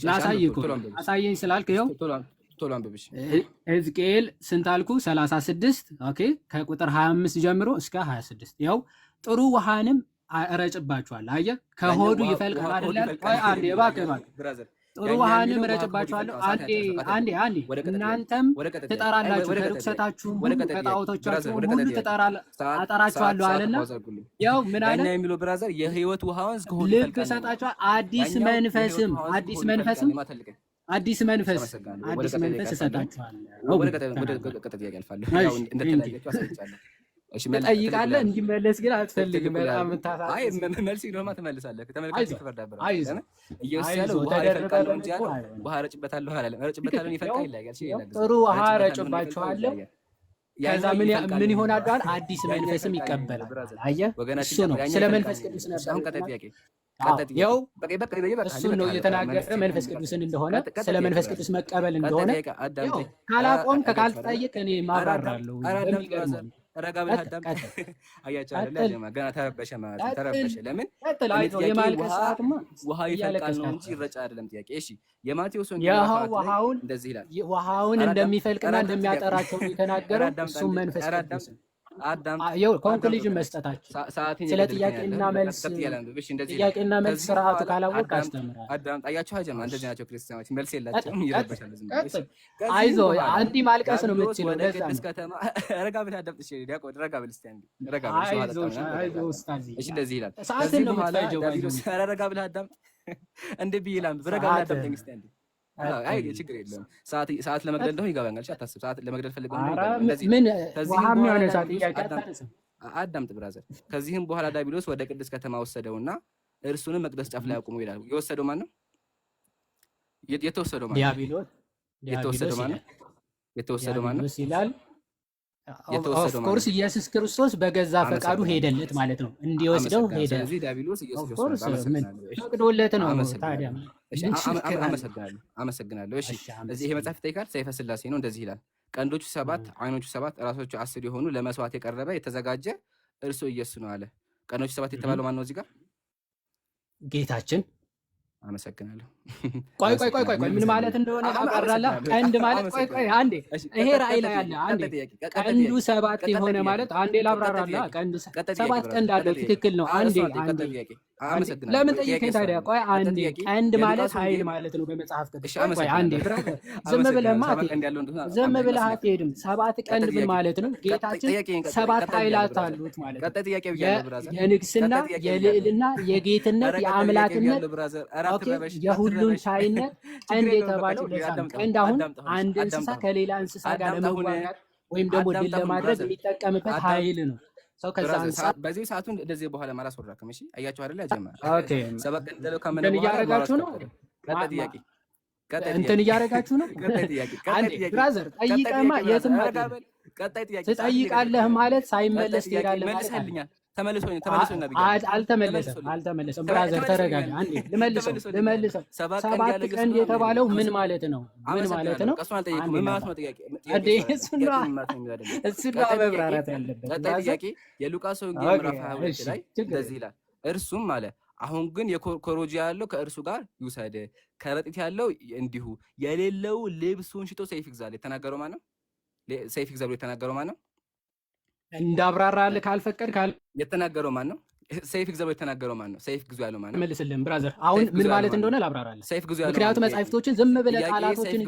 Speaker 2: ላሳይህ እኮ አሳየኝ ስላልክ ይኸው
Speaker 1: ቶሎ አንብብሽ።
Speaker 2: ሕዝቅኤል ስንት አልኩ? 36 ኦኬ። ከቁጥር 25 ጀምሮ እስከ 26 ያው ጥሩ ውሃንም እረጭባችኋለሁ። አየህ ከሆዱ ይፈልቃል አይደል? አንዴ እባክህ ጥሩ ውሃንም እረጭባችኋለሁ። አንዴ እናንተም ትጠራላችሁ፣ ከርኩሰታችሁም ሁሉ ከጣዖቶቻችሁም ሁሉ አጠራችኋለሁ አለና ያው ምን አለ
Speaker 1: የሚለው ብራዘር የህይወት ውሃ ወንዝ ከሆዱ
Speaker 2: ልክ እሰጣችኋለሁ፣ አዲስ መንፈስም አዲስ መንፈስ እሰጣችኋለሁ። ትጠይቃለህ እንዲመለስ ግን አትፈልግም። በጣም
Speaker 1: መልስ ይኖርማ ትመልሳለህ። ተመልካች ይፈርዳል። ኢየሱስ ያለው ውሃ ይፈልቃል እንጂ ያለው ውሃ እረጭበታለሁ አላለም። እረጭበታለሁ ይፈልቃል ይላል።
Speaker 2: ጥሩ ውሃ እረጭባችኋለሁ ከዛ ምን ይሆናል? አዲስ መንፈስም ይቀበላል። አየህ እሱ ነው ስለ መንፈስ ቅዱስ ነበር። ያው እሱ ነው እየተናገረ መንፈስ ቅዱስን እንደሆነ ስለ መንፈስ ቅዱስ መቀበል እንደሆነ ካላቆም ካልተጠየቅ እኔ ማብራራለሁ።
Speaker 1: ረጋ ብለህ አዳምጥ። አያቸው አይደል? ገና ተረበሸ ማለት ነው። ተረበሸ ለምን?
Speaker 2: የማልቀስ ሰዓትማ
Speaker 1: ውሃ ይፈልቃል ነው እንጂ ይረጫ አይደለም ጥያቄ። እሺ የማቴዎስ ወንጌል እንደዚህ ይላል።
Speaker 2: ውሃውን እንደሚፈልቅና እንደሚያጠራቸው የተናገረው እሱ መንፈስ ቅዱስ ኮንክሉዥን መስጠታችን ስለ ጥያቄና መልስ ስርዓቱ ካላወቅ አስተምራለሁ።
Speaker 1: አዳምጥ። አያቸው ሀጀማ እንደዚህ ናቸው ክርስቲያኖች፣ መልስ የላቸውም። ይረበሻል። ዝም ብለህ
Speaker 2: አይዞህ አንዲ ማልቀስ ነው የምትችለው።
Speaker 1: ለዛ ከተማ ረጋ ብለህ አዳምጥ። እሺ ዲያቆን ረጋ ብለህ እስቲ አንዴ ረጋ ብለህ
Speaker 2: አይዞህ ኡስታዝ።
Speaker 1: እሺ እንደዚህ ይላል።
Speaker 2: ሰዓትን ነው የምትፈጀው።
Speaker 1: ረጋ ብለህ አዳምጥ። እንደ ቢላም ረጋ ብለህ አዳምጥ። እስቲ አንዴ አይ ችግር የለም። ሰዓት ለመግደል እንደሆነ ይገባኛል። እሺ አታስብ። ሰዓት ለመግደል ፈልገው አዳምጥ ብራዘር። ከዚህም በኋላ ዲያብሎስ ወደ ቅድስት ከተማ ወሰደውና እርሱንም መቅደስ ጫፍ ላይ አቁሞ ይላል። የወሰደው ማን ነው? የተወሰደው ማን ነው? የተወሰደው ማን ነው ይላል። ኦፍኮርስ ኢየሱስ ክርስቶስ በገዛ ፈቃዱ ሄደለት ማለት ነው። እንዲወስደው ሄደ። ስለዚህ ዲያብሎስ ኢየሱስ ክርስቶስ
Speaker 2: ፈቅዶለት ነው። ታዲያ
Speaker 1: አመሰግናለሁ። እሺ እዚህ ይሄ መጽሐፍ ይጠይቃል። ሰይፈ ሥላሴ ነው። እንደዚህ ይላል። ቀንዶቹ 7 አይኖቹ 7 ራሶቹ 10 የሆኑ ለመስዋዕት የቀረበ የተዘጋጀ እርሱ ኢየሱስ ነው አለ። ቀንዶቹ 7 የተባለው ማን ነው እዚህ ጋር?
Speaker 2: ጌታችን።
Speaker 1: አመሰግናለሁ።
Speaker 2: ቆይ ምን ማለት እንደሆነ አቀራላ። ቀንድ ማለት ቆይ አንዴ ይሄ ራእይ ላይ አለ። አንዴ ቀንዱ 7 የሆነ ማለት አንዴ ላብራራላ። ቀንድ 7 ቀንድ አለው። ትክክል ነው። አንዴ ለምን ጠይቀኝ ታዲያ? ቆይ አንዴ ቀንድ ማለት ኃይል ማለት ነው በመጽሐፍ ቅዱስ። ቆይ አንዴ ዝም ብለህ አትሄድም። 7 ቀንድ ምን ማለት ነው? ጌታችን 7 ኃይላት አሉት ማለት ነው። የንግስና፣ የልዕልና፣ የጌትነት፣ የአምላክነት፣ የሁሉን ቻይነት ቀንድ የተባለው ለዛ ነው። ቀንድ አሁን አንድ እንስሳ ከሌላ እንስሳ ጋር ለመዋጋት ወይም ደግሞ ድል ለማድረግ የሚጠቀምበት ኃይል ነው። ሰው ከዛ አንፃር
Speaker 1: በዚህ ሰዓቱን እንደዚህ በኋላ ማለት ወራከም። እሺ አያችሁ አይደል? ያጀማ
Speaker 2: ኦኬ
Speaker 1: ሰበቅ እንደለው ከመነ በኋላ
Speaker 2: እያረጋችሁ ነው። እንትን እያረጋችሁ ነው። አንዴ ብራዘር ጠይቀማ የትም አይደለም። ትጠይቃለህ ማለት ሳይመለስ ትሄዳለህ ማለት ነው። ተመልሶና አልተመለሰም። ብራዘር ተረጋጋ። አንዴ ልመልሰው። 7 ቀንድ የተባለው ምን ማለት ነው? ምን ማለት ነው? እሱን መብራራት ያለበት
Speaker 1: ጥያቄ የሉቃስ ወንጌል ምዕራፍ 22 ላይ እንደዚህ ይላል። እርሱም አለ አሁን ግን የኮሮጆ ያለው ከእርሱ ጋር ይውሰድ፣ ከረጢት ያለው እንዲሁ፣ የሌለው ልብሱን ሽጦ ሰይፍ ይግዛል። የተናገረው ማን ነው? ሰይፍ ይግዛል የተናገረው ማን ነው?
Speaker 2: እንዳብራራልህ ካልፈቀድ
Speaker 1: የተናገረው ማን ነው? ሰይፍ ግዙ የተናገረው ማን ነው? ሰይፍ ግዙ ያለው ማን ነው?
Speaker 2: መልስልኝ ብራዘር። አሁን ምን ማለት እንደሆነ ላብራራልህ።
Speaker 1: ሰይፍ ግዙ ያለው
Speaker 2: ምክንያቱም መጻሕፍቶችን ዝም ብለህ ቃላቶችን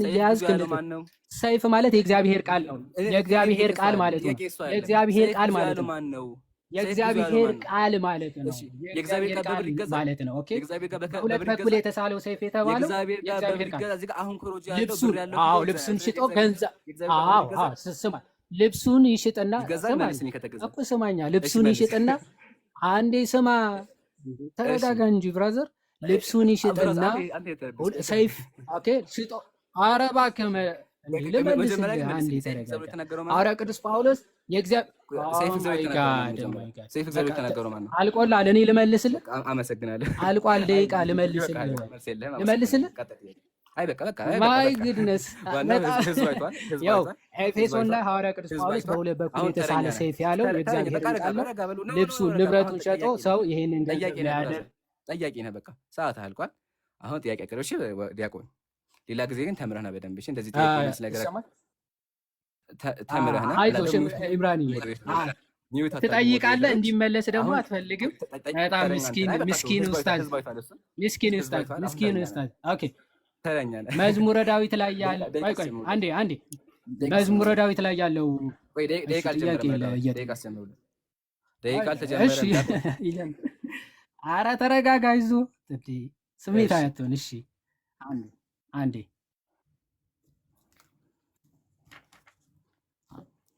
Speaker 2: እያያዝክ ማን ነው? ሰይፍ ማለት የእግዚአብሔር ቃል ነው። የእግዚአብሔር ቃል ማለት ነው። የእግዚአብሔር ቃል ማለት ነው። የእግዚአብሔር ቃል ማለት ነው።
Speaker 1: እሺ የእግዚአብሔር ቃል በብር ይገዛል
Speaker 2: ማለት ነው። ኦኬ
Speaker 1: የእግዚአብሔር ቃል
Speaker 2: በሁለት
Speaker 1: በብር
Speaker 2: በኩል
Speaker 1: ይገዛል።
Speaker 2: የተሳለው ሰይፍ የተባለው
Speaker 1: የእግዚአብሔር ቃል በብር
Speaker 2: የእግዚአብሔር ቃል
Speaker 1: ይገዛል። እዚህ ጋር አሁን ኮሮጆ ያለው
Speaker 2: ልብሱን
Speaker 1: ብር ያለው
Speaker 2: አዎ
Speaker 1: ብር
Speaker 2: ልብሱን ሽጦ
Speaker 1: የእግዚአብሔር
Speaker 2: ገንዘብ
Speaker 1: የእግዚአብሔር ቃል
Speaker 2: አዎ
Speaker 1: ይገዛል
Speaker 2: ስማ ልብሱን ይሽጥና
Speaker 1: ይገዛል
Speaker 2: ስማ
Speaker 1: መልስ እኔ ከተገዛ
Speaker 2: እኮ ስማኛ
Speaker 1: እሺ
Speaker 2: ልብሱን
Speaker 1: መልስ
Speaker 2: ይሽጥና አንዴ ስማ
Speaker 1: እሺ
Speaker 2: ተረጋጋ እንጂ ብራዘር ልብሱን
Speaker 1: ብራዝ
Speaker 2: ይሽጥና
Speaker 1: አንተ የተረጋጋ
Speaker 2: ሰይፍ ኦኬ ሽጦ ኧረ እባክህ ልመልስልህ
Speaker 1: መጀመሪያ ግን
Speaker 2: አንዴ
Speaker 1: መልስ ሰይፍ
Speaker 2: ተረጋጋ
Speaker 1: እግዚአብሔር የተናገረው ማለት
Speaker 2: ሐዋርያ ቅዱስ ጳውሎስ የእግዚአብሔር
Speaker 1: ሰይፍ
Speaker 2: ኦ
Speaker 1: እግዚአብሔር
Speaker 2: ማይ
Speaker 1: የተናገረው ማለት
Speaker 2: ጋድ ኦ
Speaker 1: መጀመሪያ
Speaker 2: ማይ ጋድ
Speaker 1: ሰይፍ እግዚአብሔር የተናገረው ማለት ነው።
Speaker 2: አልቆላል እኔ ልመልስልህ
Speaker 1: አመሰግናለሁ።
Speaker 2: አልቋል ደቂቃ
Speaker 1: ይበቃል
Speaker 2: ልመልስልህ
Speaker 1: መልስ የለህም። አመሰግናለሁ።
Speaker 2: ልመልስልህ
Speaker 1: ቀጥል ጥያቄ። አይ በቃ በቃ አይ በቃ
Speaker 2: ማይ
Speaker 1: በቃ
Speaker 2: ጉድነስ
Speaker 1: ዋናው
Speaker 2: በጣም
Speaker 1: ህዝብ አይቷል ህዝብ
Speaker 2: ያው
Speaker 1: አይቷል ህዝብ
Speaker 2: ኤፌሶን ላይ
Speaker 1: አይቷል
Speaker 2: ሐዋርያ ቅዱስ
Speaker 1: ህዝብ
Speaker 2: ጳውሎስ
Speaker 1: አይቷል።
Speaker 2: በሁለት በኩል
Speaker 1: አሁን ተረኛ
Speaker 2: የተሳለ
Speaker 1: ነህ
Speaker 2: ሰይፍ ያለው
Speaker 1: ተረኛ
Speaker 2: የእግዚአብሔርን
Speaker 1: በቃ
Speaker 2: ቃል ነው።
Speaker 1: ረጋ በሉ ኖ ኖ ኖ
Speaker 2: ልብሱን
Speaker 1: ረጋ አሁን
Speaker 2: ንብረቱን ሸጦ
Speaker 1: ጠያቂ ነህ
Speaker 2: ሰው ይሄንን
Speaker 1: ጠያቂ
Speaker 2: ገንዘብ
Speaker 1: ነህ
Speaker 2: ሊያደርግ
Speaker 1: ብራዘር ጠያቂ ነህ በቃ ሰዓት አልቋል። አሁን ጥያቄ አቅርብ እሺ ዲያቆን ሌላ ጊዜ ግን ተምረህና በደንብ እሺ እንደዚህ ጥያቄ መልስ ነገር
Speaker 2: ይሰማል
Speaker 1: ተምረህና
Speaker 2: አይዞሽ ኢብራኒ
Speaker 1: ኒውት አታድርግ
Speaker 2: ትጠይቃለህ
Speaker 1: ሞዴሬተሮች
Speaker 2: እንዲመለስ ደግሞ
Speaker 1: አሁን
Speaker 2: አትፈልግም በጣም
Speaker 1: ተረኛ
Speaker 2: ምስኪን
Speaker 1: አይ በቃ
Speaker 2: ምስኪን
Speaker 1: ህዝብ አይቷል
Speaker 2: ኡስታዝ
Speaker 1: ህዝብ አይቷል እሱ
Speaker 2: ምስኪን
Speaker 1: ህዝብ
Speaker 2: ኡስታዝ
Speaker 1: አይቷል። አሁን
Speaker 2: ምስኪን
Speaker 1: ተረኛ ነህ
Speaker 2: ኡስታዝ ኦኬ
Speaker 1: ተረኛ ነህ
Speaker 2: መዝሙረ ዳዊት ላይ ያለ
Speaker 1: ደቂቃ
Speaker 2: ቆይ
Speaker 1: አስጀምሩልህ
Speaker 2: አንዴ
Speaker 1: ደቂቃ
Speaker 2: መዝሙረ
Speaker 1: አስጀምሩልህ
Speaker 2: ዳዊት ላይ ያለው
Speaker 1: ቆይ
Speaker 2: እሺ
Speaker 1: ደቂቃ
Speaker 2: ጥያቄ
Speaker 1: አልጀመረም
Speaker 2: እየጠየቅ
Speaker 1: ደቂቃ አስጀምሩልህ
Speaker 2: እሺ
Speaker 1: ደቂቃ አልተጀመረም እንዳትል
Speaker 2: ይለም ኧረ ተረጋጋ ይዞ እንዴ ስሜት
Speaker 1: እሺ
Speaker 2: አያትሆን እሺ አንዴ አንዴ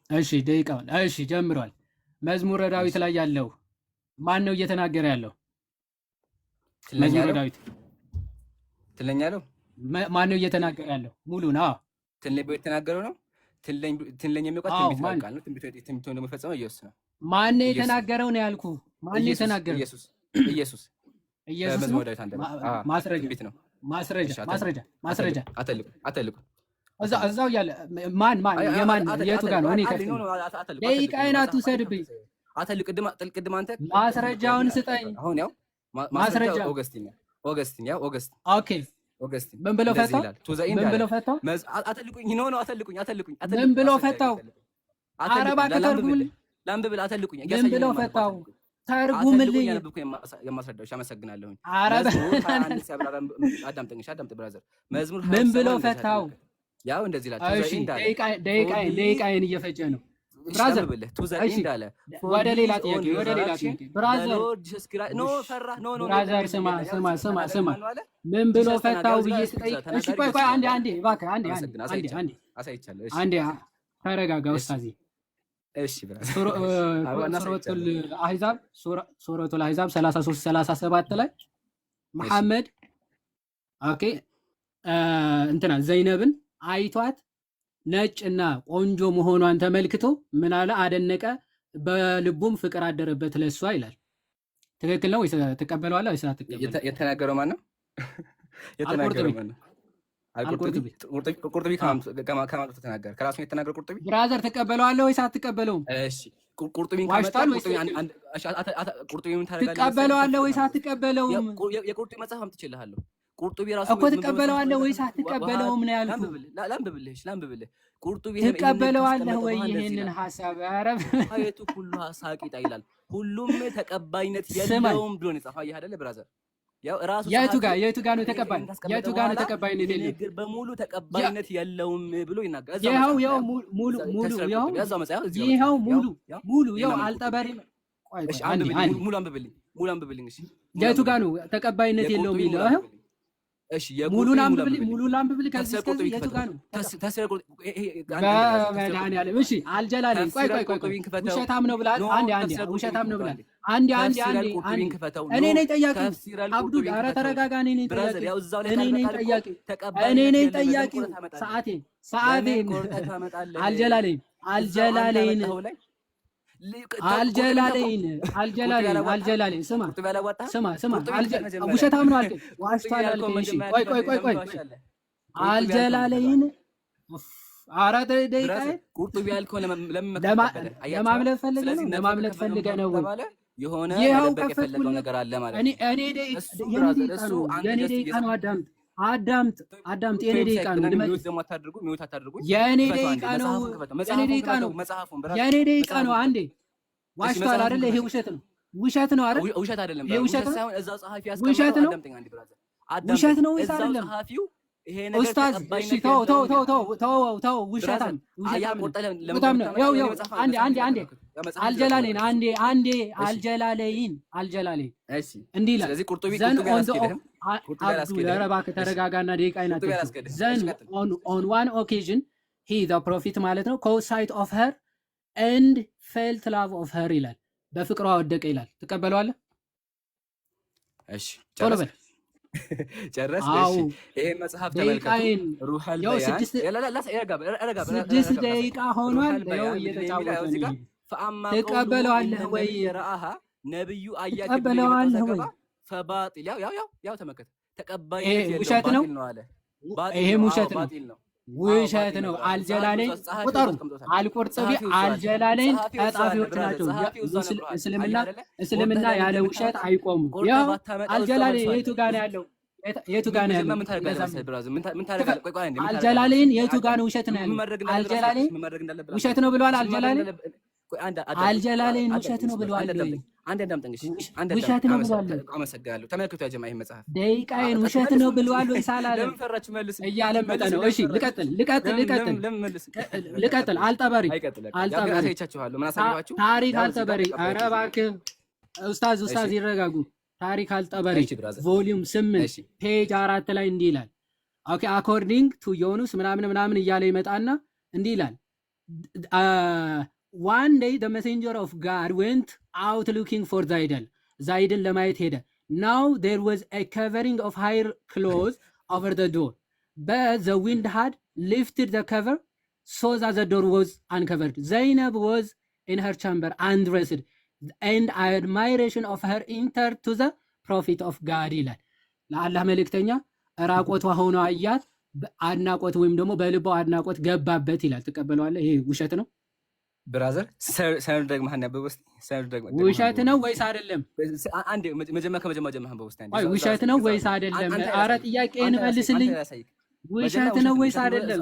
Speaker 2: እሺ ደቂቃውን እሺ ጀምሯል መዝሙረ
Speaker 1: እሺ
Speaker 2: ዳዊት ላይ ያለው ማን ነው እየተናገረ ያለው
Speaker 1: ትለኛ
Speaker 2: መዝሙረ
Speaker 1: ያለው
Speaker 2: ዳዊት
Speaker 1: ትለኛ ያለው
Speaker 2: ማን ነው እየተናገረ ያለው ሙሉ ነው
Speaker 1: ትለኝ ብሎ የተናገረው ነው ትለኝ የሚውቃት
Speaker 2: አዎ
Speaker 1: ትንቢት
Speaker 2: ማን
Speaker 1: ቃል ነው ትንቢቱን ደግሞ የፈጸመው ኢየሱስ ነው
Speaker 2: ማን ነው
Speaker 1: ኢየሱስ
Speaker 2: የተናገረው ነው ያልኩ ማን ነው
Speaker 1: ኢየሱስ
Speaker 2: የተናገረው
Speaker 1: ኢየሱስ ኢየሱስ
Speaker 2: ኢየሱስ ነው
Speaker 1: በመዝሙረ ዳዊት አንደበት
Speaker 2: ማስረጃ
Speaker 1: ትንቢት ነው
Speaker 2: ማስረጃ
Speaker 1: እሺ
Speaker 2: ማስረጃ ማስረጃ
Speaker 1: አተልቁ አተልቁ
Speaker 2: እዛው ያለ ማን የማን የቱ ጋር ነው እኔ ከፍት ደቂቃዬን አትውሰድብኝ
Speaker 1: አተልቁ ቅድም አንተ
Speaker 2: ማስረጃውን ስጠኝ
Speaker 1: አሁን ያው ማስረጃ ኦገስቲን ያው ኦገስት
Speaker 2: ኦኬ
Speaker 1: ኦገስቲን
Speaker 2: ምን ብለው ፈታው ምን ብለው ፈታው
Speaker 1: አተልቁኝ ኖ ኖ አተልቁኝ
Speaker 2: ምን ብለው ፈታው አረባ ከተርጉምልኝ
Speaker 1: ላምብብል አተልቁኝ
Speaker 2: ምን ብለው ፈታው ተርጉምልኝ
Speaker 1: የማስረዳዎች አመሰግናለሁ
Speaker 2: አረባ
Speaker 1: አዳምጠኝ አዳምጥ ብራዘር መዝሙር
Speaker 2: ምን ብለው ፈታው
Speaker 1: ያው እንደዚህ ይላል
Speaker 2: እሺ ደቂቃዬን እየፈጀ ነው ብራዘር
Speaker 1: እሺ
Speaker 2: ወደ ሌላ ጥያቄ ብራዘር ብራዘር ስማ ምን ብሎ ፈታው ብዬ ስጠይቅ እሺ ቆይ አንዴ እባክህ አንዴ
Speaker 1: አሳይቻለሁ
Speaker 2: አንዴ ተረጋጋ ኡስታዚ
Speaker 1: እሺ ብራዘር
Speaker 2: ሱረቱል አሕዛብ 33 37 ላይ መሐመድ ኦኬ እንትና ዘይነብን አይቷት ነጭና ቆንጆ መሆኗን ተመልክቶ ምን አለ አደነቀ በልቡም ፍቅር አደረበት ለሷ ይላል ትክክል ነው ወይስ ትቀበለዋለህ ወይስ አትቀበለው
Speaker 1: የተናገረው ማን ነው የተናገረው ማን ነው ቁርጥቢ ከማን ተናገረ ከራሱ የተናገረው ቁርጥቢ
Speaker 2: ብራዘር ትቀበለዋለህ ወይስ አትቀበለውም
Speaker 1: እሺ ቁርጥቢን ካመጣን ቁርጥቢን ታረጋለህ
Speaker 2: ትቀበለዋለህ ወይስ አትቀበለውም
Speaker 1: የቁርጥቢ መጽሐፍ አምጥቼልሃለሁ ቁርጡቢ ራሱ
Speaker 2: እኮ ትቀበለዋለህ ወይስ አትቀበለውም ነው ያልኩህ
Speaker 1: ላምብልህ ቁርጡቢ
Speaker 2: ትቀበለዋለህ ወይ ይሄንን ሐሳብ አረብ
Speaker 1: አየቱ ሁሉ ሳቂጣ ይላል ሁሉም ተቀባይነት የለውም ብሎ ነው የጻፈው አይደለ ብራዘር ያው ራሱ
Speaker 2: የቱ ጋር ነው ተቀባይነት የለውም
Speaker 1: ነገር በሙሉ ተቀባይነት የለውም ብሎ ይናገራል
Speaker 2: ይኸው ሙሉ ይኸው አልጠበሪ
Speaker 1: እሺ ሙሉ አንብብልኝ እሺ
Speaker 2: የቱ ጋር ነው ተቀባይነት የለውም ይለው
Speaker 1: እሺ
Speaker 2: ሙሉን አንብብልኝ ከዚህ የቱ ጋር ነው በመድኃኒዓለም እሺ አልጀላለኝ ቆይ ውሸታም ነው ብላል አንዴ ውሸታም ነው ብላል አንዴ እኔ ነኝ ጠያቂ አብዱል ኧረ ተረጋጋ እኔ ነኝ ጠያቂ ሰዓቴን አልጀላለኝ ስማ ውሸታም ነው አልከኝ ዋሽቷል አልከኝ እሺ ቆይ አልጀላለኝ ኧረ ደቂቃ
Speaker 1: ቁርጡቢ ያልከው
Speaker 2: ለማምለጥ ፈልገህ ነው
Speaker 1: የሆነ
Speaker 2: ይኸው
Speaker 1: ለበቅ የፈለገው ነገር አለ ማለት ነው
Speaker 2: የኔ ደቂቃ ነው አዳምጥ የኔ ደቂቃ ነው የኔ ደቂቃ ነው አንዴ ዋሽቷል አይደለ ይሄ ውሸት ነው አይደል
Speaker 1: ውሸት አይደለም
Speaker 2: ይሄ ውሸት ነው
Speaker 1: ሳይሆን እዛው ጸሐፊ
Speaker 2: ውሸት ነው ወይስ አይደለም
Speaker 1: ጸሐፊው ይሄ ነገር
Speaker 2: ኡስታዝ እሺ
Speaker 1: ተቀባይነት
Speaker 2: ተው ተው
Speaker 1: የለውም
Speaker 2: ተው
Speaker 1: ይላል።
Speaker 2: ተው ተው ውሸታም ውሸታም ነው በጣም ነው። ያው አንዴ አልጀላለይን አንዴ አልጀላለይን
Speaker 1: እሺ
Speaker 2: እንዲህ ይላል።
Speaker 1: ስለዚህ ቁርጡቢ
Speaker 2: ዘን
Speaker 1: ቁርጡቢ
Speaker 2: ኦን
Speaker 1: አላስኬድህም
Speaker 2: አብዱ ለረባክ ተረጋጋና ደቂቃይ ናት።
Speaker 1: ቁርጡቢ አላስኬድህም
Speaker 2: ዘን ኦን ዋን ኦኬዥን ሂ ዘ ፕሮፊት ማለት ነው caught sight of her and felt love of her ይላል። በፍቅሯ ወደቀ ይላል። ትቀበለዋለህ?
Speaker 1: እሺ
Speaker 2: ቶሎ በል
Speaker 1: ጨረስ።
Speaker 2: አዎ
Speaker 1: እሺ ይሄ መጽሐፍ
Speaker 2: ደቂቃዬን
Speaker 1: ተመልከቱ። ሩሐል
Speaker 2: ያው
Speaker 1: በያን
Speaker 2: 6 ደቂቃ ሆኗል። ያው እየተጫወተ ነው።
Speaker 1: ፈአማ
Speaker 2: ትቀበለዋለህ ወይ?
Speaker 1: ረአሃ ነብዩ አያት
Speaker 2: ትቀበለዋለህ ወይ?
Speaker 1: ፈባጢል ያው ተመከተ ተቀባይነት የለውም
Speaker 2: ውሸት ነው።
Speaker 1: ባጢል ነው አለ።
Speaker 2: ይሄም ውሸት ነው።
Speaker 1: ባጢል ነው
Speaker 2: ውሸት ነው። አልጀላለይን ቁጠሩ። አልቁርጥቢ አልጀላለይን ቀጣፊዎች ናቸው። እስልምና ያለ ውሸት አይቆሙም። ያው አልጀላለይን የቱ ጋር ነው ያለው? የቱ ጋር ነው ያለው? አልጀላለይን የቱ ጋር ነው ውሸት ነው ያለው? አልጀላለይን ውሸት ነው ብለዋል። አልጀላለይን ውሸት ነው ብለዋል።
Speaker 1: አንድ እንዳምጠንግሽ
Speaker 2: ውሸት ነው ብለዋል።
Speaker 1: አመሰግናለሁ። ተመልከቱ ያ ጀማ ይሄን መጽሐፍ
Speaker 2: ደቂቃዬን ውሸት ነው ብለዋል ወይስ አላለም?
Speaker 1: ለምን ፈራችሁ? መልስ
Speaker 2: እያለመጠ ነው። እሺ ልቀጥል። አልጠበሪ ታሪክ አልጠበሪ። ኧረ እባክህ ኡስታዝ ይረጋጉ። ታሪክ አልጠበሪ ቮሊዩም 8 ፔጅ 4 ላይ እንዲህ ይላል። ኦኬ አኮርዲንግ ቱ ዮኑስ ምናምን እያለ ይመጣና እንዲህ ይላል one day the messenger of God went out looking for Zaidal. Zaidal ለማየት ሄደ. Now there was a covering of hair cloth over the door, but the wind had lifted the cover so that the door was uncovered. Zainab was in her chamber undressed, and admiration of her entered to the prophet of God ይላል። ለአላህ መልእክተኛ ራቆቷ ሆኖ አያት፣ አድናቆት ወይም ደግሞ በልቧ አድናቆት ገባበት ይላል። ትቀበለዋለህ? ይሄ ውሸት ነው
Speaker 1: ብራዘር። ሰር ደግመህ አንብበው እስቲ። ሰር ደግመህ
Speaker 2: ውሸት ነው ወይስ አይደለም?
Speaker 1: አንዴ ከመጀመሪያ አንብበው እስቲ።
Speaker 2: አይ ውሸት ነው ወይስ አይደለም? ኧረ ጥያቄን መልስልኝ። ውሸት ነው ወይስ አይደለም?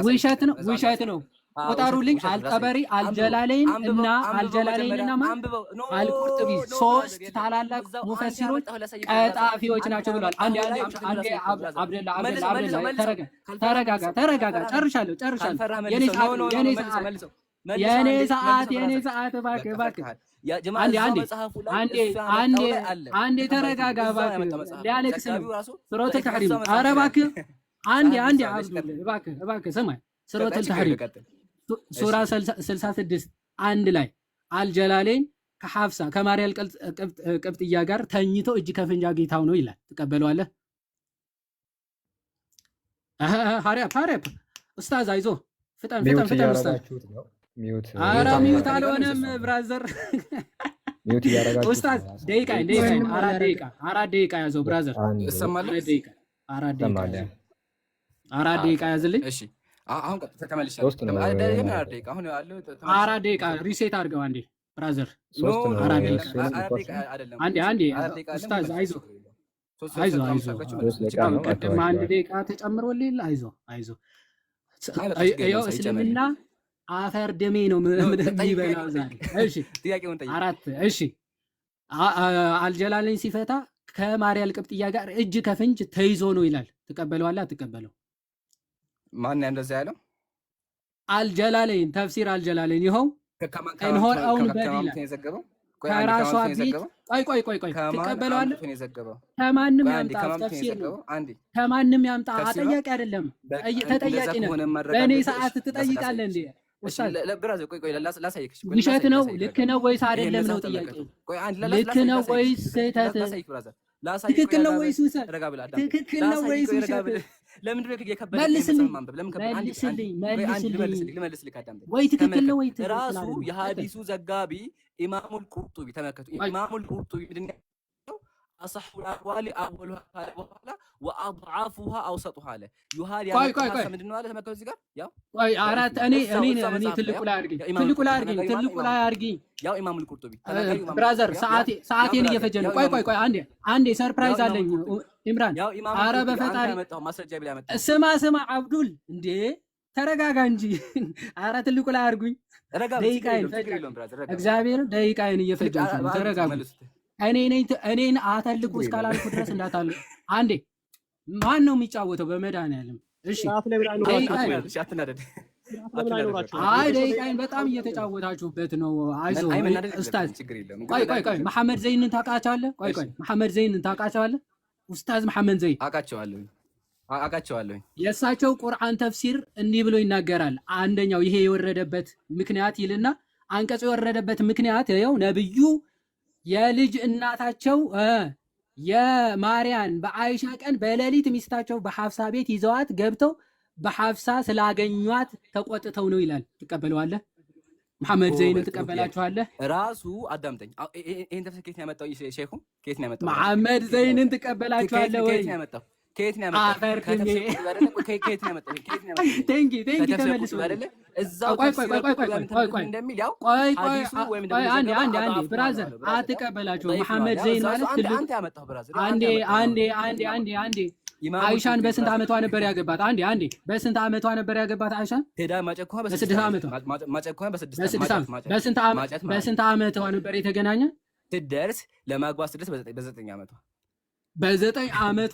Speaker 2: ውሸት ነው። ውሸት ነው። ቁጠሩልኝ። አልጠበሪ አልጀላለይን እና አልቁርጥቢ ሶስት ታላላቅ ሙፈሲሮች ቀጣፊዎች ናቸው ብሏል። አንዴ አብደላ ተረጋጋ። ጨርሻለሁ። የኔ ሰዓት እባክህ አንዴ ተረጋጋ እባክህ። ሊያለቅስ ነው ሱረቱል ተሕሪም። ኧረ እባክህ አንዴ እባክህ ስማኝ። ሱረቱል ተሕሪም ሱራ 66 1 ላይ አልጀላለይን ከሐፍሳ ከማርያም ቅብጥያ ጋር ተኝቶ እጅ ከፍንጅ አግኝታው ነው ይላል። ትቀበለዋለህ? ሐሪያፕ ኡስታዝ አይዞህ ፍጠን ኡስታዝ። ኧረ ሚዩት አልሆነም ብራዘር። ኡስታዝ ደቂቃዬን 4 ደቂቃ ያዘው ብራዘር። አራት ደቂቃ ያዝልኝ። እሺ አሁን ተመልሻለሁ። 4 ደቂቃ ሪሴት አድርገው አንዴ ብራዘር። 4 ደቂቃ አንዴ ኡስታዝ አይዞህ ቅድም 1 ደቂቃ ተጨምሮልኝ። አይዞህ እስልምና አፈር ደሜ ነው የሚበላው ዛሬ። እሺ ጥያቄውን ጠይቅ። 4 እሺ አልጀላለይን ሲፈታ ከማርያም ቅብጥያ ጋር እጅ ከፍንጅ ተይዞ ነው ይላል። ትቀበለዋለህ? አትቀበለው?
Speaker 1: ማን ነው እንደዛ ያለው?
Speaker 2: አልጀላለይን ተፍሲር አልጀላለይን ይኸው እንሆር አውን በዲላ ከራሷ ፊት ቆይ ትቀበለዋለህ? ከማንም ያምጣ ተፍሲር ነው። ከማንም ያምጣ አጠያቂ አይደለም፣ ተጠያቂ ነው። በእኔ ሰዓት ትጠይቃለህ እንዴ? ውሸት ነው ልክ ነው ወይስ አይደለም ነው ጥያቄ። ልክ ነው ወይስ ስህተት? ትክክል ነው ወይስ ውሸት? ትክክል ነው ወይስ ውሸት? መልስልኝ። ወይ ትክክል ነው ወይ ትክክል
Speaker 1: ራሱ የሐዲሱ ዘጋቢ ኢማሙል ቁርጡቢ ተመከቱ። ኢማሙል ቁርጡቢ ምንድን ነው? አصح الاقوال اولها قال በኋላ واضعافها اوسطها አለ። ዩሃድ ያመጣው ምንድን ነው አለ። ተመከቱ እዚህ ጋር ያው ቆይ አራት እኔ ትልቁ ላይ አድርጊ ያው ኢማሙል ቁርጡቢ ብራዘር ሰዓቴን እየፈጀ ነው። ቆይ አንዴ ሰርፕራይዝ አለኝ ኢምራን። ኧረ በፈጣሪ ማስረጃ ብላ ያመጣ ስማ አብዱል እንዴ ተረጋጋ እንጂ። ኧረ ትልቁ ላይ አድርጉኝ። እግዚአብሔር ደቂቃዬን እየፈጀ ነው። ተረጋጋ። እኔን አተልቁ እስካላልኩ ድረስ እንዳታሉ። አንዴ
Speaker 2: ማን ነው የሚጫወተው በመድኃኒዓለም? እሺ
Speaker 1: አትናደድ።
Speaker 2: አይ ደቂቃዬን በጣም እየተጫወታችሁበት ነው። አይዞህ ኡስታዝ። ቆይ መሐመድ ዘይንን ታውቃቸዋለህ? ቆይ መሐመድ ዘይንን ታውቃቸዋለህ? ኡስታዝ መሐመድ ዘይን
Speaker 1: አውቃቸዋለሁ።
Speaker 2: የእሳቸው ቁርአን ተፍሲር እንዲህ ብሎ ይናገራል። አንደኛው ይሄ የወረደበት ምክንያት ይልና አንቀጹ የወረደበት ምክንያት ይኸው ነብዩ የልጅ እናታቸው የማርያን በአይሻ ቀን በሌሊት ሚስታቸው በሐፍሳ ቤት ይዘዋት ገብተው በሐፍሳ ስላገኟት ተቆጥተው ነው ይላል። ትቀበለዋለህ? መሐመድ ዘይንን ትቀበላችኋለህ?
Speaker 1: ራሱ አዳምጠኝ። ይሄን ተፍሲር ከየት ነው ያመጣው? ሼኹ ከየት ነው ያመጣው?
Speaker 2: መሐመድ ዘይንን ትቀበላችኋለህ ወይ?
Speaker 1: ከየት ነው ያመጣው? ከየት ነው ያመጣው? ተመልሶ አይደለ? እዛው እንደሚል ያው
Speaker 2: አንዴ ብራዘር አትቀበላቸው። መሐመድ ዘይን ማለት
Speaker 1: አንተ ያመጣው ብራዘር።
Speaker 2: አንዴ አይሻን በስንት ዓመቷ ነበር ያገባት? አንዴ በስንት ዓመቷ ነበር ያገባት አይሻን?
Speaker 1: ሄዳ ማጨኳ
Speaker 2: በስድስት ዓመቷ በስንት ዓመቷ ነበር የተገናኘ?
Speaker 1: ስትደርስ ለማግባት ስትደርስ በ9 ዓመቷ
Speaker 2: በ9 ዓመቷ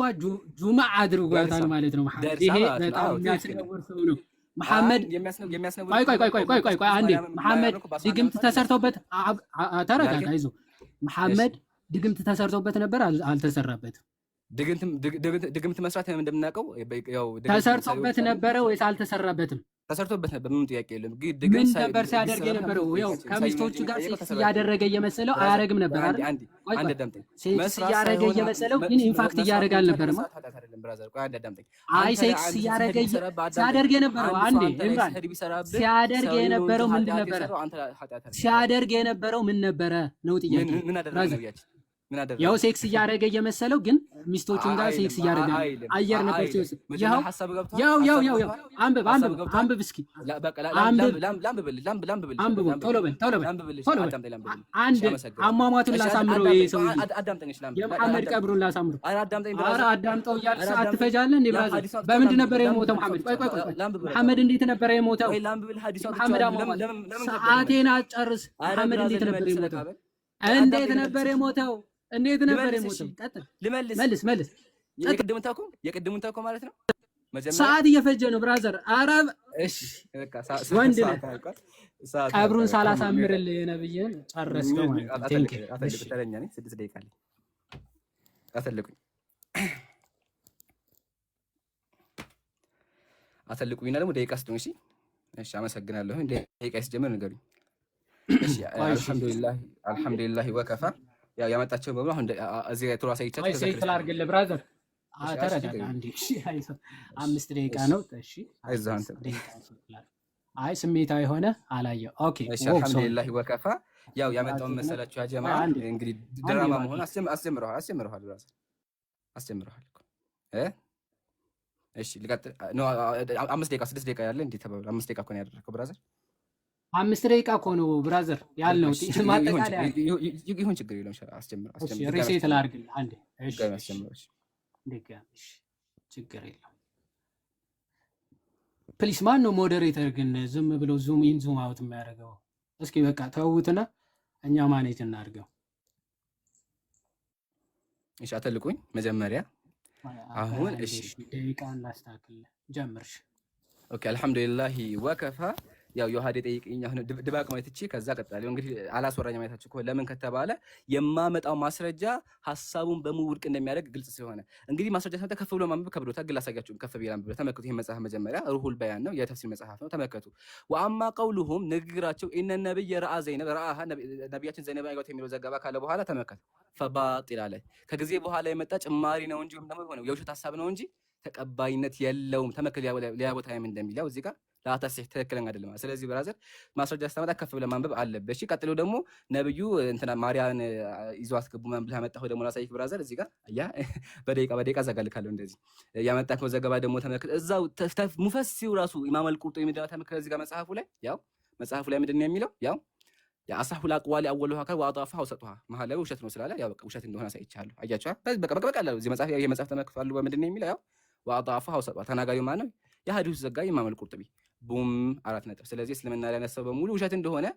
Speaker 2: ጁማ አድርጓታል ማለት ነው። መሐመድ ይሄ በጣም የሚያስነውር ሰው ነው። መሐመድ ቆይ አንዴ መሐመድ ድግምት ተሰርቶበት ተረጋጋ፣ አይዞህ። መሐመድ ድግምት ተሰርቶበት ነበር አልተሰራበትም?
Speaker 1: ድግምት መስራት እንደምናውቀው ያው
Speaker 2: ተሰርቶበት ነበረ ወይስ አልተሰራበትም?
Speaker 1: ተሰርቶበት ነበር። ምንም ጥያቄ የለም።
Speaker 2: ምን ነበር ሲያደርግ የነበረው? ያው ከሚስቶቹ ጋር ሴክስ እያደረገ እየመሰለው አያረግም ነበር አይደል? ሴክስ እያደረገ እየመሰለው ግን ኢንፋክት እያደረገ አልነበረም። አይ ሴክስ እያደረገ ሲያደርግ የነበረው አንዴ ኢምራን ሲያደርግ የነበረው ምንድን ነበረ? ሲያደርግ የነበረው ምን ነበረ ነው ጥያቄ። ያው ሴክስ እያደረገ እየመሰለው ግን ሚስቶቹን ጋር ሴክስ እያደረገ አየር ነበር ሲወስድ። ያው አንብብ እስኪ አንብብ፣ ቶሎ በል አንድ አሟሟቱን ላሳምረው። ይሄ ሰው የመሐመድ ቀብሩን ላሳምረው። ኧረ አዳምጠው እያልክ ሰዓት ትፈጃለህ እንዴ ብራዘር? በምንድን ነበር የሞተው መሐመድ? ቆይ መሐመድ እንዴት ነበር የሞተው? መሐመድ አሟሟት ሰዓቴን አጨርስ። መሐመድ እንዴት ነበር የሞተው? እንዴት ነበር የሞተው? እንዴት ነበር የሞተው? ቀጥል፣ መልስ።
Speaker 1: የቅድሙን ተውኩ ማለት ነው።
Speaker 2: ሰዓት እየፈጀ ነው ብራዘር። ኧረ እሺ በቃ ወንድ ነህ። ቀብሩን ሳላሳምርልህ የነብይህን ጨረስከው ማለት ነው።
Speaker 1: ተረኛ ነኝ። 6 ደቂቃ አለኝ። አሰልቁኝና ደግሞ ደቂቃ ስጡኝ። እሺ አመሰግናለሁ። ደቂቃ ሲጀምር ንገሩኝ። እሺ አልሐምዱሊላህ ወከፋ። ያው ያመጣቸው በሙሉ አሁን እዚህ ጋር ተራሳ ይቻላል።
Speaker 2: እሺ ሴት ላድርግልህ ብራዘር። ተረጋጋ አንዴ። እሺ 5 ደቂቃ ነው። እሺ
Speaker 1: አይዞህ አንተ።
Speaker 2: አይ ስሜታዊ ሆነ አላየው። ኦኬ
Speaker 1: እሺ አልሐምዱሊላህ ወከፋ። ያው ያመጣውን መሰላችሁ ያ ጀማ እንግዲህ ድራማ መሆን አስጀምረዋል ብራዘር፣ አስጀምረዋል እኮ እሺ ልቀጥል ነው። 5 ደቂቃ 6 ደቂቃ ያለ እንዴ ተባብሎ 5 ደቂቃ እኮ ነው ያደረከው ብራዘር።
Speaker 2: 5 ደቂቃ እኮ ነው ብራዘር ያልነው። ማጠቃለያ
Speaker 1: ይሁን ችግር የለውም። አስጀምር።
Speaker 2: ሪሴት ላድርግልህ አንዴ። እሺ እሺ ችግር የለውም። ፕሊስ ማን ነው ሞዴሬተር ግን ዝም ብሎ ዙም ኢን ዙም አውት የሚያደርገው? እስኪ በቃ ተውትና እኛ ማኔጅ እናድርገው።
Speaker 1: እሺ አተልቁኝ መጀመሪያ አሁን እሺ
Speaker 2: ደቂቃን ላስተካክል። ጀምርሽ።
Speaker 1: ኦኬ አልሐምዱሊላህ ወከፋ። ያው የውሃዴ ጠይቅኝ አሁን ድባቅ ማለት እቺ ከዛ ቀጥላለሁ። እንግዲህ አላስወራኝ ማለታችሁ እኮ ለምን ከተባለ የማመጣው ማስረጃ ሐሳቡን በሙሉ ውድቅ እንደሚያደርግ ግልጽ ስለሆነ እንግዲህ ማስረጃ ሰምተ ከፍ ብሎ ማንበብ ከብዶታል። ግን ላሳያችሁ ከፍ ብዬ ላንብብ። ተመልከቱ። ይሄ መጽሐፍ መጀመሪያ ሩሁል በያን ነው፣ የተፍሲር መጽሐፍ ነው። ተመልከቱ። ወአማ ቀውሉሁም ንግግራቸው ኢነ ነብይ ረአ ዘይነብ ረአሃ ነብያችን ዘይነብ አይጓት የሚለው ዘገባ ካለ በኋላ ተመልከቱ። ፈባጢል አለ ከጊዜ በኋላ የመጣ ጭማሪ ነው እንጂ ደግሞ የውሸት ሐሳብ ነው እንጂ ተቀባይነት የለውም። ተመልከቱ ሊያ ቦታ እንደሚለው እዚህ ጋር ላታስህ ትክክለኛ አይደለም። ስለዚህ ብራዘር ማስረጃ ስታመጣ ከፍ ብለህ ማንበብ አለበት። እሺ ቀጥሎ ደግሞ ነብዩ እንትና ማርያን ይዘው አስገቡ ማን ብለህ አመጣው ደግሞ ላሳይክ ብራዘር። እዚህ ጋር ያ በደቂቃ ዘጋልካለሁ። እንደዚህ ያመጣከው ዘገባ ደግሞ ተመልከት። እዛው ሙፈሲሩ ራሱ ኢማም አልቁርጡቢ ምንድነው ተመልከት። እዚህ ጋር መጽሐፉ ላይ ምንድነው የሚለው? ያው የአሳሁል አቅዋሊ አወሉሃ ወአጣፋ ወሰጡሃ መሀል ላይ ውሸት ነው ስላለ ያው በቃ ውሸት እንደሆነ አሳይቻለሁ። አያችኋ? በቃ አለ እዚህ መጽሐፍ ይሄ መጽሐፍ ተመልከቱ። በምንድነው የሚለው? ያው ወአጣፋ ወሰጡሃ ተናጋሪው ማን ነው? የሐዲሱ ዘጋቢ ኢማም አልቁርጡቢ ቡም 4 ነጥብ። ስለዚህ እስልምና ላይ ያነሳው በሙሉ ውሸት እንደሆነ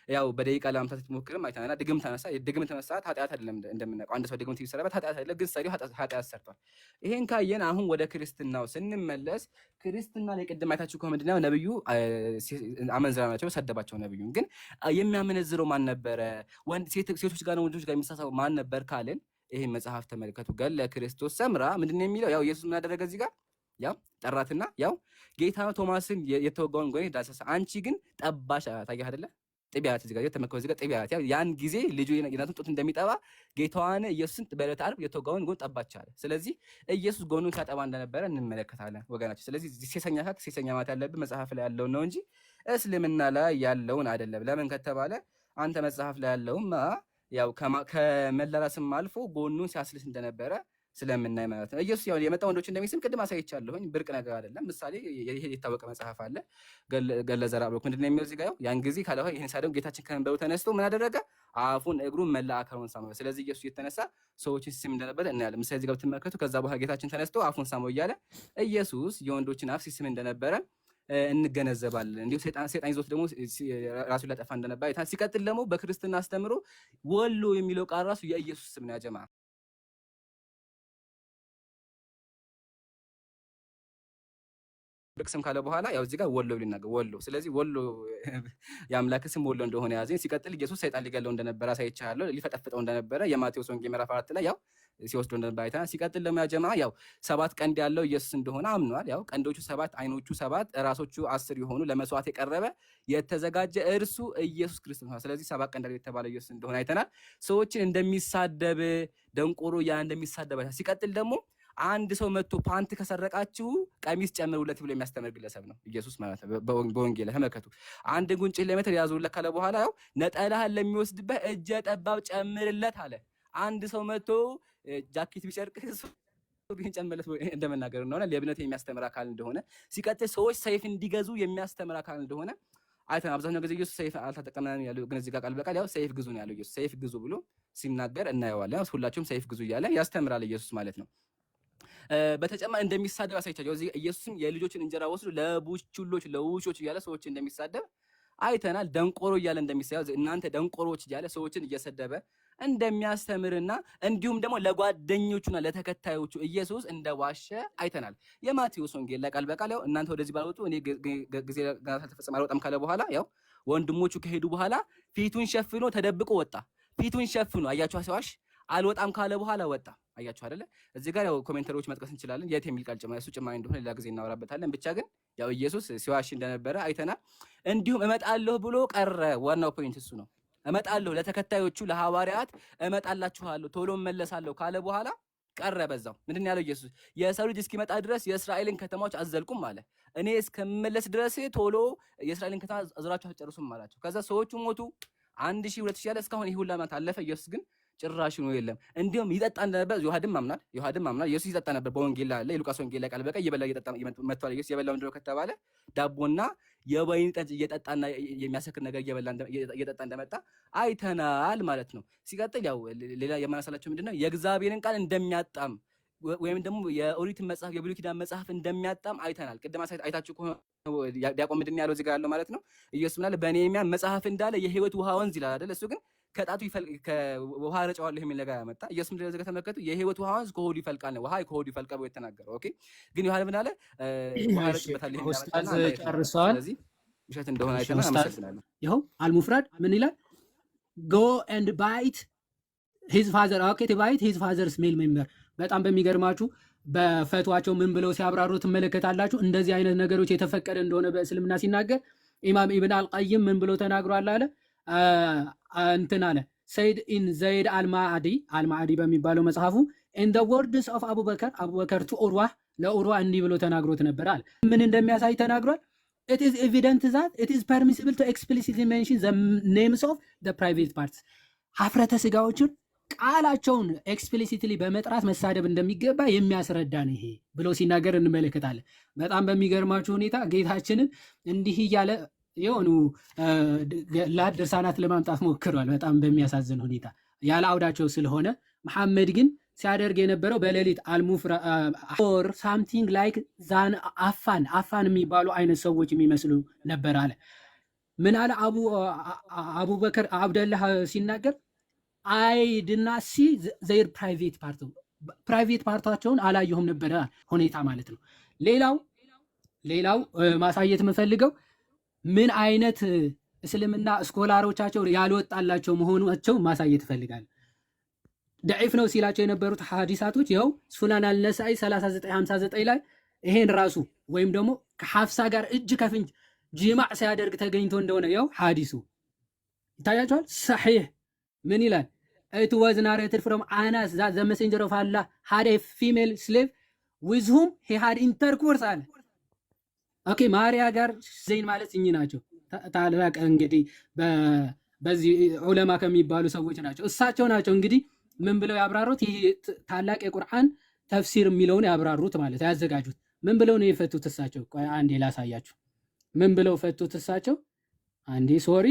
Speaker 1: ያው በደቂቃ ለማምታት ሞክርም አይተናልና ድግምት ተነሳ። የድግምት መሳት ኃጢአት አይደለም እንደምናውቀው አንድ ሰው ድግምት ቢሰራበት ኃጢአት አይደለም፣ ግን ሰሪው ኃጢአት ሰርቷል። ይሄን ካየን አሁን ወደ ክርስትናው ስንመለስ ክርስትና ላይ ቅድም አይታችሁ ከሆነ ምንድነው ነብዩ አመንዝራ ናቸው ሰደባቸው። ነብዩን ግን የሚያመነዝረው ማን ነበረ? ሴቶች ጋር ነው ወንዶች ጋር የሚሳሳው ማን ነበር ካልን ይሄን መጽሐፍ ተመልከቱ። ገድለ ክርስቶስ ሰምራ ምንድነው የሚለው? ያው ኢየሱስ ምን አደረገ እዚህ ጋር? ያው ጠራትና ያው ጌታ ቶማስን የተወጋውን ጎኔ ዳሰሰ፣ አንቺ ግን ጠባሽ ታያህ አይደለ? ጥቢያት እዚህ ጋር ተመከው እዚህ ጋር ጥቢያት። ያው ያን ጊዜ ልጁ የናቱን ጡት እንደሚጠባ ጌታዋን ኢየሱስን በዕለተ ዓርብ የተወጋውን ጎን ጠባች አለ። ስለዚህ ኢየሱስ ጎኑን ሲያጠባ እንደነበረ እንመለከታለን ወገናችን። ስለዚህ ሴሰኛ ካክ ሴሰኛ ማለት ያለብን መጽሐፍ ላይ ያለውን ነው እንጂ እስልምና ላይ ያለውን አይደለም። ለምን ከተባለ አንተ መጽሐፍ ላይ ያለውም ያው ከመላላስም አልፎ ጎኑን ሲያስልስ እንደነበረ ስለምናይ ማለት ነው። ኢየሱስ ያው የመጣ ወንዶች እንደሚስም ቅድም አሳይቻለሁኝ። ብርቅ ነገር አይደለም። ምሳሌ ይሄ የታወቀ መጽሐፍ አለ ገድለ ዘርዓ ብሩክ ምንድነው የሚለው እዚህ ጋር? ያን ጊዜ ካለው ይሄን ሳደም ጌታችን ከመንበሩ ተነስቶ ምን አደረገ? አፉን እግሩን መላ አካሉን ሳመው። ስለዚህ ኢየሱስ የተነሳ ሰዎችን ሲስም እንደነበረ እናያለን። ምሳሌ እዚህ ጋር ብትመለከቱ ከዛ በኋላ ጌታችን ተነስቶ አፉን ሳመው እያለ ኢየሱስ የወንዶችን አፍ ሲስም እንደነበረ እንገነዘባለን። እንዲሁ ሰይጣን ይዞት ደግሞ ራሱን ሊያጠፋ እንደነበረ ሲቀጥል ደግሞ በክርስትና አስተምሮ ወሎ የሚለው ቃል ራሱ የኢየሱስ ስም ነው ያጀማ ስም ካለ በኋላ ያው እዚህ ጋር ወሎ ሊናገር ወሎ። ስለዚህ ወሎ የአምላክ ስም ወሎ እንደሆነ ያዘኝ። ሲቀጥል ኢየሱስ ሰይጣን ሊገለው እንደነበረ አሳይቻለሁ፣ ሊፈጠፍጠው እንደነበረ የማቴዎስ ወንጌል ምዕራፍ 4 ላይ ያው ሲወስደው እንደነበረ አይተናል። ሲቀጥል ደግሞ ያጀማ ያው 7 ቀንድ ያለው ኢየሱስ እንደሆነ አምኗል። ያው ቀንዶቹ 7 አይኖቹ 7 ራሶቹ 10 የሆኑ ለመስዋዕት የቀረበ የተዘጋጀ እርሱ ኢየሱስ ክርስቶስ ነው። ስለዚህ 7 ቀንድ የተባለ ኢየሱስ እንደሆነ አይተናል። ሰዎችን እንደሚሳደብ ደንቆሮ ያ እንደሚሳደብ አይተናል። ሲቀጥል ደግሞ አንድ ሰው መጥቶ ፓንት ከሰረቃችሁ ቀሚስ ጨምሩለት ብሎ የሚያስተምር ግለሰብ ነው ኢየሱስ ማለት ነው። በወንጌል ተመልከቱ። አንድ ጉንጭ ለሜትር ያዙለት ካለ በኋላ ያው ነጠላህን ለሚወስድበት እጀ ጠባብ ጨምርለት አለ። አንድ ሰው መጥቶ ጃኬት ቢጨርቅ ቢን ጨምርለት እንደመናገር ነው። ለብነት የሚያስተምር አካል እንደሆነ ሲቀጥል ሰዎች ሰይፍ እንዲገዙ የሚያስተምር አካል እንደሆነ አይተን አብዛኛው ጊዜ ኢየሱስ ሰይፍ አልተጠቀመም ያለው ግን እዚህ ጋር ቃል በቃል ያው ሰይፍ ግዙ ነው ያለው። ኢየሱስ ሰይፍ ግዙ ብሎ ሲናገር እናየዋለን። ያው ሁላችሁም ሰይፍ ግዙ እያለ ያስተምራል ኢየሱስ ማለት ነው። በተጨማሪ እንደሚሳደብ አሳይቻለሁ። እዚህ ኢየሱስም የልጆችን እንጀራ ወስዶ ለቡችሎች ለውሾች እያለ ሰዎች እንደሚሳደብ አይተናል። ደንቆሮ እያለ እንደሚሳደብ እናንተ ደንቆሮች እያለ ሰዎችን እየሰደበ እንደሚያስተምርና እንዲሁም ደግሞ ለጓደኞቹና ለተከታዮቹ ኢየሱስ እንደዋሸ አይተናል። የማቴዎስ ወንጌል ላይ ቃል በቃል ያው እናንተ ወደዚህ ባልወጡ እኔ ጊዜ ጋር ተፈጸመ አልወጣም ካለ በኋላ ያው ወንድሞቹ ከሄዱ በኋላ ፊቱን ሸፍኖ ተደብቆ ወጣ። ፊቱን ሸፍኖ አያችሁ ሲዋሽ አልወጣም ካለ በኋላ ወጣ። አያችሁ አይደለ? እዚህ ጋር ያው ኮሜንተሮች መጥቀስ እንችላለን። የት የሚል ቃል ጭማሪ እሱ ጭማሪ እንደሆነ ሌላ ጊዜ እናወራበታለን። ብቻ ግን ያው ኢየሱስ ሲዋሽ እንደነበረ አይተናል። እንዲሁም እመጣለሁ ብሎ ቀረ። ዋናው ፖይንት እሱ ነው። እመጣለሁ ለተከታዮቹ ለሐዋርያት እመጣላችኋለሁ ቶሎ እመለሳለሁ ካለ በኋላ ቀረ በዛው። ምንድን ያለው ኢየሱስ? የሰው ልጅ እስኪመጣ ድረስ የእስራኤልን ከተማዎች አዘልቁም አለ። እኔ እስከምመለስ ድረስ ቶሎ የእስራኤልን ከተማ አዝራችሁ አትጨርሱም አላቸው። ከዛ ሰዎቹ ሞቱ 1000 2000 ያለ እስካሁን ይሄ ሁሉ ዓመት አለፈ። ኢየሱስ ግን ጭራሽ ነው የለም። እንዲሁም ይጠጣ እንደነበር ዮሐድም አምናል። ኢየሱስ ይጠጣ ነበር። በወንጌል ላይ የሉቃስ ወንጌል ላይ ቃል በቃ እየበላ እየጠጣ መጥቷል። ኢየሱስ የበላው ምንድነው ከተባለ ዳቦና የወይን ጠጅ እየጠጣና የሚያሰክር ነገር እየጠጣ እንደመጣ አይተናል ማለት ነው። ሲቀጥል ያው ሌላ የማናሳላችሁ ምንድነው የእግዚአብሔርን ቃል እንደሚያጣም ወይም ደግሞ የኦሪትን መጽሐፍ የብሉይ ኪዳን መጽሐፍ እንደሚያጣም አይተናል። ቅድም አይታችሁ ከሆነ ዲያቆን ምንድን ያለው እዚህ ጋር ያለው ማለት ነው። ኢየሱስ ምናለ በእኔ የሚያምን መጽሐፍ እንዳለ የህይወት ውሃ ወንዝ ይላል አይደል? እሱ ግን ከጣቱ ውሃ ረጨዋለሁ የሚል ነገር ያመጣ። ኢየሱስ ምንድን ነው ተመልከቱ፣ የህይወት ውሃ ወንዝ ከሆዱ ይፈልቃል ነው። ውሃ ከሆዱ ይፈልቃል ብሎ የተናገረው። ኦኬ ግን ዮሐንስ ምን አለ? ውሃ ረጭበታል ይሄን
Speaker 2: ኡስታዝ ጨርሰዋል።
Speaker 1: ስለዚህ ውሸት እንደሆነ አይተናል። አመሰግናለሁ።
Speaker 2: ይኸው አልሙፍራድ ምን ይላል? go and bite his father okay to bite his father's male member። በጣም በሚገርማችሁ በፈቷቸው ምን ብለው ሲያብራሩ ትመለከታላችሁ። እንደዚህ አይነት ነገሮች የተፈቀደ እንደሆነ በእስልምና ሲናገር ኢማም ኢብን አልቀይም ምን ብሎ ተናግሯል አለ እንትን አለ ሰይድ ኢን ዘይድ አልማዕዲ በሚባለው መጽሐፉ in the words of አቡበከር to ኡርዋ ለኡርዋ እንዲህ ብሎ ተናግሮት ነበር አለ። ምን እንደሚያሳይ ተናግሯል። it is evident that it is permissible to explicitly mention the names of the private parts። ሀፍረተ ስጋዎችን ቃላቸውን ኤክስፕሊሲትሊ በመጥራት መሳደብ እንደሚገባ የሚያስረዳ ነው ይሄ ብሎ ሲናገር እንመለከታለን። በጣም በሚገርማችሁ ሁኔታ ጌታችንን እንዲህ እያለ የሆኑ ድርሳናት ለማምጣት ሞክሯል። በጣም በሚያሳዝን ሁኔታ ያለ አውዳቸው ስለሆነ መሐመድ ግን ሲያደርግ የነበረው በሌሊት አልሙፍራ ኦር ሳምቲንግ ላይክ ዛን አፋን የሚባሉ አይነት ሰዎች የሚመስሉ ነበር አለ። ምን አለ አቡበከር አብደላህ ሲናገር አይ ድና ሲ ዘይር ፕራይቬት ፓርታቸውን አላየሁም ነበረ ሁኔታ ማለት ነው። ሌላው ማሳየት የምፈልገው ምን አይነት እስልምና ስኮላሮቻቸው ያልወጣላቸው መሆናቸው ማሳየት ይፈልጋል። ደዒፍ ነው ሲላቸው የነበሩት ሐዲሳቶች ይኸው ሱናን አልነሳኢ 3959 ላይ ይሄን ራሱ ወይም ደግሞ ከሐፍሳ ጋር እጅ ከፍንጅ ጂማዕ ሲያደርግ ተገኝቶ እንደሆነ ይኸው ሐዲሱ ይታያቸዋል። ሰሒህ ምን ይላል? it was narrated from Anas that the messenger of Allah had a female slave with whom he had intercourse አለ። ኦኬ ማርያ ጋር ዘይን ማለት እኚህ ናቸው። ታላቅ እንግዲህ በዚህ ዑለማ ከሚባሉ ሰዎች ናቸው። እሳቸው ናቸው እንግዲህ ምን ብለው ያብራሩት? ይሄ ታላቅ የቁርአን ተፍሲር የሚለውን ያብራሩት ማለት ያዘጋጁት። ምን ብለው ነው የፈቱት እሳቸው? ቆይ አንዴ ላሳያችሁ። ምን ብለው ፈቱት እሳቸው? አንዴ ሶሪ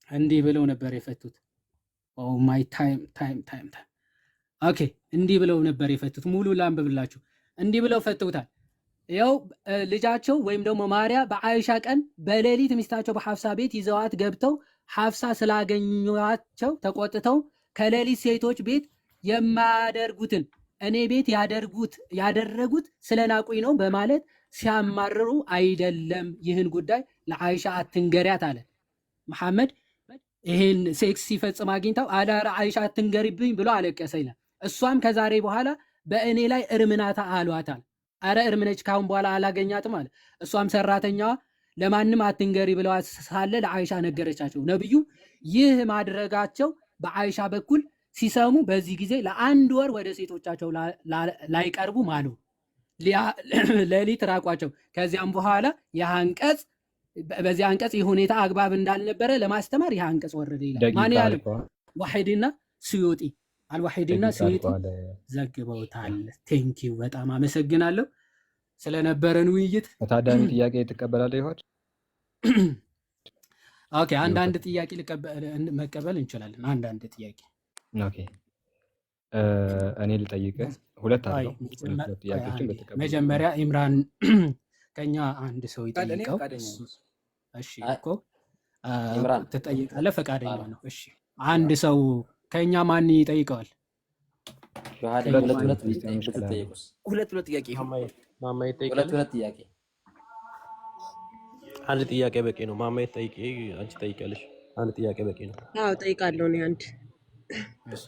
Speaker 2: እንዲህ ብለው ነበር የፈቱት። ኦ ማይ ታይም ኦኬ እንዲህ ብለው ነበር የፈቱት። ሙሉ ላንብብላችሁ። እንዲህ ብለው ፈተውታል። ያው ልጃቸው ወይም ደግሞ ማርያ በአይሻ ቀን በሌሊት ሚስታቸው በሐፍሳ ቤት ይዘዋት ገብተው ሐፍሳ ስላገኟቸው ተቆጥተው ከሌሊት ሴቶች ቤት የማያደርጉትን እኔ ቤት ያደረጉት ስለናቁኝ ነው በማለት ሲያማርሩ አይደለም ይህን ጉዳይ ለአይሻ አትንገሪያት አለ መሐመድ። ይሄን ሴክስ ሲፈጽም አግኝታው አዳራ አይሻ አትንገሪብኝ ብሎ አለቀሰ ይላል። እሷም ከዛሬ በኋላ በእኔ ላይ እርምናታ አሏታል። አረ እርምነች ካሁን በኋላ አላገኛትም አለ። እሷም ሰራተኛዋ ለማንም አትንገሪ ብለው ሳለ ለአይሻ ነገረቻቸው። ነብዩ ይህ ማድረጋቸው በአይሻ በኩል ሲሰሙ በዚህ ጊዜ ለአንድ ወር ወደ ሴቶቻቸው ላይቀርቡ ማሉ፣ ሌሊት ራቋቸው። ከዚያም በኋላ የአንቀጽ በዚህ አንቀጽ የሁኔታ አግባብ እንዳልነበረ ለማስተማር ይህ አንቀጽ ወረደ ይላል። ማን ያለው? ዋሂድና ስዩጢ አልዋሂድና ስዩጢ ዘግበውታል። ቴንኪው በጣም አመሰግናለሁ ስለነበረን ውይይት።
Speaker 3: ታዳሚ ጥያቄ ትቀበላለህ ይሆን?
Speaker 2: ኦኬ አንዳንድ ጥያቄ መቀበል እንችላለን። አንዳንድ ጥያቄ
Speaker 3: ኦኬ እኔ ልጠይቅህ። ሁለት አለው ጥያቄዎችን በተቀበል
Speaker 2: መጀመሪያ ኢምራን ከኛ አንድ ሰው ይጠይቀው። እሺ እኮ ትጠይቃለህ፣ ፈቃደኛ ነው። እሺ አንድ ሰው ከኛ ማን ይጠይቀዋል?
Speaker 1: ሁለት ጥያቄ
Speaker 4: አንድ ጥያቄ በቂ ነው። ማማ ይጠይቂ፣ አንቺ ጠይቂያለሽ። አንድ ጥያቄ በቂ ነው።
Speaker 5: አዎ ጠይቃለሁ እኔ አንድ።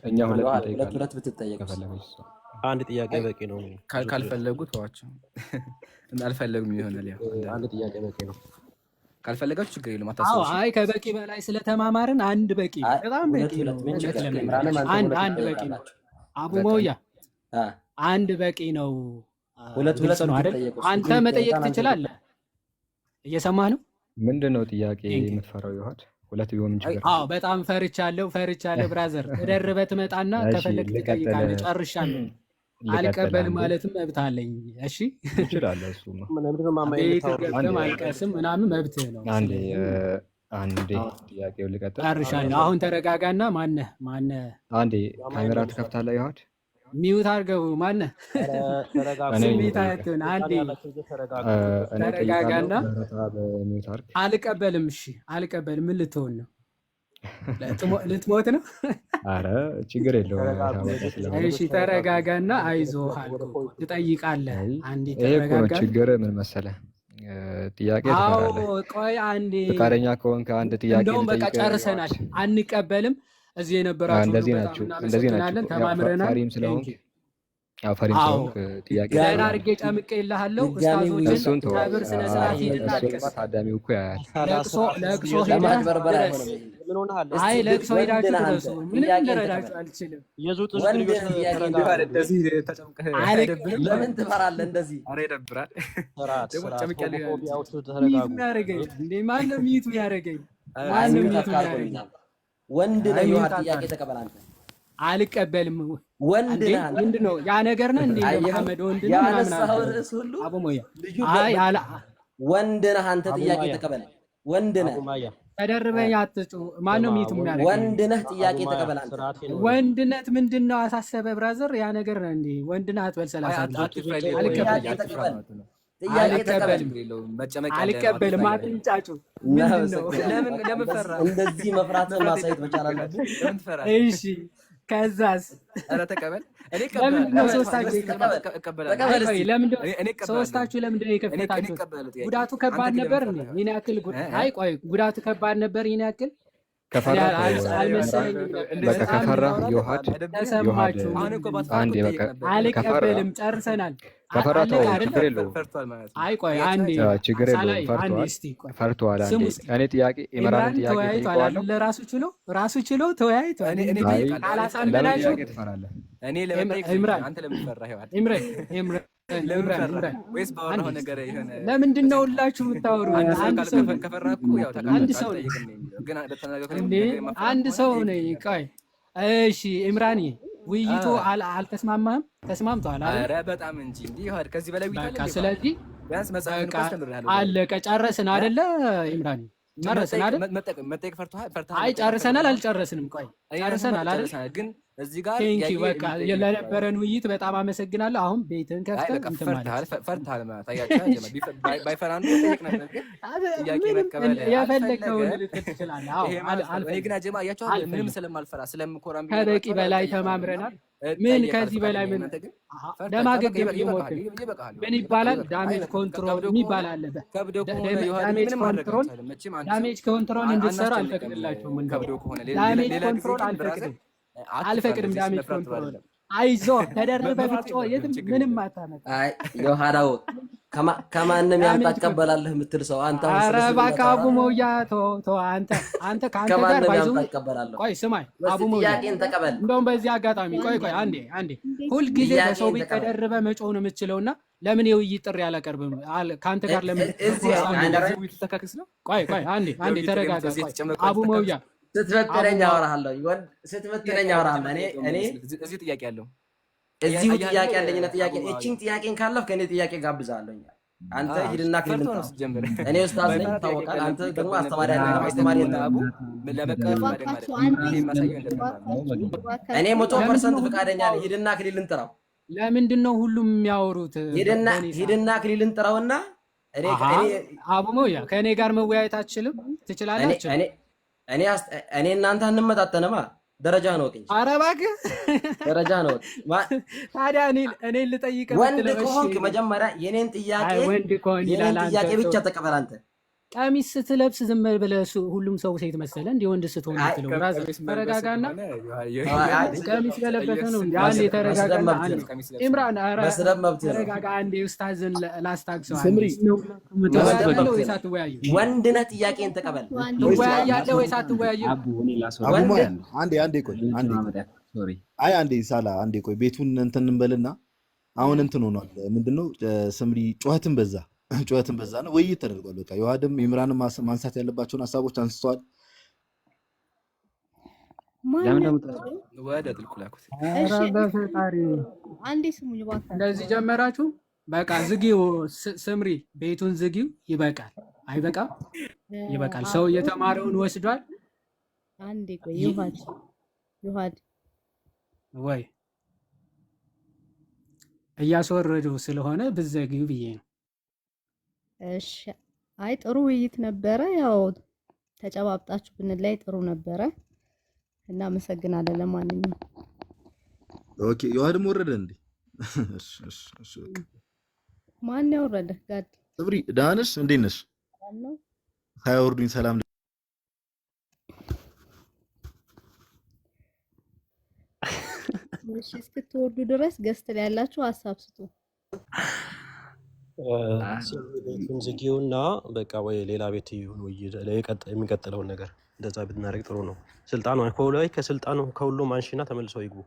Speaker 3: እኛ
Speaker 6: ሁለት ብትጠይቅ
Speaker 4: አንድ ጥያቄ በቂ ነው።
Speaker 1: ካልፈለጉ ተዋቸው። አልፈለጉም ይሆናል። ያው
Speaker 4: አንድ ጥያቄ በቂ ነው።
Speaker 1: ካልፈለጋችሁ ችግር የለም አታስቡ።
Speaker 2: አይ ከበቂ በላይ ስለተማማርን አንድ በቂ በጣም በቂ ነው። አንድ በቂ ነው። አቡ ሞያ አንድ በቂ ነው።
Speaker 6: ሁለት
Speaker 2: ነው አይደል? አንተ መጠየቅ ትችላለህ። እየሰማህ ነው?
Speaker 3: ምንድነው ጥያቄ የምትፈራው ይሆን? ሁለት ቢሆን እንጂ
Speaker 2: አዎ በጣም ፈርቻለሁ ብራዘር። ተደርበህ ትመጣና ከፈለክ ትጠይቃለህ። ጨርሻለሁ። አልቀበልም ማለትም መብት አለኝ። እሺ
Speaker 3: ይችላል። እሱማ
Speaker 2: ማልቀስም ምናምን መብትህ ነው።
Speaker 3: አንዴ ጥያቄው ልቀጥል።
Speaker 2: ጨርሻለሁ። አሁን ተረጋጋና ማነህ
Speaker 3: አንዴ ካሜራ ትከፍታለህ ይሆን?
Speaker 2: ሚውት አድርገው። ማነህ? ስሜት አያትሆን። አንዴ ተረጋጋና አልቀበልም። እሺ አልቀበልም። ምን ልትሆን ነው? ልትሞት ነው?
Speaker 3: አረ ችግር የለውም።
Speaker 2: እሺ ተረጋጋና አይዞህ አልኩህ። ትጠይቃለህ። አንዴ
Speaker 3: ተረጋጋ። ችግር ምን መሰለህ? ጥያቄ ትፈራለህ።
Speaker 2: ቆይ አንዴ
Speaker 3: ፈቃደኛ ከሆንክ አንድ ጥያቄ
Speaker 2: እንደውም በቃ ጨርሰናል። አንቀበልም። እዚህ የነበራችሁ
Speaker 3: እንደዚህ ናችሁ።
Speaker 2: ተማምረናል።
Speaker 3: ፈሪም ስለሆንክ ጥያቄ
Speaker 2: ገና አድርጌ ጨምቄልሃለሁ። ኡስታዞችን ክብር ስነ ስርዓት ይልናልከስ
Speaker 3: ታዳሚው እኮ ያያል።
Speaker 2: ለቅሶ ሄዳችሁ አይ ለቅሶ ሄዳችሁ ድረሱ። ምንም ልረዳችሁ አልችልም።
Speaker 6: ለምን ትፈራለህ? እንደዚህ
Speaker 1: ኧረ ይደብራል።
Speaker 2: የሚያደርገኝ እንዴ? ማነው ሚቱ ያደረገኝ?
Speaker 6: ወንድ ነው። ይዋት ጥያቄ ተቀበል አንተ።
Speaker 2: አልቀበልም።
Speaker 6: ወንድ ነህ።
Speaker 2: ምንድን ነው ያ ነገር ነው እንዴ? መሐመድ ወንድ ነው ምናምን አቡ ሞያ። አይ ወንድ
Speaker 6: ነህ አንተ። ጥያቄ ተቀበል። ወንድ ነህ።
Speaker 2: ተደርበኝ አትጩ። ማነው ሚት የሚያደርገኝ?
Speaker 6: ወንድ ነህ ጥያቄ ተቀበል አንተ።
Speaker 2: ወንድነት ምንድነው አሳሰበ ብራዘር? ያ ነገር ነው እንዴ? ወንድና አትበል 30 ጊዜ አልቀበልም። አትንጫጩ። ምንድነው?
Speaker 1: ለምን ፈራ?
Speaker 6: እንደዚህ መፍራትን ማሳየት መቻል አለብህ።
Speaker 2: እሺ ከዛስ?
Speaker 1: ኧረ ተቀበል። እኔ
Speaker 2: ለምንድነው ሶስታችሁ ለምንድነው የከፈታችሁት? ጉዳቱ ከባድ ነበር እንዴ? ይሄን ያክል አይ ቆይ ጉዳቱ ከባድ ነበር ይሄን ያክል አልመሰለኝም።
Speaker 3: ከፈራ ዮሐድ
Speaker 2: ተሰማችሁ?
Speaker 3: አንዴ በቃ
Speaker 2: አልቀበልም። ጨርሰናል።
Speaker 3: ከፈራ ተው፣ ችግር የለውም።
Speaker 2: አይ ቆይ አንዴ
Speaker 3: ችግር የለውም። ፈርቷል። አንዴ እኔ ጥያቄ ኢምራን ጥያቄ
Speaker 2: ተወያይቷል። ራሱ ችሎ ተወያይቷል። አላሳመናችሁ።
Speaker 1: እኔ ለምን አንተ ለምን ፈራህ? ይዋል
Speaker 2: ለምንድን ነው ሁላችሁ የምታወሩ? አንድ ሰው ነኝ። ቆይ እሺ ኢምራን ውይይቱ አልተስማማህም? ተስማምቷል?
Speaker 1: ኧረ በጣም እንጂ እንዲህ ይኸው ከዚህ በላይ
Speaker 2: በቃ ስለዚህ አለቀ። ጨረስን አይደለ ኢምራን? ጨረስን አይደል?
Speaker 1: መጠየቅ ፈርተሃል?
Speaker 2: አይ ጨርሰናል። አልጨረስንም። ቆይ ጨርሰናል አይደል?
Speaker 1: ግን እዚህ ጋር
Speaker 2: ቴንኪ በቃ ለነበረን ውይይት በጣም አመሰግናለሁ። አሁን ቤትን ከፍተህ
Speaker 1: ፈርተሃል ማለት አያቸው። ባይፈራ ነው ጠይቅ ነበር። ግን ጥያቄ መቀበል
Speaker 2: የፈለከውን ልትል ትችላለህ። አዎ
Speaker 1: እኔ ግን አጀማ አያቸው ምንም ስለማልፈራ ስለምኮራም
Speaker 2: ከበቂ በላይ ተማምረናል። ምን ከዚህ በላይ ምን ለማገገም ይሞክር። ምን ይባላል? ዳሜጅ ኮንትሮል የሚባል አለ። ዳሜጅ ኮንትሮል እንድትሰሩ አልፈቅድላችሁም። ዳሜጅ ኮንትሮል አልፈቅድም። ዳሜጅ ኮንትሮል አይዞህ ተደርበህ ብትጮህ የትም ምንም አታመጣም።
Speaker 6: አይ ዮሐዳው ከማንም ያንተ ትቀበላለህ የምትል ሰው አንተ
Speaker 2: ኧረ እባክህ አቡ ሞያ ተው አንተ ከአንተ ጋር ባይዙ ቆይ ስማኝ አቡ ሞያ
Speaker 6: ጥያቄን ተቀበል።
Speaker 2: እንደውም በዚህ አጋጣሚ ቆይ አንዴ ሁልጊዜ በሰው ቤት ተደርበህ መጮህ ነው የምትችለውና ለምን የውይይት ጥሪ አላቀርብም? ከአንተ ጋር ለምን ቆይ አንዴ ተረጋጋ። አቡ ሞያ
Speaker 6: ስትመጥነኝ አወራሃለሁ። እኔ
Speaker 1: እዚህ ጥያቄ አለው።
Speaker 6: እዚሁ ጥያቄ አለኝና ጥያቄ እቺን ጥያቄን ካለፍ ከኔ ጥያቄ ጋብዛለሁ። አንተ ሂድና ክሊል እኔ ኡስታዝ ነኝ ታወቃለህ። አንተ ደግሞ አስተማሪ ነህ። እኔ 100% ፈቃደኛ ነኝ። ሂድና ክሊል እንጥራው።
Speaker 2: ለምንድን ነው ሁሉም የሚያወሩት?
Speaker 6: ሂድና ክሊል እንጥራውና እኔ
Speaker 2: አቡ ሞያ ከእኔ ጋር መወያየት አትችልም? ትችላለህ?
Speaker 6: እኔ እናንተ እንመጣጠንማ ደረጃ ነው ወቅኝ።
Speaker 2: ኧረ እባክህ
Speaker 6: ደረጃ ነው።
Speaker 2: ታዲያ እኔ ልጠይቅህ
Speaker 6: ወንድ ከሆንክ መጀመሪያ የኔን ጥያቄ ብቻ ተቀበል። አንተ
Speaker 2: ቀሚስ ስትለብስ ዝም ብለህ ሁሉም ሰው ሴት መሰለ እንደ ወንድ ስትሆን ትለው ራስ ተረጋጋና ቀሚስ ለለበሰ ነው እንዴ? አንዴ ተረጋጋና ኢምራን ተረጋጋ አንዴ ኡስታዝን ላስታግሰው። ነው ወይስ አትወያዩ?
Speaker 6: ወንድ ነህ ጥያቄን ተቀበል።
Speaker 2: ትወያያለህ ወይስ አትወያዩ?
Speaker 5: አንዴ ቆይ አንዴ ሳላ አንዴ ቆይ ቤቱን እንትን እንበልና አሁን እንትን ሆኗል። ምንድነው ስምሪ ጩኸትን በዛ ነው። ውይይት ተደርጓል። በቃ ዮሐድም ኢምራንም ማንሳት ያለባቸውን ሀሳቦች አንስተዋል።
Speaker 2: እንደዚህ ጀመራችሁ? በቃ ዝጊው። ስምሪ ቤቱን ዝጊው። ይበቃል። አይበቃም? ይበቃል። ሰው እየተማረውን ወስዷል።
Speaker 7: አንዴ ቆይ ዮሐድ
Speaker 2: ወይ እያስወረዱ ስለሆነ ብዘጊው ብዬ ነው።
Speaker 7: እሺ አይ ጥሩ ውይይት ነበረ። ያው ተጨባብጣችሁ ብንላይ ጥሩ ነበረ። እናመሰግናለን። ለማንኛውም
Speaker 5: ኦኬ ዮሐድም ወረደ እንዴ? እሺ
Speaker 7: ማን ያወረደ? ጋድ
Speaker 5: ስምሪ ደህና ነሽ? እንዴት ነሽ? ሳይወርዱኝ ሰላም።
Speaker 7: እሺ እስክትወርዱ ድረስ ገስት ላይ ያላችሁ ሀሳብ ስጡ።
Speaker 4: ቤቱን ዝጊውና በቃ ወይ ሌላ ቤት ይሁን ወይ የሚቀጥለውን ነገር እንደዛ ብናደርግ ጥሩ ነው። ስልጣኑ ከስልጣኑ ከሁሉም አንሺና ተመልሰው ይግቡ።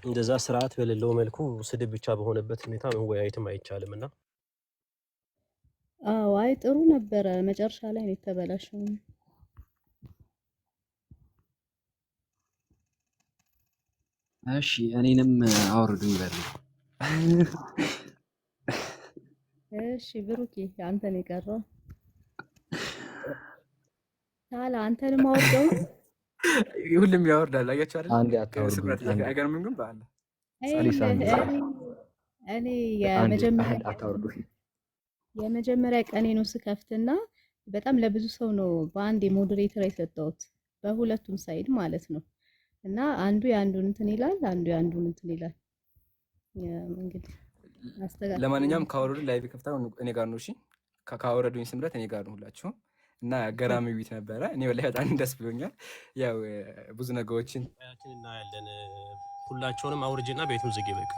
Speaker 4: እንደዛ ስርዓት በሌለው መልኩ ስድብ ብቻ በሆነበት ሁኔታ መወያየትም አይቻልም እና
Speaker 7: አይ ጥሩ ነበረ። መጨረሻ ላይ ነው የተበላሸው።
Speaker 8: እሺ እኔንም አውርዱ ይበል።
Speaker 7: እሺ ብሩኬ አንተን የቀረው ታላ አንተንም አውርደው
Speaker 1: ሁሉም ያወርዳል። አያችሁ አይደል?
Speaker 3: አንዴ አታወርዱ።
Speaker 1: ስምረት አይገርምም? ግን በአለ
Speaker 3: ጸሊስ አንዴ
Speaker 7: እኔ
Speaker 3: አታወርዱ።
Speaker 7: የመጀመሪያ ቀኔ ነው ስከፍትና በጣም ለብዙ ሰው ነው በአንድ ሞዴሬተር የሰጠሁት በሁለቱም ሳይድ ማለት ነው። እና አንዱ የአንዱን እንትን ይላል፣ አንዱ የአንዱን እንትን ይላል። እንግዲህ አስተጋባ።
Speaker 1: ለማንኛውም ካወረዱ ላይቭ ከፍታው እኔ ጋር ነው። እሺ ካወረዱኝ ስምረት እኔ ጋር ነው ሁላችሁም። እና ገራሚ ዊት ነበረ። እኔ ወላሂ በጣም ደስ ብሎኛል። ያው ብዙ ነገሮችን
Speaker 4: እናያለን። ሁላቸውንም አውርጅና ቤቱን ዝግ በቃ።